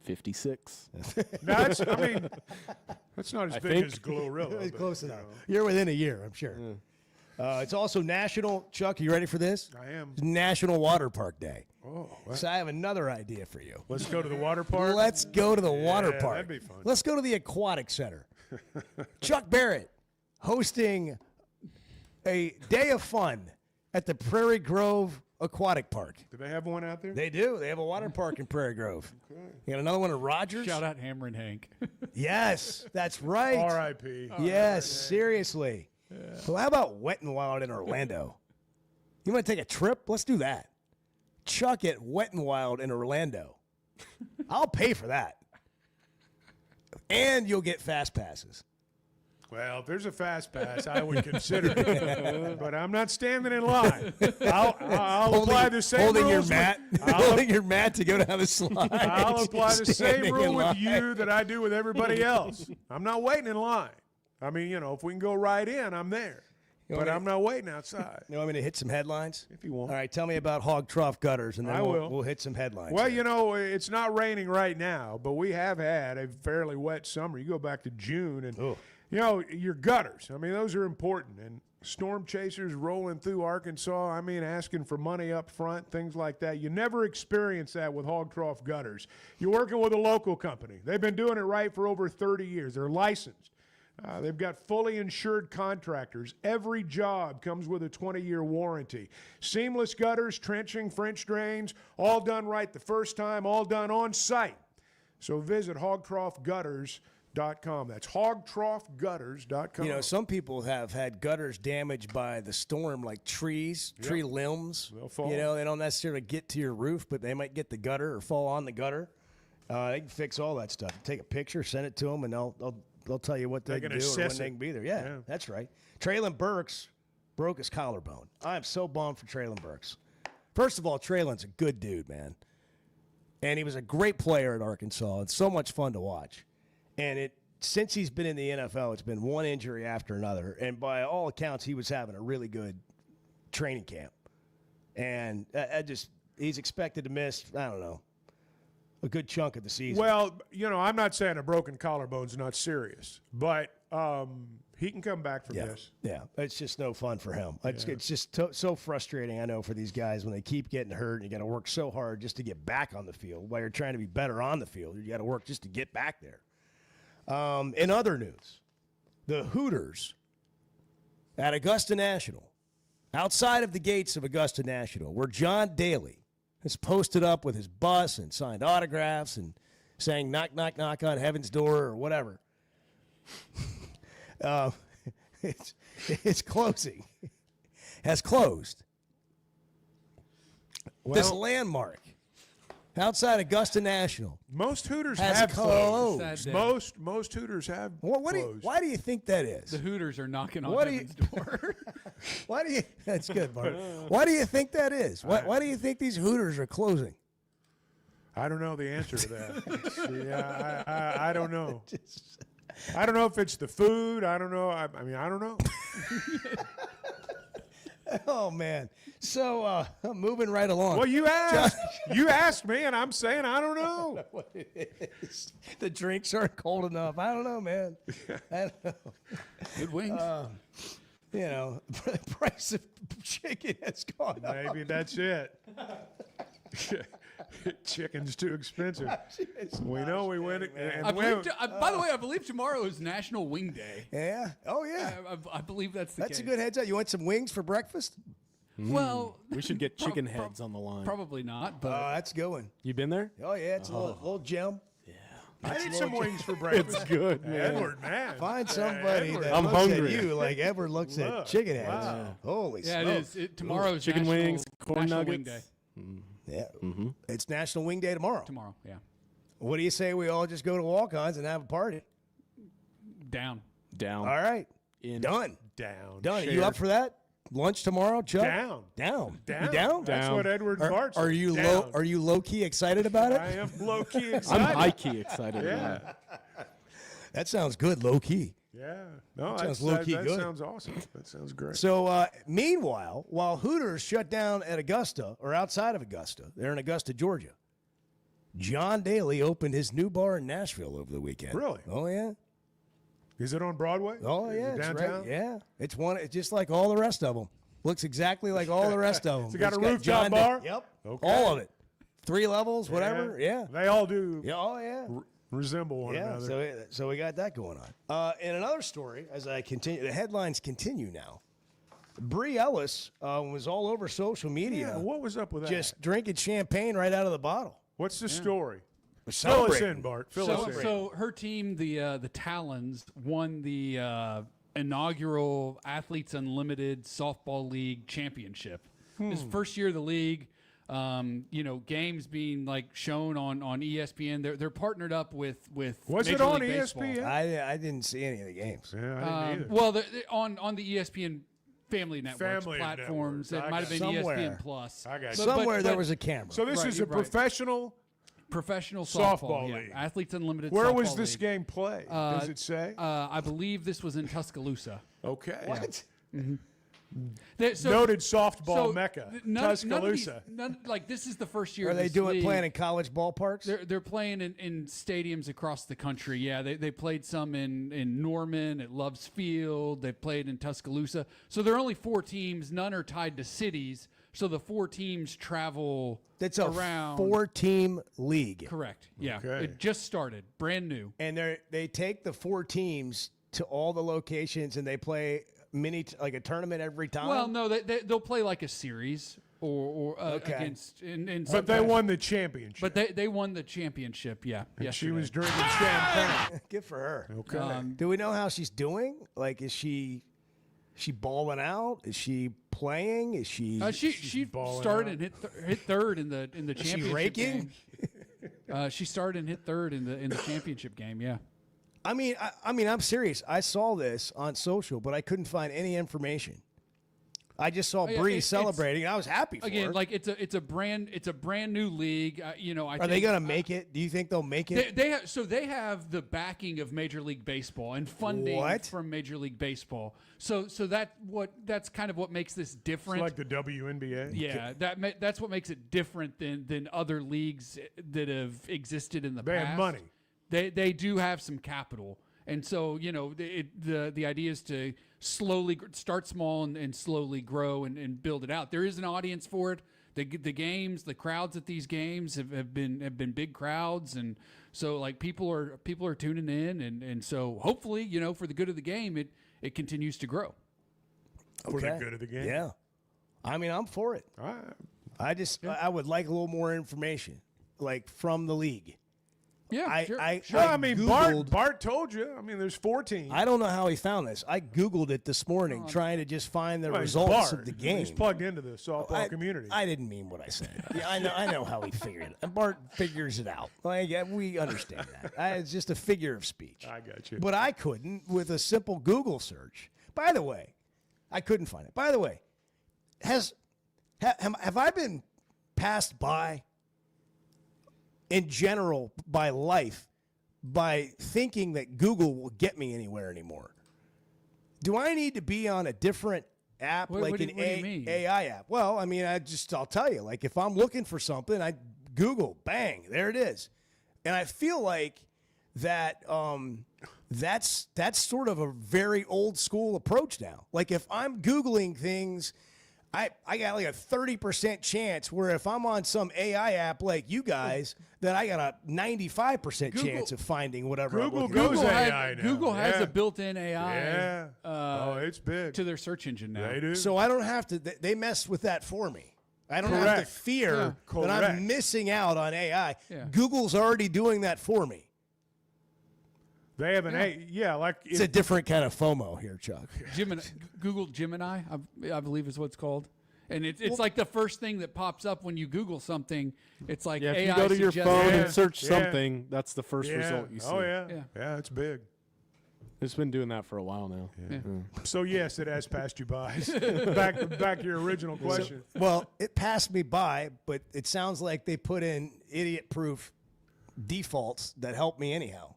56. That's not as I big think. as Glorilla. It's but, close you enough. know. You're within a year, I'm sure. It's also National, Chuck, are you ready for this? I am. It's National Water Park Day. Oh, So I have another idea for you. let's go to the water park. Let's go to the water Yeah, park. that'd be fun. Let's go to the aquatic center. Chuck Barrett hosting a day of fun at the Prairie Grove Aquatic Park. Do they have one out there? They do. They have a water park in Prairie Grove. You got another one at Rogers? Shout out Hammer and Hank. Yes, that's right. R.I.P. Yes, seriously. So how about Wet n Wild in Orlando? You want to take a trip? Let's do that. Chuck at Wet n Wild in Orlando. I'll pay for that. And you'll get fast passes. Well, if there's a fast pass, I would consider it. But I'm not standing in line. I'll apply the same holding rules. your mat, holding your mat to go down the slide. I'll apply the same Standing rule in with line. you that I do with everybody else. I'm not waiting in line. I mean, if we can go right in, I'm there. But I'm not waiting outside. You want me to hit some headlines? If you want. All right, tell me about hog trough gutters, and then I will. we'll hit some headlines. Well, here. it's not raining right now, but we have had a fairly wet summer. You go back to June, and, your gutters, I mean, those are important. And storm chasers rolling through Arkansas, I mean, asking for money up front, things like that. You never experience that with hog trough gutters. You're working with a local company. They've been doing it right for over 30 years. They're licensed. They've got fully insured contractors. Every job comes with a 20-year warranty. Seamless gutters, trenching, French drains, all done right the first time, all done on site. So visit hogtroughgutters.com. That's hogtroughgutters.com. Some people have had gutters damaged by the storm, like trees, tree limbs. They'll fall. They don't necessarily get to your roof, but they might get the gutter or fall on the gutter. They can fix all that stuff. Take a picture, send it to them, and they'll tell you what they can do or when they can be there. Yeah, that's right. Traylon Burks broke his collarbone. I'm so bummed for Traylon Burks. First of all, Traylon's a good dude, man. And he was a great player at Arkansas. It's so much fun to watch. And since he's been in the NFL, it's been one injury after another. And by all accounts, he was having a really good training camp. And he's expected to miss, I don't know, a good chunk of the season. Well, I'm not saying a broken collarbone's not serious, but he can come back from this. Yeah, it's just no fun for him. It's just so frustrating, I know, for these guys when they keep getting hurt and you got to work so hard just to get back on the field while you're trying to be better on the field. You got to work just to get back there. In other news, the Hooters at Augusta National, outside of the gates of Augusta National, where John Daly has posted up with his bus and signed autographs and saying knock, knock, knock on heaven's door or whatever. It's closing. Has closed. This landmark outside Augusta National. Most Hooters has have closed. Most Hooters have closed. Why do you think that is? The Hooters are knocking on heaven's door. That's good, Mark. Why do you think that is? Why do you think these Hooters are closing? I don't know the answer to that. I don't know. I don't know if it's the food. I don't know. I mean, I don't know. Oh, man. So, moving right along. Well, you asked. You asked me, and I'm saying I don't know. What it is. The drinks aren't cold enough. I don't know, man. I don't know. Good wings. The price of chicken has gone up. Maybe that's it. Chicken's too expensive. We know we went. By the way, I believe tomorrow is National Wing Day. Yeah. Oh, yeah. I believe that's the case. That's a good heads up. You want some wings for breakfast? Well, we should get chicken heads on the line. Probably not. But that's going. You been there? Oh yeah, it's a little gem. I need some wings for breakfast. It's good, man. Edward, man. Find somebody that I'm looks hungry. at you like Edward looks at chicken heads. Wow. Holy yeah, smokes. it is. Tomorrow's chicken National, wings, corn National nuggets. Wing Day. Yeah. Mm-hmm. It's National Wing Day tomorrow. Tomorrow, yeah. What do you say we all just go to walk-ons and have a party? Down. All right. Done. Down. Are you up for that? Lunch tomorrow, Chuck? Down. You down? That's what Edward Bart Are you low? Are you low key excited about it? I am low key excited. I'm high key excited. Yeah. That sounds good, low key. Yeah. Yeah. No, That sounds that low-key that good. sounds awesome. That sounds great. So, meanwhile, while Hooters shut down at Augusta, or outside of Augusta, they're in Augusta, Georgia, John Daly opened his new bar in Nashville over the weekend. Really? Oh, yeah. Is it on Broadway? Oh, Is yeah. it It's downtown? right. Yeah. It's just like all the rest of them. Looks exactly like all the rest of them. It's got a rooftop John bar? Yep. Okay. All of it. 3 levels, whatever. Yeah. They all do Yeah. Oh, yeah. resemble one Yeah, another. so we got that going on. In another story, as I continue, the headlines continue now. Bree Ellis was all over social media. Yeah, what was up with that? Just drinking champagne right out of the bottle. What's the story? Fill us Celebrating. in, Bart. Fill us in. So her team, the Talons, won the inaugural Athletes Unlimited Softball League Championship. This is the first year of the league. Games being like shown on ESPN. They're partnered up with Was Major it on League Baseball. ESPN? I didn't see any of the games. Yeah, I didn't either. Well, they're on the ESPN Family Networks Family platforms. Networks. It might have been Somewhere. ESPN Plus. I got you. Somewhere there was a camera. So this Right, is a right. professional softball league. yeah. Athletes Unlimited. Where softball was this league. game played? Does it say? I believe this was in Tuscaloosa. Okay. What? Noted softball mecca, Tuscaloosa. Tuscaloosa. This is the first year. Are of they this doing league. playing in college ballparks? They're playing in stadiums across the country. Yeah, they played some in Norman, at Love's Field. They played in Tuscaloosa. So there are only 4 teams. None are tied to cities. So the 4 teams travel That's a around. 4-team league. Correct. Yeah. Okay. It just started. Brand new. And they take the 4 teams to all the locations and they play like a tournament every time. Well, no, they'll play like a series or against. But they won the championship. But they won the championship. Yeah. And she yesterday. was drinking champagne. Good for her. Okay. Do we know how she's doing? Like, is she balling out? Is she playing? Is she? She balling started out. and hit third in the Is championship she raking? game. She started and hit third in the championship game. Yeah. I mean, I'm serious. I saw this on social, but I couldn't find any information. I just saw Bree celebrating. And I was happy for her. Like it's a brand new league. Are they going to make it? Do you think they'll make it? They have the backing of Major League Baseball and funding from Major League Baseball. So that's kind of what makes this different. It's like the WNBA. Yeah, that's what makes it different than other leagues that have existed in the They past. have money. They do have some capital, and so the idea is to slowly start small and slowly grow and build it out. There is an audience for it. The games, the crowds at these games have been big crowds, and so like people are tuning in, and so hopefully for the good of the game it continues to grow. For the good of the game. Yeah, I mean I'm for it. All right. I would like a little more information, like from the league. Yeah, sure. Well, Googled, Bart told you. I mean, there's 4 teams. I don't know how he found this. I Googled it this morning, trying to just find the Well, he's results Bart. of the game. He's plugged into the softball community. I didn't mean what I said. Yeah, I know how he figured it. Bart figures it out. Like, we understand that. It's just a figure of speech. I got you. But I couldn't with a simple Google search. By the way, I couldn't find it. By the way, have I been passed by in general by life by thinking that Google will get me anywhere anymore? Do I need to be on a different app, What like do an you mean? AI app? Well, I mean, I'll tell you, like if I'm looking for something, I Google, bang, there it is. And I feel like that that's sort of a very old school approach now. Like if I'm Googling things, I got like a 30% chance, where if I'm on some AI app like you guys, then I got a 95% chance of finding whatever I'm looking for. Google has a built-in AI. Yeah. It's big to their search engine now. They do. So I don't have to. They mess with that for me. I don't have to Correct. fear Yeah. that I'm Correct. missing out on AI. Yeah. Google's already doing that for me. They have an like It's a different kind of FOMO here, Chuck. Google Gemini, I believe is what it's called. And it's like the first thing that pops up when you Google something. It's like Yeah, if AI you go to your suggests- phone and search Yeah. something, that's the first Yeah. result you see. Oh yeah, it's big. It's been doing that for a while now. Yeah. So yes, it has passed you by. back to your original question. Well, it passed me by, but it sounds like they put in idiot-proof defaults that help me anyhow.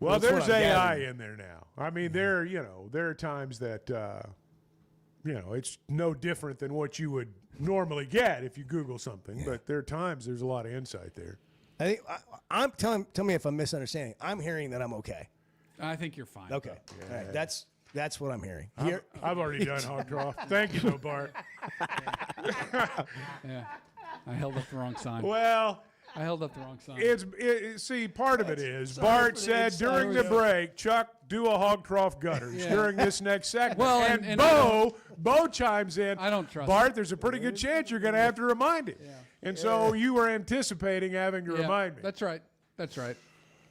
Well, That's what there's I'm AI gathering. in there now. I mean, there are times that it's no different than what you would normally get if you Google something. But there are times there's a lot of insight there. I think I'm tell me if I'm misunderstanding. I'm hearing that I'm okay. I think you're fine. Okay. All right. That's what I'm hearing. I've already done Hogtrough. Thank you, though, Bart. Yeah. I held up the wrong sign. Well, I held up the wrong sign. See, part of it is sorry Bart for the said inside during the joke. break, Chuck, do a hog trough gutters Yeah. during this next segment. Well, and and Bo chimes in. I don't trust Bart. him. There's a pretty good chance you're going to have to remind him. And so you were anticipating having to Yeah, remind me. That's right. That's right.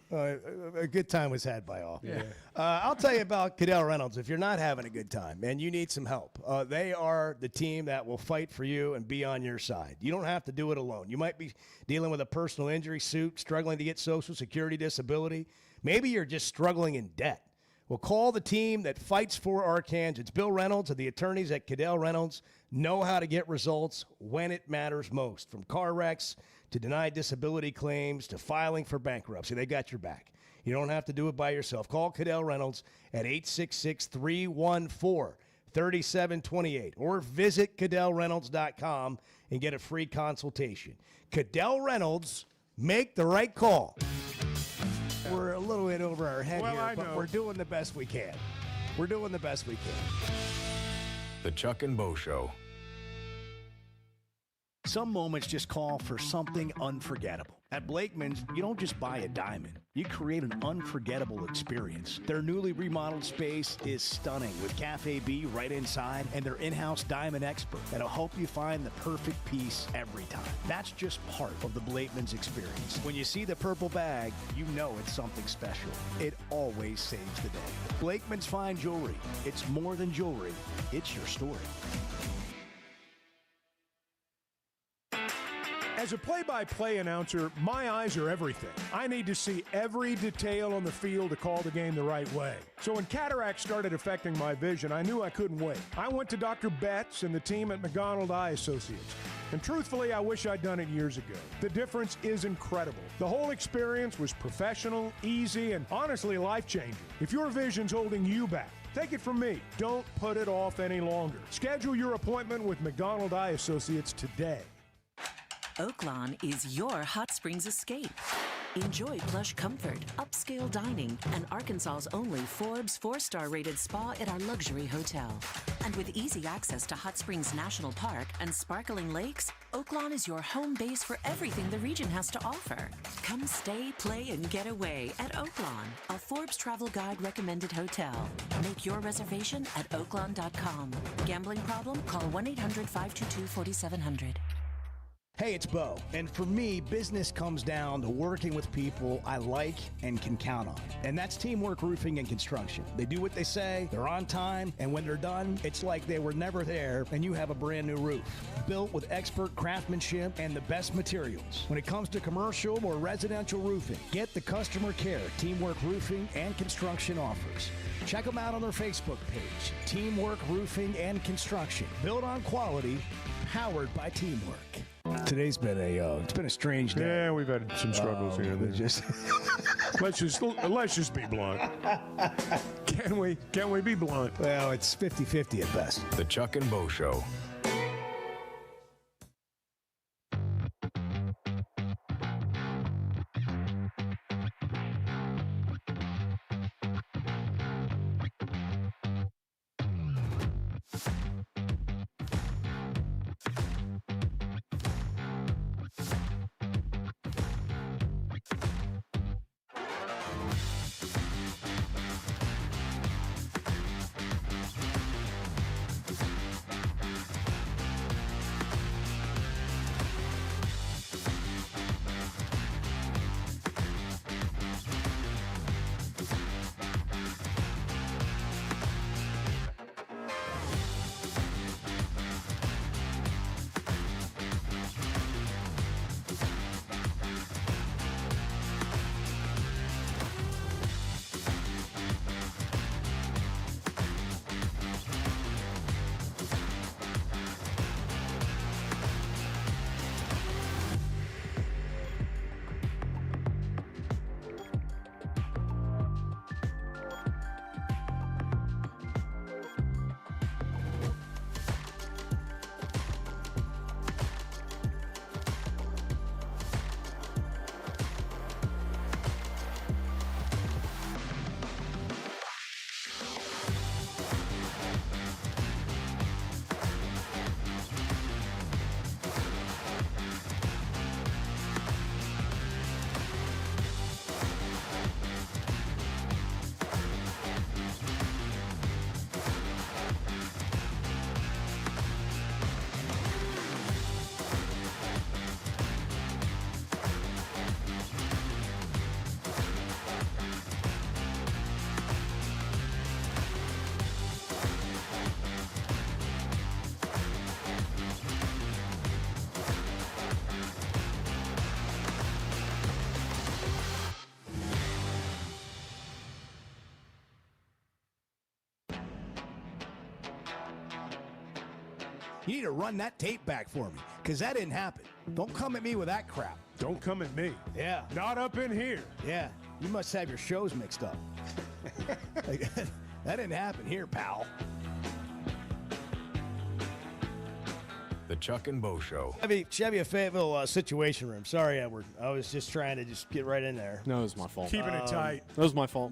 A good time was had by all. Yeah. I'll tell you about Cadell Reynolds. If you're not having a good time and you need some help, they are the team that will fight for you and be on your side. You don't have to do it alone. You might be dealing with a personal injury suit, struggling to get Social Security disability. Maybe you're just struggling in debt. Well, call the team that fights for Arkansans. Bill Reynolds and the attorneys at Cadell Reynolds know how to get results when it matters most, from car wrecks to denied disability claims to filing for bankruptcy. They got your back. You don't have to do it by yourself. Call Cadell Reynolds at 866-314-3728 or visit CadellReynolds.com and get a free consultation. Cadell Reynolds, make the right call. We're a little bit over our head here, but we're doing the best we can. We're doing the best we can. The Chuck and Bo Show. Some moments just call for something unforgettable. At Blakeman's, you don't just buy a diamond. You create an unforgettable experience. Their newly remodeled space is stunning with Cafe B right inside and their in-house diamond expert that'll help you find the perfect piece every time. That's just part of the Blakeman's experience. When you see the purple bag, you know it's something special. It always saves the day. Blakeman's Fine Jewelry. It's more than jewelry. It's your story. As a play-by-play announcer, my eyes are everything. I need to see every detail on the field to call the game the right way. So when cataracts started affecting my vision, I knew I couldn't wait. I went to Dr. Betts and the team at McDonald Eye Associates. And truthfully, I wish I'd done it years ago. The difference is incredible. The whole experience was professional, easy, and honestly life-changing. If your vision's holding you back, take it from me. Don't put it off any longer. Schedule your appointment with McDonald Eye Associates today. Oaklawn is your hot springs escape. Enjoy plush comfort, upscale dining, and Arkansas's only Forbes 4-star rated spa at our luxury hotel. And with easy access to Hot Springs National Park and sparkling lakes, Oaklawn is your home base for everything the region has to offer. Come stay, play, and get away at Oaklawn, a Forbes Travel Guide recommended hotel. Make your reservation at oaklawn.com. Gambling problem? Call 1-800-522-4700. Hey, it's Bo. And for me, business comes down to working with people I like and can count on. And that's Teamwork Roofing and Construction. They do what they say, they're on time, and when they're done, it's like they were never there and you have a brand new roof. Built with expert craftsmanship and the best materials. When it comes to commercial or residential roofing, get the customer care Teamwork Roofing and Construction offers. Check them out on their Facebook page, Teamwork Roofing and Construction. Built on quality, powered by teamwork. Today's been it's been a strange day. Yeah, we've had some struggles here and there. Just let's just be blunt. Can we be blunt? Well, it's 50-50 at best. The Chuck and Bo Show. You need to run that tape back for me, because that didn't happen. Don't come at me with that crap. Don't come at me. Yeah. Not up in here. Yeah. You must have your shows mixed up. Like, that didn't happen here, pal. The Chuck and Bo Show. Chevy of Fayetteville Situation Room. Sorry, Edward. I was just trying to just get right in there. No, it was my fault. Keeping it tight. That was my fault.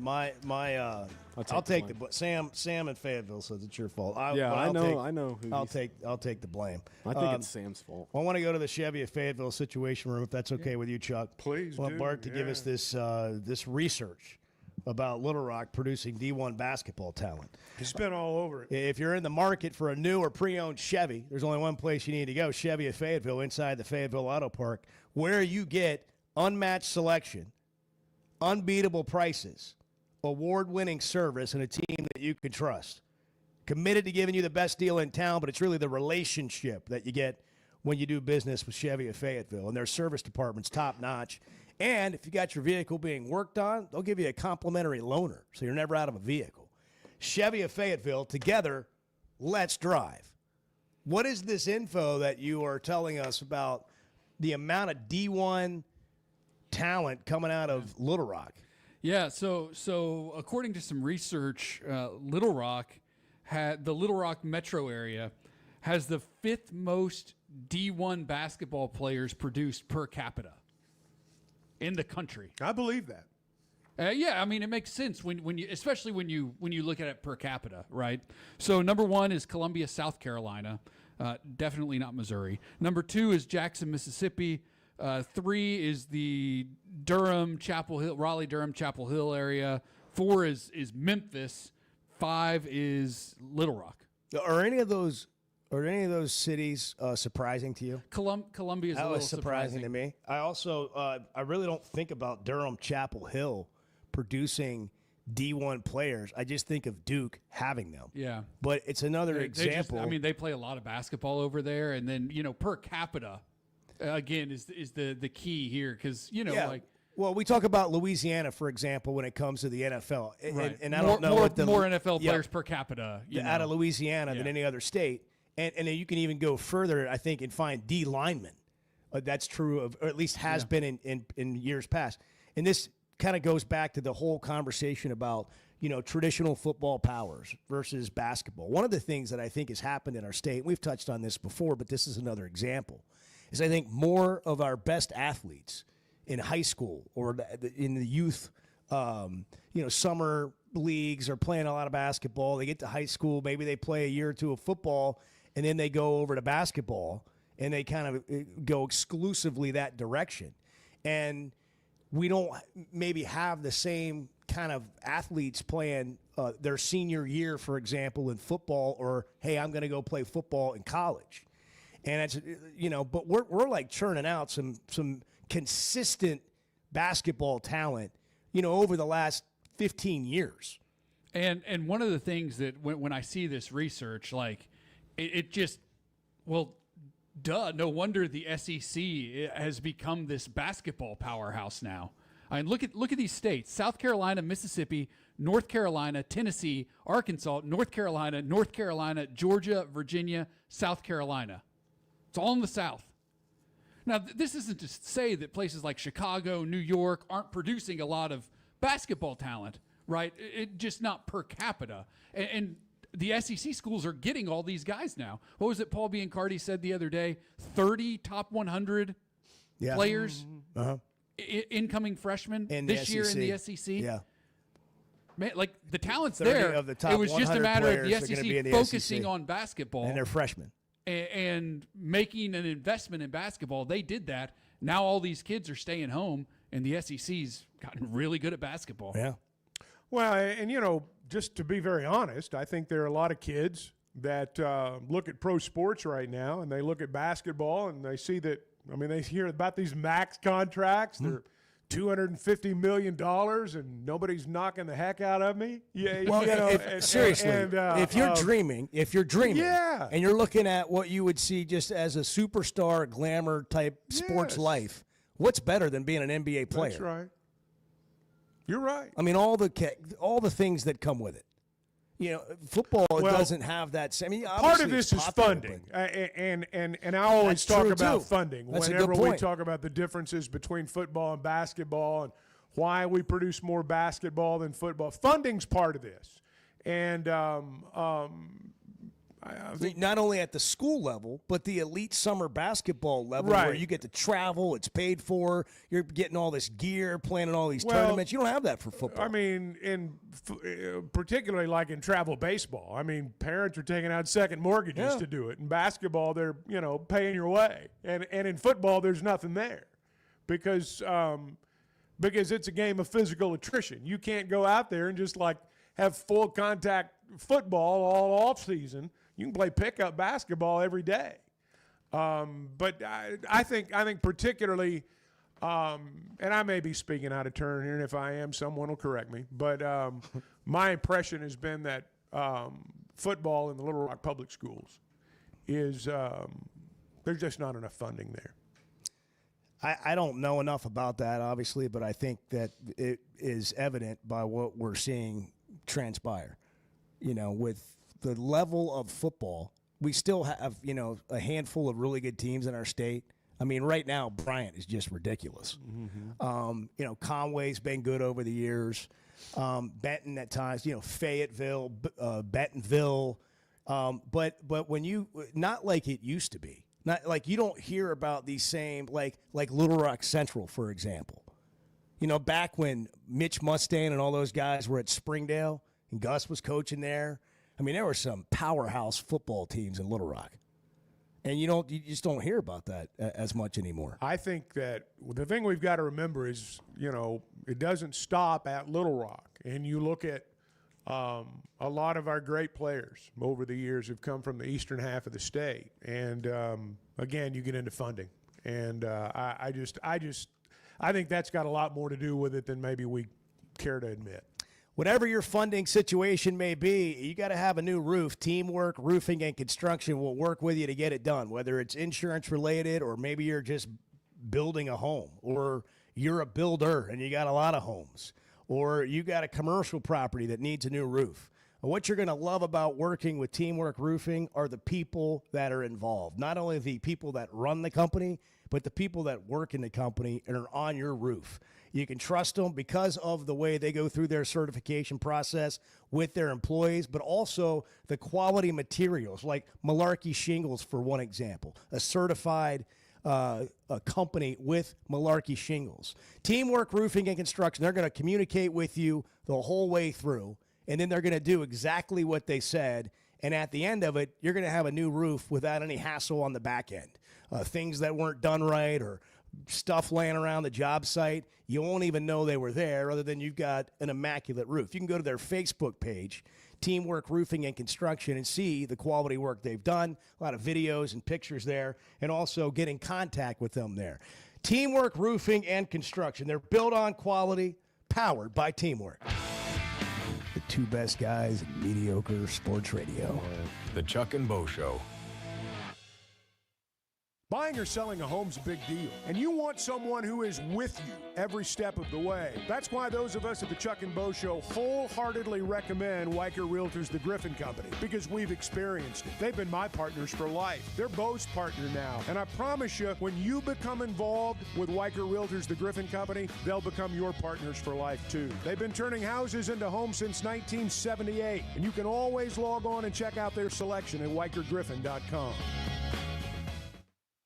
I'll take the blame. Sam in Fayetteville says it's your fault. I know. I'll take the blame. I think it's Sam's fault. I want to go to the Chevy of Fayetteville Situation Room, if that's okay with you, Chuck. Please I want Bart to give us this research about Little Rock producing D1 basketball talent. He's been all over it. If you're in the market for a new or pre-owned Chevy, there's only one place you need to go, Chevy of Fayetteville, inside the Fayetteville Auto Park, where you get unmatched selection, unbeatable prices, award-winning service, and a team that you can trust. Committed to giving you the best deal in town, but it's really the relationship that you get when you do business with Chevy of Fayetteville. And their service department's top-notch. And if you got your vehicle being worked on, they'll give you a complimentary loaner, so you're never out of a vehicle. Chevy of Fayetteville, together, let's drive. What is this info that you are telling us about the amount of D1 talent coming out of Little Rock? Yeah, so according to some research, Little Rock the Little Rock metro area has the 5th most D1 basketball players produced per capita in the country. I believe that. Yeah, I mean it makes sense when you, especially when you look at it per capita, right? So number 1 is Columbia, South Carolina, definitely not Missouri. Number 2 is Jackson, Mississippi. 3 is the Durham, Chapel Hill, Raleigh-Durham, Chapel Hill area. 4 is Memphis. 5 is Little Rock. Are any of those cities surprising to you? Columbia is a that little was surprising to me. I also I really don't think about Durham, Chapel Hill producing D1 players. I just think of Duke having them. Yeah, but it's another example. They play a lot of basketball over there, and then per capita, again is the key here because Well, we talk about Louisiana, for example, when it comes to the NFL. Right. And I don't know what the more NFL players per capita out of Louisiana than any other state. And then you can even go further, I think, and find D linemen. That's true of, or at least has been in years past. And this kind of goes back to the whole conversation about traditional football powers versus basketball. One of the things that I think has happened in our state, and we've touched on this before, but this is another example, is I think more of our best athletes in high school or in the youth, summer leagues are playing a lot of basketball. They get to high school, maybe they play a year or two of football, and then they go over to basketball, and they kind of go exclusively that direction. And we don't maybe have the same kind of athletes playing their senior year, for example, in football, or, hey, I'm going to go play football in college. And it's, but we're like churning out some consistent basketball talent, over the last 15 years. And one of the things that when I see this research, like it just, no wonder the SEC has become this basketball powerhouse now. I mean, look at these states: South Carolina, Mississippi, North Carolina, Tennessee, Arkansas, North Carolina, Georgia, Virginia, South Carolina. It's all in the South. Now, this isn't to say that places like Chicago, New York aren't producing a lot of basketball talent, right? It just not per capita. And the SEC schools are getting all these guys now. What was it Paul Biancardi said the other day? 30 top 100 players, incoming freshmen this year in the SEC. Yeah. Man, like the talent's there. Of the top it was just a matter of the SEC focusing SEC. on basketball. And they're freshmen. And making an investment in basketball. They did that. Now all these kids are staying home, and the SEC's gotten really good at basketball. Yeah. Well, and, just to be very honest, I think there are a lot of kids that look at pro sports right now, and they look at basketball, and they see that, they hear about these max contracts. They're $250 million, and nobody's knocking the heck out of me. Yeah, seriously, if you're dreaming, yeah, and you're looking at what you would see just as a superstar, glamour type sports life, what's better than being an NBA player? That's right. You're right. All the things that come with it. Football doesn't have that same. I mean, part of this it's is popular, funding, and I always That's talk true, about too. funding That's a whenever good we point. talk about the differences between football and basketball and why we produce more basketball than football. Funding's part of this, and I think not only at the school level, but the elite summer basketball level, where Right. you get to travel, it's paid for, you're getting all this gear, playing in all these Well, tournaments. You don't have that for football. I mean, particularly like in travel baseball. I mean, parents are taking out second mortgages Yeah. to do it. In basketball, they're paying your way, and in football, there's nothing there because it's a game of physical attrition. You can't go out there and just like have full contact football all off season. You can play pickup basketball every day. But I think particularly, and I may be speaking out of turn here, and if I am, someone will correct me. But my impression has been that football in the Little Rock public schools is there's just not enough funding there. I don't know enough about that, obviously, but I think that it is evident by what we're seeing transpire. With the level of football, we still have, a handful of really good teams in our state. I mean, right now, Bryant is just ridiculous. Conway's been good over the years. Benton at times, Fayetteville, Bentonville. But when you, not like it used to be. Not like you don't hear about these same, like Little Rock Central, for example. Back when Mitch Mustang and all those guys were at Springdale and Gus was coaching there, I mean, there were some powerhouse football teams in Little Rock. And you just don't hear about that as much anymore. I think that the thing we've got to remember is, it doesn't stop at Little Rock. And you look at a lot of our great players over the years have come from the eastern half of the state. And, again, you get into funding. And I think that's got a lot more to do with it than maybe we care to admit. Whatever your funding situation may be, you got to have a new roof. Teamwork Roofing and Construction will work with you to get it done, whether it's insurance related or maybe you're just building a home or you're a builder and you got a lot of homes or you got a commercial property that needs a new roof. What you're going to love about working with Teamwork Roofing are the people that are involved, not only the people that run the company, but the people that work in the company and are on your roof. You can trust them because of the way they go through their certification process with their employees, but also the quality materials, like Malarkey Shingles, for one example, a certified a company with Malarkey Shingles. Teamwork Roofing and Construction, they're going to communicate with you the whole way through, and then they're going to do exactly what they said. And at the end of it, you're going to have a new roof without any hassle on the back end. Things that weren't done right or stuff laying around the job site, you won't even know they were there other than you've got an immaculate roof. You can go to their Facebook page, Teamwork Roofing and Construction, and see the quality work they've done, a lot of videos and pictures there, and also get in contact with them there. Teamwork Roofing and Construction. They're built on quality, powered by teamwork. The two best guys in mediocre sports radio. The Chuck and Bo Show. Buying or selling a home's a big deal, and you want someone who is with you every step of the way. That's why those of us at the Chuck and Bo Show wholeheartedly recommend Weicker Realtors, the Griffin Company, because we've experienced it. They've been my partners for life. They're Bo's partner now, and I promise you, when you become involved with Weicker Realtors, the Griffin Company, they'll become your partners for life, too. They've been turning houses into homes since 1978, and you can always log on and check out their selection at WeicherGriffin.com.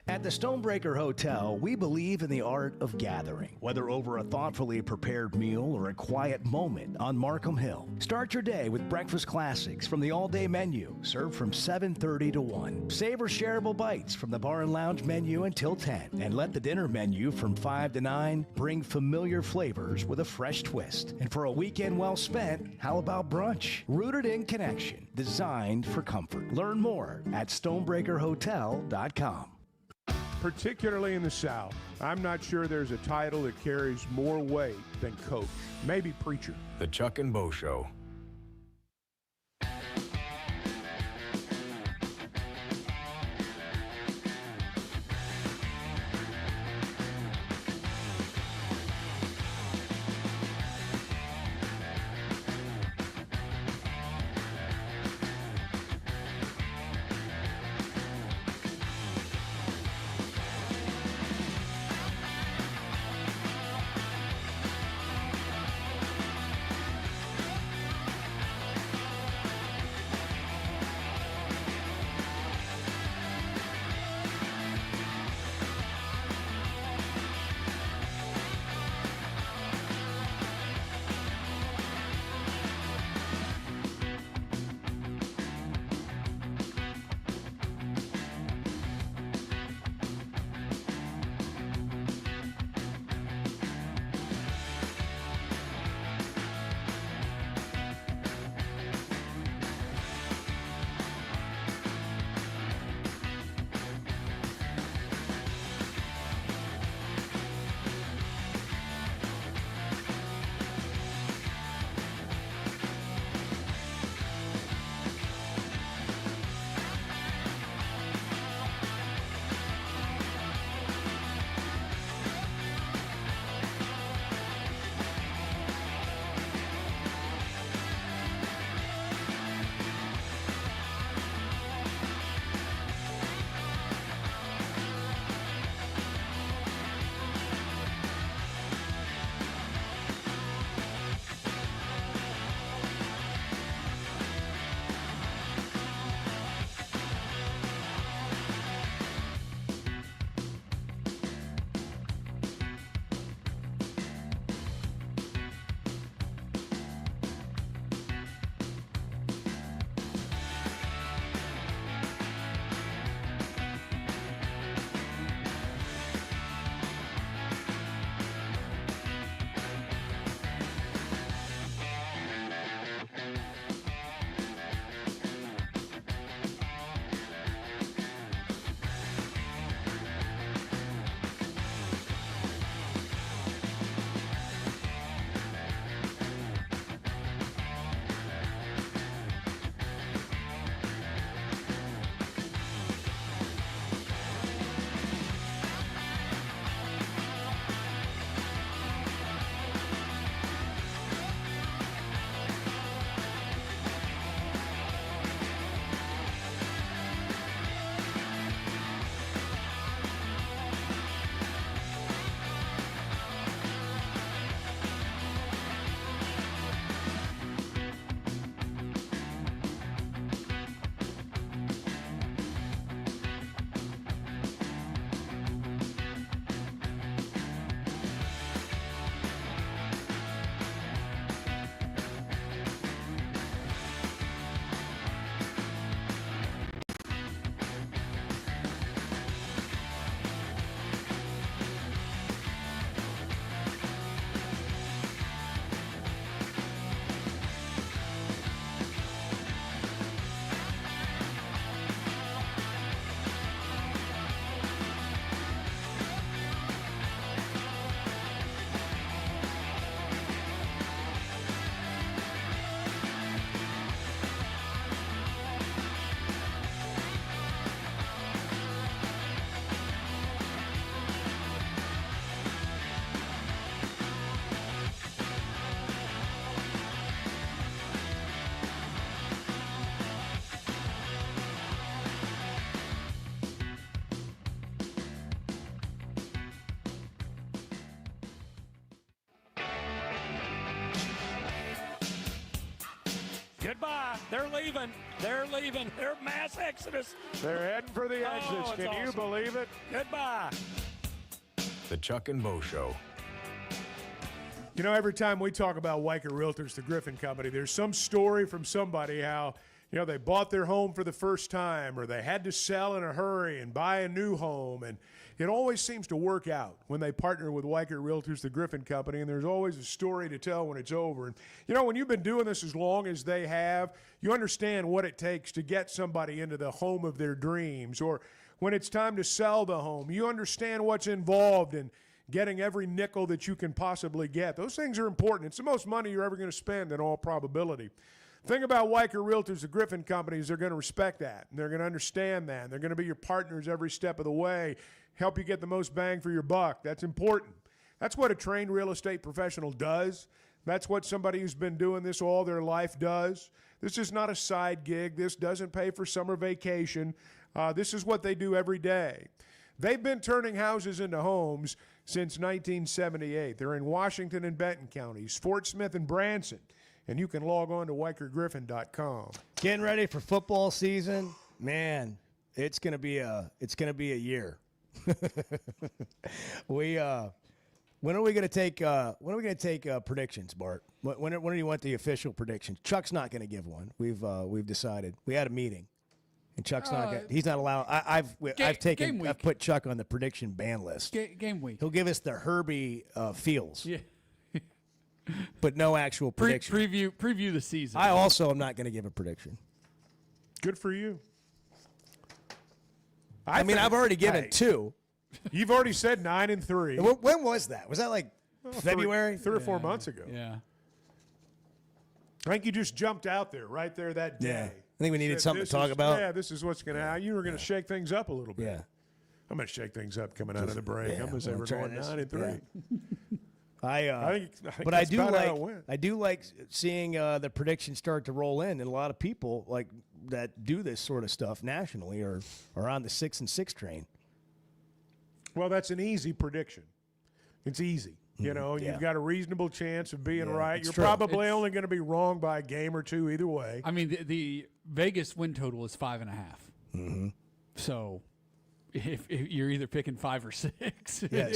At the Stonebreaker Hotel, we believe in the art of gathering, whether over a thoughtfully prepared meal or a quiet moment on Markham Hill. Start your day with breakfast classics from the all-day menu, served from 7:30 to 1. Savor shareable bites from the bar and lounge menu until 10. And let the dinner menu from 5 to 9 bring familiar flavors with a fresh twist. And for a weekend well spent, how about brunch? Rooted in connection, designed for comfort. Learn more at stonebreakerhotel.com. Particularly in the South, I'm not sure there's a title that carries more weight than coach. Maybe preacher. The Chuck and Bo Show. Goodbye. They're leaving. They're leaving. They're mass exodus. They're heading for the exits. It's Can you awesome. believe it? Goodbye. The Chuck and Bo Show. You know, every time we talk about Weicker Realtors, the Griffin Company, there's some story from somebody how, they bought their home for the first time or they had to sell in a hurry and buy a new home. And it always seems to work out when they partner with Weicker Realtors, the Griffin Company, and there's always a story to tell when it's over. And, when you've been doing this as long as they have, you understand what it takes to get somebody into the home of their dreams. Or when it's time to sell the home, you understand what's involved in getting every nickel that you can possibly get. Those things are important. It's the most money you're ever going to spend in all probability. The thing about Weicker Realtors, the Griffin Company, is they're going to respect that, and they're going to understand that, and they're going to be your partners every step of the way, help you get the most bang for your buck. That's important. That's what a trained real estate professional does. That's what somebody who's been doing this all their life does. This is not a side gig. This doesn't pay for summer vacation. This is what they do every day. They've been turning houses into homes since 1978. They're in Washington and Benton counties, Fort Smith and Branson. And you can log on to WeicherGriffin.com. Getting ready for football season, man. It's gonna be a year. When are we gonna take predictions, Bart? When do you want the official predictions? Chuck's not gonna give one. We've decided. We had a meeting, and Chuck's he's not allowed. I've put Chuck on the prediction ban list. Game week. He'll give us the Herbie feels. Yeah. But no actual prediction. Preview the season. I also am not going to give a prediction. Good for you. I've already given two. You've already said 9-3. When was that? Was that like February? Three or 4 months ago. Yeah. I think you just jumped out there right there that day. Yeah. I think we needed something to talk about. Yeah, this is what's going to happen. You were going to shake things up a little bit. Yeah. I'm going to shake things up coming out of the break. Yeah, I'm going to say we're going 9-3. I do like seeing the predictions start to roll in, and a lot of people like that do this sort of stuff nationally are on the 6-6 train. Well, that's an easy prediction. It's easy. You've got a reasonable chance of being right. You're probably only going to be wrong by a game or two either way. I mean, the Vegas win total is 5.5. Mm-hmm. So if you're either picking 5 or 6, Yeah,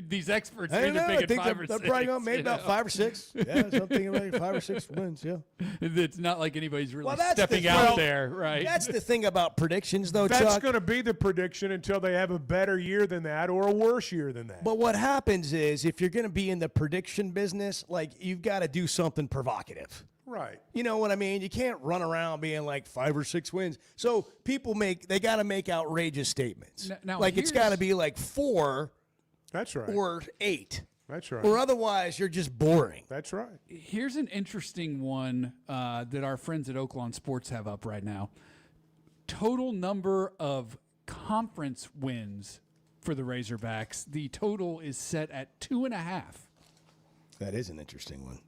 these experts are either picking 5 or 6. They're probably going to make about 5 or 6. Yeah, so I'm thinking about 5 or 6 wins. Yeah, it's not like anybody's really stepping out there, right? That's the thing about predictions, though. That's Chuck. going to be the prediction until they have a better year than that or a worse year than that. But what happens is, if you're going to be in the prediction business, like you've got to do something provocative. Right. You know what I mean? You can't run around being like 5 or 6 wins. So people they got to make outrageous statements. Now like it's got to be like 4. That's right. Or 8. That's right. Or otherwise you're just boring. That's right. Here's an interesting one that our friends at Oaklawn Sports have up right now. Total number of conference wins for the Razorbacks. The total is set at 2.5. That is an interesting one.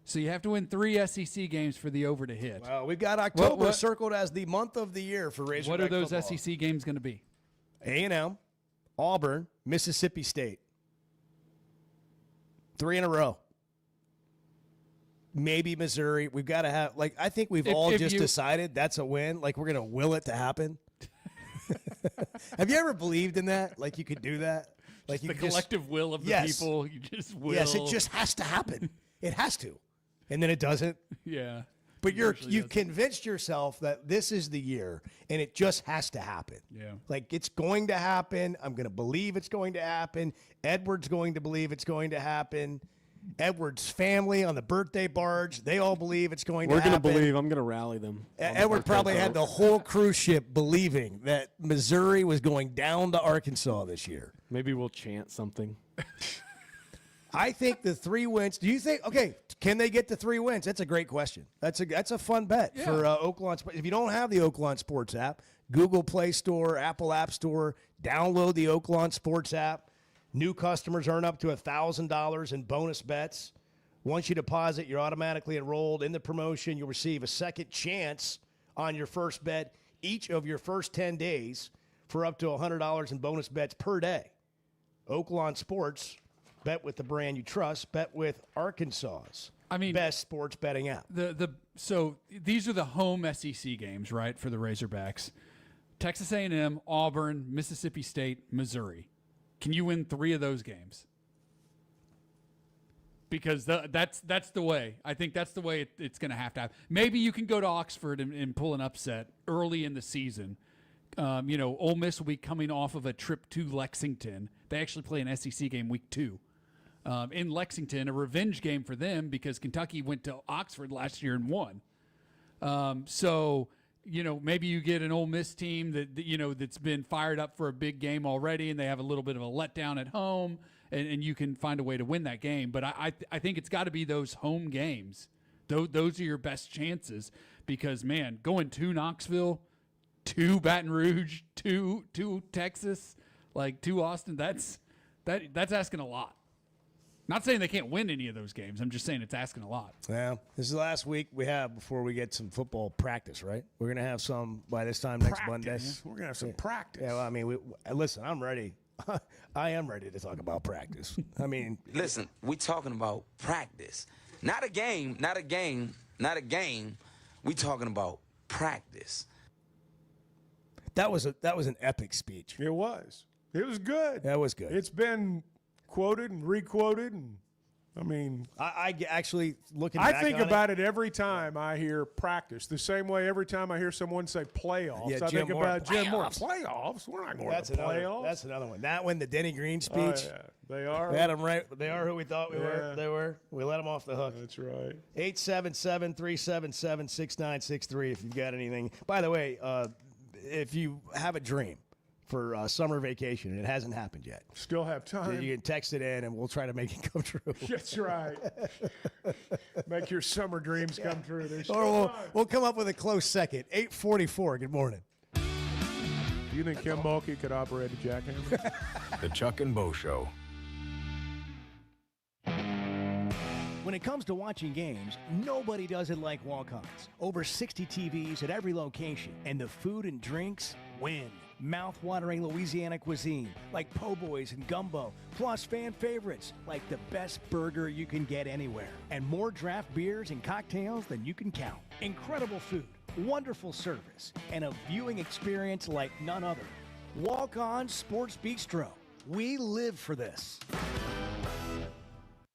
So you have to win 3 SEC games for the over to hit. Well, we've got October circled as the month of the year for Razorback What are those football. SEC games going to be? A&M, Auburn, Mississippi State. 3 in a row. Maybe Missouri. We've got to have, I think we've all just decided that's a win. Like, we're going to will it to happen. Have you ever believed in that? Like, you could do that? Like the collective will of the people. You just will. Yes, it just has to happen. It has to. And then it doesn't. Yeah. But you've convinced yourself that this is the year, and it just has to happen. Yeah. Like, it's going to happen. I'm going to believe it's going to happen. Edward's going to believe it's going to happen. Edward's family on the birthday barge, they all believe it's going to happen. We're going to believe. I'm going to rally them. Edward probably had the whole cruise ship believing that Missouri was going down to Arkansas this year. Maybe we'll chant something. I think the 3 wins. Do you think? Okay, can they get to 3 wins? That's a great question. That's a fun bet for Oaklawn. If you don't have the Oaklawn Sports app, Google Play Store, Apple App Store, download the Oaklawn Sports app. New customers earn up to $1,000 in bonus bets. Once you deposit, you're automatically enrolled in the promotion. You'll receive a second chance on your first bet each of your first 10 days for up to $100 in bonus bets per day. Oaklawn Sports. Bet with the brand you trust. Bet with Arkansas's best sports betting app. So these are the home SEC games, right, for the Razorbacks. Texas A&M, Auburn, Mississippi State, Missouri. Can you win 3 of those games? Because that's the way. I think that's the way it's going to happen. Maybe you can go to Oxford and pull an upset early in the season. Ole Miss will be coming off of a trip to Lexington. They actually play an SEC game week 2 in Lexington, a revenge game for them because Kentucky went to Oxford last year and won. So maybe you get an Ole Miss team that's been fired up for a big game already, and they have a little bit of a letdown at home. And you can find a way to win that game. But I think it's got to be those home games. Those are your best chances because, man, going to Knoxville, to Baton Rouge, to Texas, to Austin, that's asking a lot. Not saying they can't win any of those games. I'm just saying it's asking a lot. Yeah. This is the last week we have before we get some football practice, right? We're going to have some by this time next Monday. We're going to have some practice. Yeah, well, listen, I'm ready. I am ready to talk about practice. Listen, we talking about practice. Not a game. We talking about practice. That was an epic speech. It was. It was good. That was good. It's been quoted and requoted, and I actually looking. I think about it every time I hear practice. The same way every time I hear someone say playoffs, Yeah, I think Jim Moore. about Jim Moore. Playoffs? We're not going to playoffs. That's another one. That one, the Denny Green speech. Oh, yeah. They are. We had them right. They are who we thought we were. They were. We let them off the hook. That's right. 877-377-6963 if you've got anything. By the way, if you have a dream for summer vacation and it hasn't happened yet, still have time. You can text it in and we'll try to make it come true. That's right. Make your summer dreams come true. Or we'll come up with a close second. 8:44. Good morning. Do you think Kim Mulkey could operate a jackhammer? The Chuck and Bo Show. When it comes to watching games, nobody does it like walk-ons. Over 60 TVs at every location, and the food and drinks win. Mouth-watering Louisiana cuisine like po' boys and gumbo, plus fan favorites like the best burger you can get anywhere, and more draft beers and cocktails than you can count. Incredible food, wonderful service, and a viewing experience like none other. Walk-On Sports Bistro. We live for this.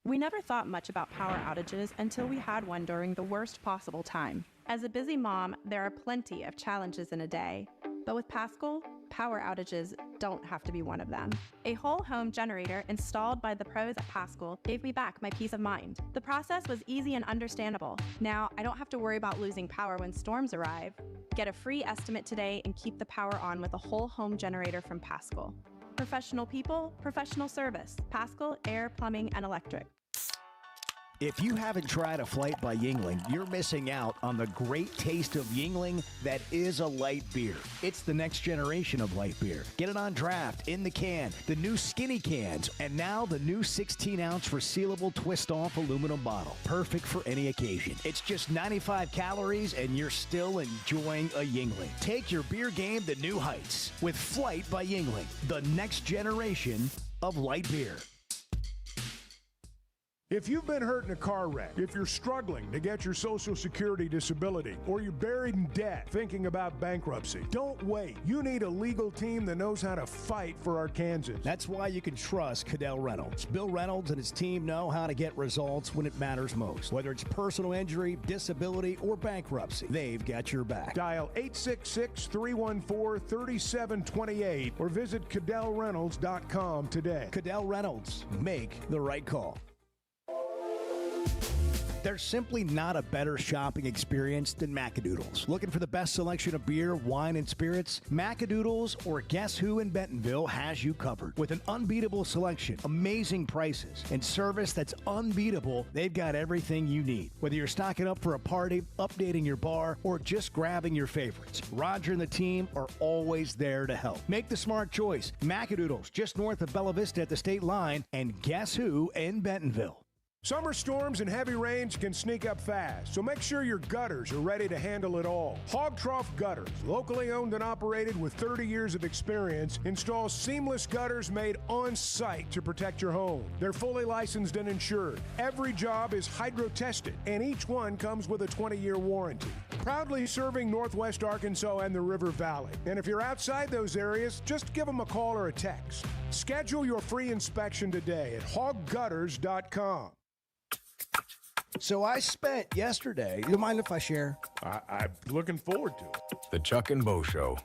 We never thought much about power outages until we had one during the worst possible time. As a busy mom, there are plenty of challenges in a day. But with Paschal, power outages don't have to be one of them. A whole home generator installed by the pros at Paschal gave me back my peace of mind. The process was easy and understandable. Now, I don't have to worry about losing power when storms arrive. Get a free estimate today and keep the power on with a whole home generator from Paschal. Professional people, professional service. Paschal Air, Plumbing, and Electric. If you haven't tried a flight by Yuengling, you're missing out on the great taste of Yuengling that is a light beer. It's the next generation of light beer. Get it on draft, in the can, the new skinny cans, and now the new 16-ounce resealable twist-off aluminum bottle. Perfect for any occasion. It's just 95 calories, and you're still enjoying a Yuengling. Take your beer game to new heights with Flight by Yuengling, the next generation of light beer. If you've been hurt in a car wreck, if you're struggling to get your Social Security disability, or you're buried in debt thinking about bankruptcy, don't wait. You need a legal team that knows how to fight for Arkansans. That's why you can trust Cadell Reynolds. Bill Reynolds and his team know how to get results when it matters most. Whether it's personal injury, disability, or bankruptcy, they've got your back. Dial 866-314-3728 or visit CadellReynolds.com today. Cadell Reynolds. Make the right call. There's simply not a better shopping experience than Macadoodles. Looking for the best selection of beer, wine, and spirits? Macadoodles or Guess Who in Bentonville has you covered. With an unbeatable selection, amazing prices, and service that's unbeatable, they've got everything you need. Whether you're stocking up for a party, updating your bar, or just grabbing your favorites, Roger and the team are always there to help. Make the smart choice. Macadoodles, just north of Bella Vista at the state line, and Guess Who in Bentonville. Summer storms and heavy rains can sneak up fast, so make sure your gutters are ready to handle it all. Hog Trough Gutters, locally owned and operated with 30 years of experience, installs seamless gutters made on site to protect your home. They're fully licensed and insured. Every job is hydro-tested, and each one comes with a 20-year warranty. Proudly serving Northwest Arkansas and the River Valley. And if you're outside those areas, just give them a call or a text. Schedule your free inspection today at hoggutters.com. So I spent yesterday. You mind if I share? I'm looking forward to it. The Chuck and Bo Show.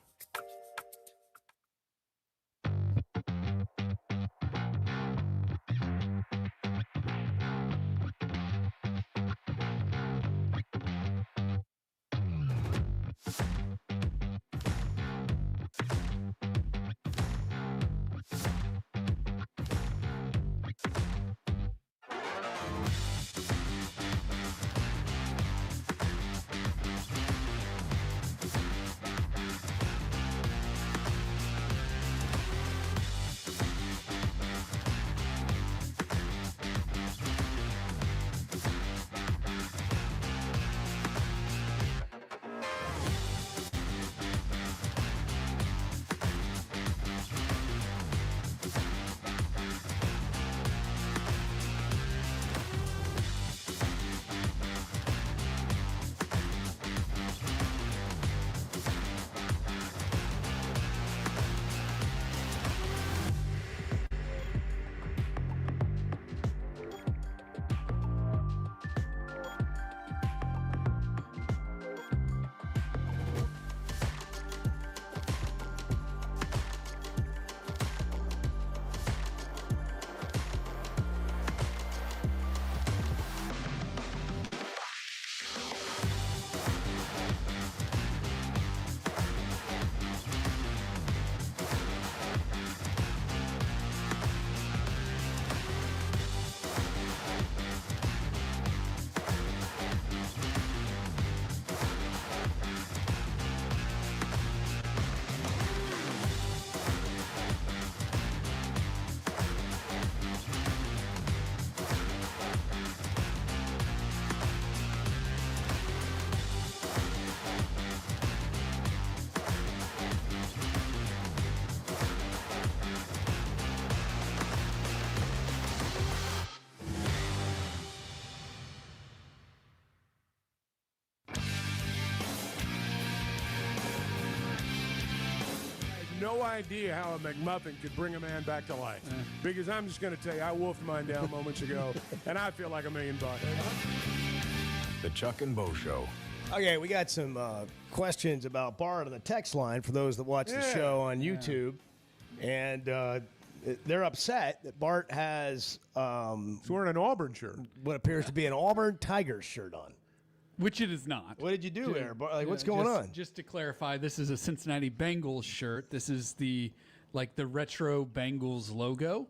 No idea how a McMuffin could bring a man back to life. Because I'm just going to tell you, I wolfed mine down moments ago, and I feel like $1 million. The Chuck and Bo Show. Okay, we got some questions about Bart on the text line for those that watch the show on YouTube. And they're upset that Bart has... he's wearing an Auburn shirt. What appears to be an Auburn Tigers shirt on. Which it is not. What did you do there? Like, what's going on? Just to clarify, this is a Cincinnati Bengals shirt. This is the retro Bengals logo.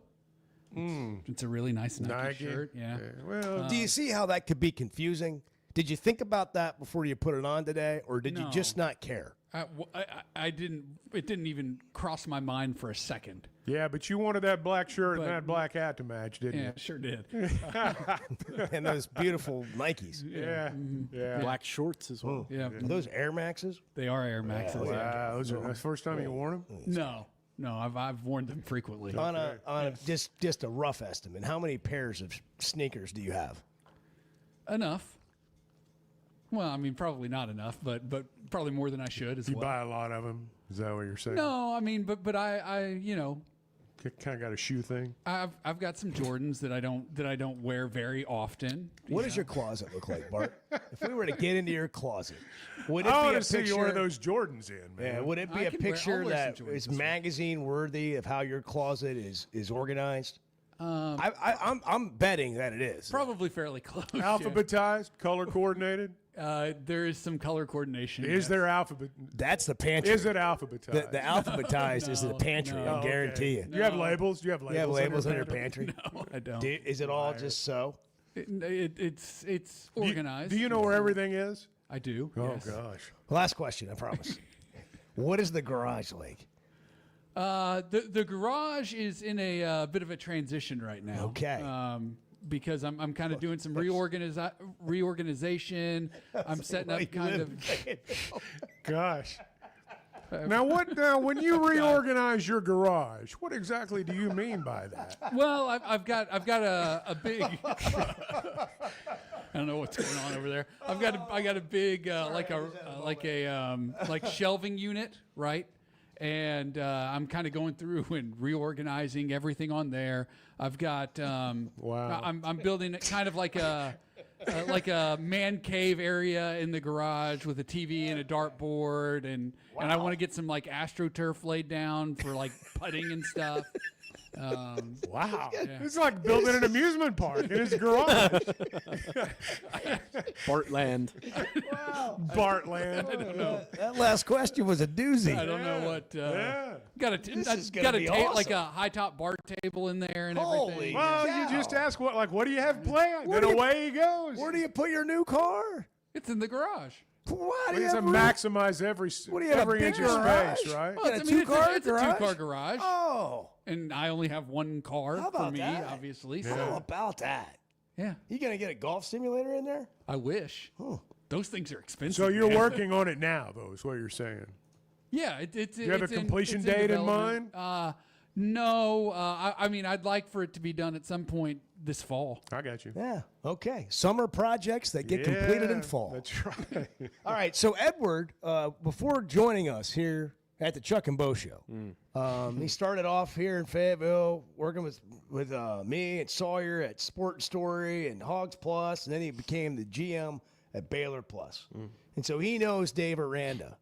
It's a really nice Nike shirt. Yeah. Well, do you see how that could be confusing? Did you think about that before you put it on today, or did you just not care? I didn't. It didn't even cross my mind for a second. Yeah, but you wanted that black shirt and that black hat to match, didn't you? Yeah, sure did. And those beautiful Nikes. Yeah. Black shorts as well. Yeah. Are those Air Maxes? They are Air Maxes. Wow, that's the first time you worn them? No, I've worn them frequently. On a just a rough estimate, how many pairs of sneakers do you have? Enough. Well, I mean, probably not enough, but probably more than I should as well. You buy a lot of them? Is that what you're saying? No, I mean, but I kind of got a shoe thing. I've got some Jordans that I don't wear very often. What does your closet look like, Bart? If we were to get into your closet, would it I be want a to see picture? one of those Jordans in, man. Yeah, would it be a picture that is magazine worthy of how your closet is organized? I'm betting that it is. Probably fairly close. Alphabetized, color coordinated. There is some color coordination. Is there alphabet? That's the pantry. Is it alphabetized? The alphabetized is the pantry. I guarantee you. Do you have labels? Do you have labels? You have labels in your pantry? No, I don't. Is it all just so? It's organized. Do you know where everything is? I do. Oh yes. gosh. Last question, I promise. What is the garage like? The garage is in a bit of a transition right now. Okay. because I'm kind of doing some reorganization. I'm setting up kind of. Gosh. Now, when you reorganize your garage, what exactly do you mean by that? Well, I've got a big. I don't know what's going on over there. I got a big like shelving unit, right? And I'm kind of going through and reorganizing everything on there. I've got wow. I'm building kind of like a man cave area in the garage with a TV and a dartboard, and I want to get some like AstroTurf laid down for like putting and stuff. Wow. Yeah. It's like building an amusement park in his garage. Bartland. Wow. Bartland. I don't know. That last question was a doozy. I don't know what. Yeah. Got a awesome. like a high top bar table in there and everything. Well, you just ask what do you have planned? Then away he goes. Where do you put your new car? It's in the garage. Why do He you has to have maximize every inch of space, right? Well, It's a two-car it's a garage? two-car garage. Oh. And I only have one car How for about me, that? obviously. How So about that? yeah, You gonna get a golf simulator in there? I wish. Those things are expensive. So you're man. working on it now, though, is what you're saying. Yeah, it's. Do you have a it's in- completion it's date in development. mind? No. I mean, I'd like for it to be done at some point this fall. I got you. Yeah. Okay. Summer projects that get completed in fall. That's right. All right. So Edward, before joining us here at the Chuck and Bo Show, he started off here in Fayetteville working with me and Sawyer at Sport Story and Hogs Plus, and then he became the GM at Baylor Plus. And so he knows Dave Aranda.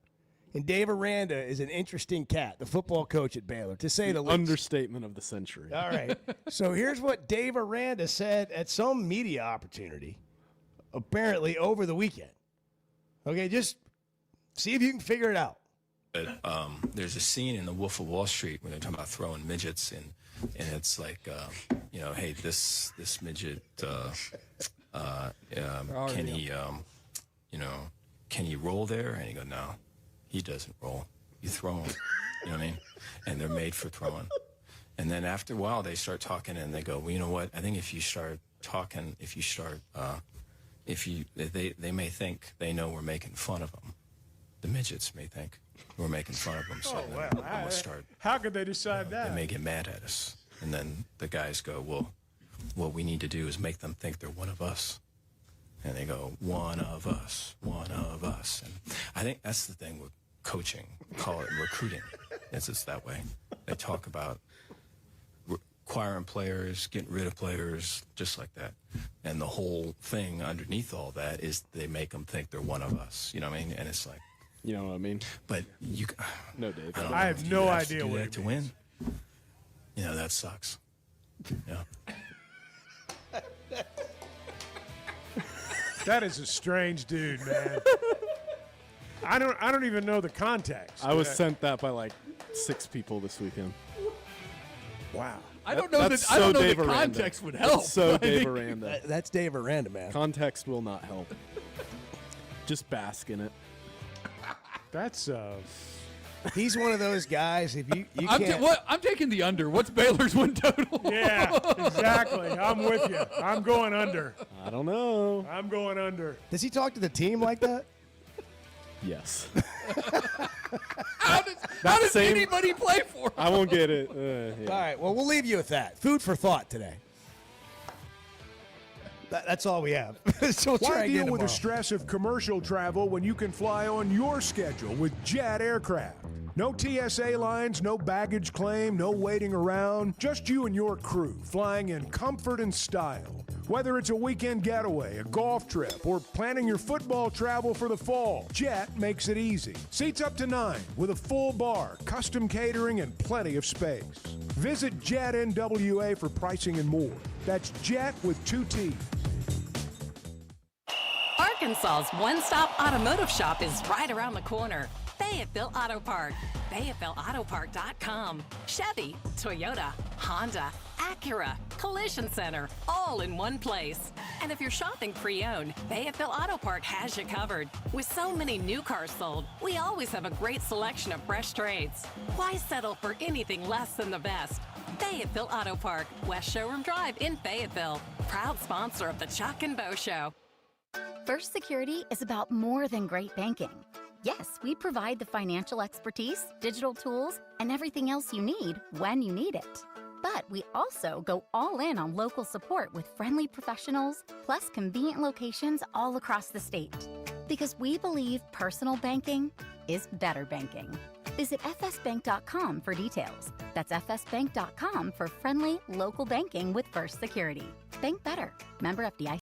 And Dave Aranda is an interesting cat, the football coach at Baylor, to say the least. Understatement of the century. All right. So here's what Dave Aranda said at some media opportunity, apparently over the weekend. Okay, just see if you can figure it out. There's a scene in The Wolf of Wall Street when they're talking about throwing midgets, and it's like, hey, this midget, can he roll there? And he go, no. He doesn't roll. You throw him. You know what I mean? And they're made for throwing. And then after a while, they start talking, and they go, well, you know what? I think if you start talking, they may think they know we're making fun of them. The midgets may think we're making fun of them. So I'm going to start. How could they decide that? They may get mad at us. And then the guys go, well, what we need to do is make them think they're one of us. And they go, one of us. And I think that's the thing with coaching, call it recruiting. It's just that way. They talk about acquiring players, getting rid of players, just like that. And the whole thing underneath all that is they make them think they're one of us. You know what I mean? And it's like, you know what I mean? But you, no, Dave. I have no idea what it to win. You know, that sucks. Yeah. That is a strange dude, man. I don't even know the context. I was sent that by like 6 people this weekend. Wow. I don't know That's that. I don't know Dave that Aranda. context would help. That's so I Dave think- Aranda. That's Dave Aranda, man. Context will not help. Just bask in it. That's He's one of those guys. If you I'm can't, I'm taking the under. What's Baylor's win total? yeah, exactly. I'm with you. I'm going under. I don't know. I'm going under. does he talk to the team like that? Yes. How does anybody play for him? I won't get it. Yeah. All right. Well, we'll leave you with that. Food for thought today. That's all we have. So we'll try Why again deal with tomorrow. the stress of commercial travel when you can fly on your schedule with Jet Aircraft? No TSA lines, no baggage claim, no waiting around. Just you and your crew flying in comfort and style. Whether it's a weekend getaway, a golf trip, or planning your football travel for the fall, Jet makes it easy. Seats up to 9 with a full bar, custom catering, and plenty of space. Visit Jet NWA for pricing and more. That's Jet with 2 T's. Arkansas's one-stop automotive shop is right around the corner. Fayetteville Auto Park. FayettevilleAutoPark.com. Chevy, Toyota, Honda, Acura, Collision Center, all in one place. And if you're shopping pre-owned, Fayetteville Auto Park has you covered. With so many new cars sold, we always have a great selection of fresh trades. Why settle for anything less than the best? Fayetteville Auto Park, West Showroom Drive in Fayetteville. proud sponsor of the Chuck and Bo Show. First Security is about more than great banking. Yes, we provide the financial expertise, digital tools, and everything else you need when you need it. But we also go all in on local support with friendly professionals, plus convenient locations all across the state. Because we believe personal banking is better banking. Visit fsbank.com for details. That's fsbank.com for friendly local banking with First Security. Bank better. Member FDIC.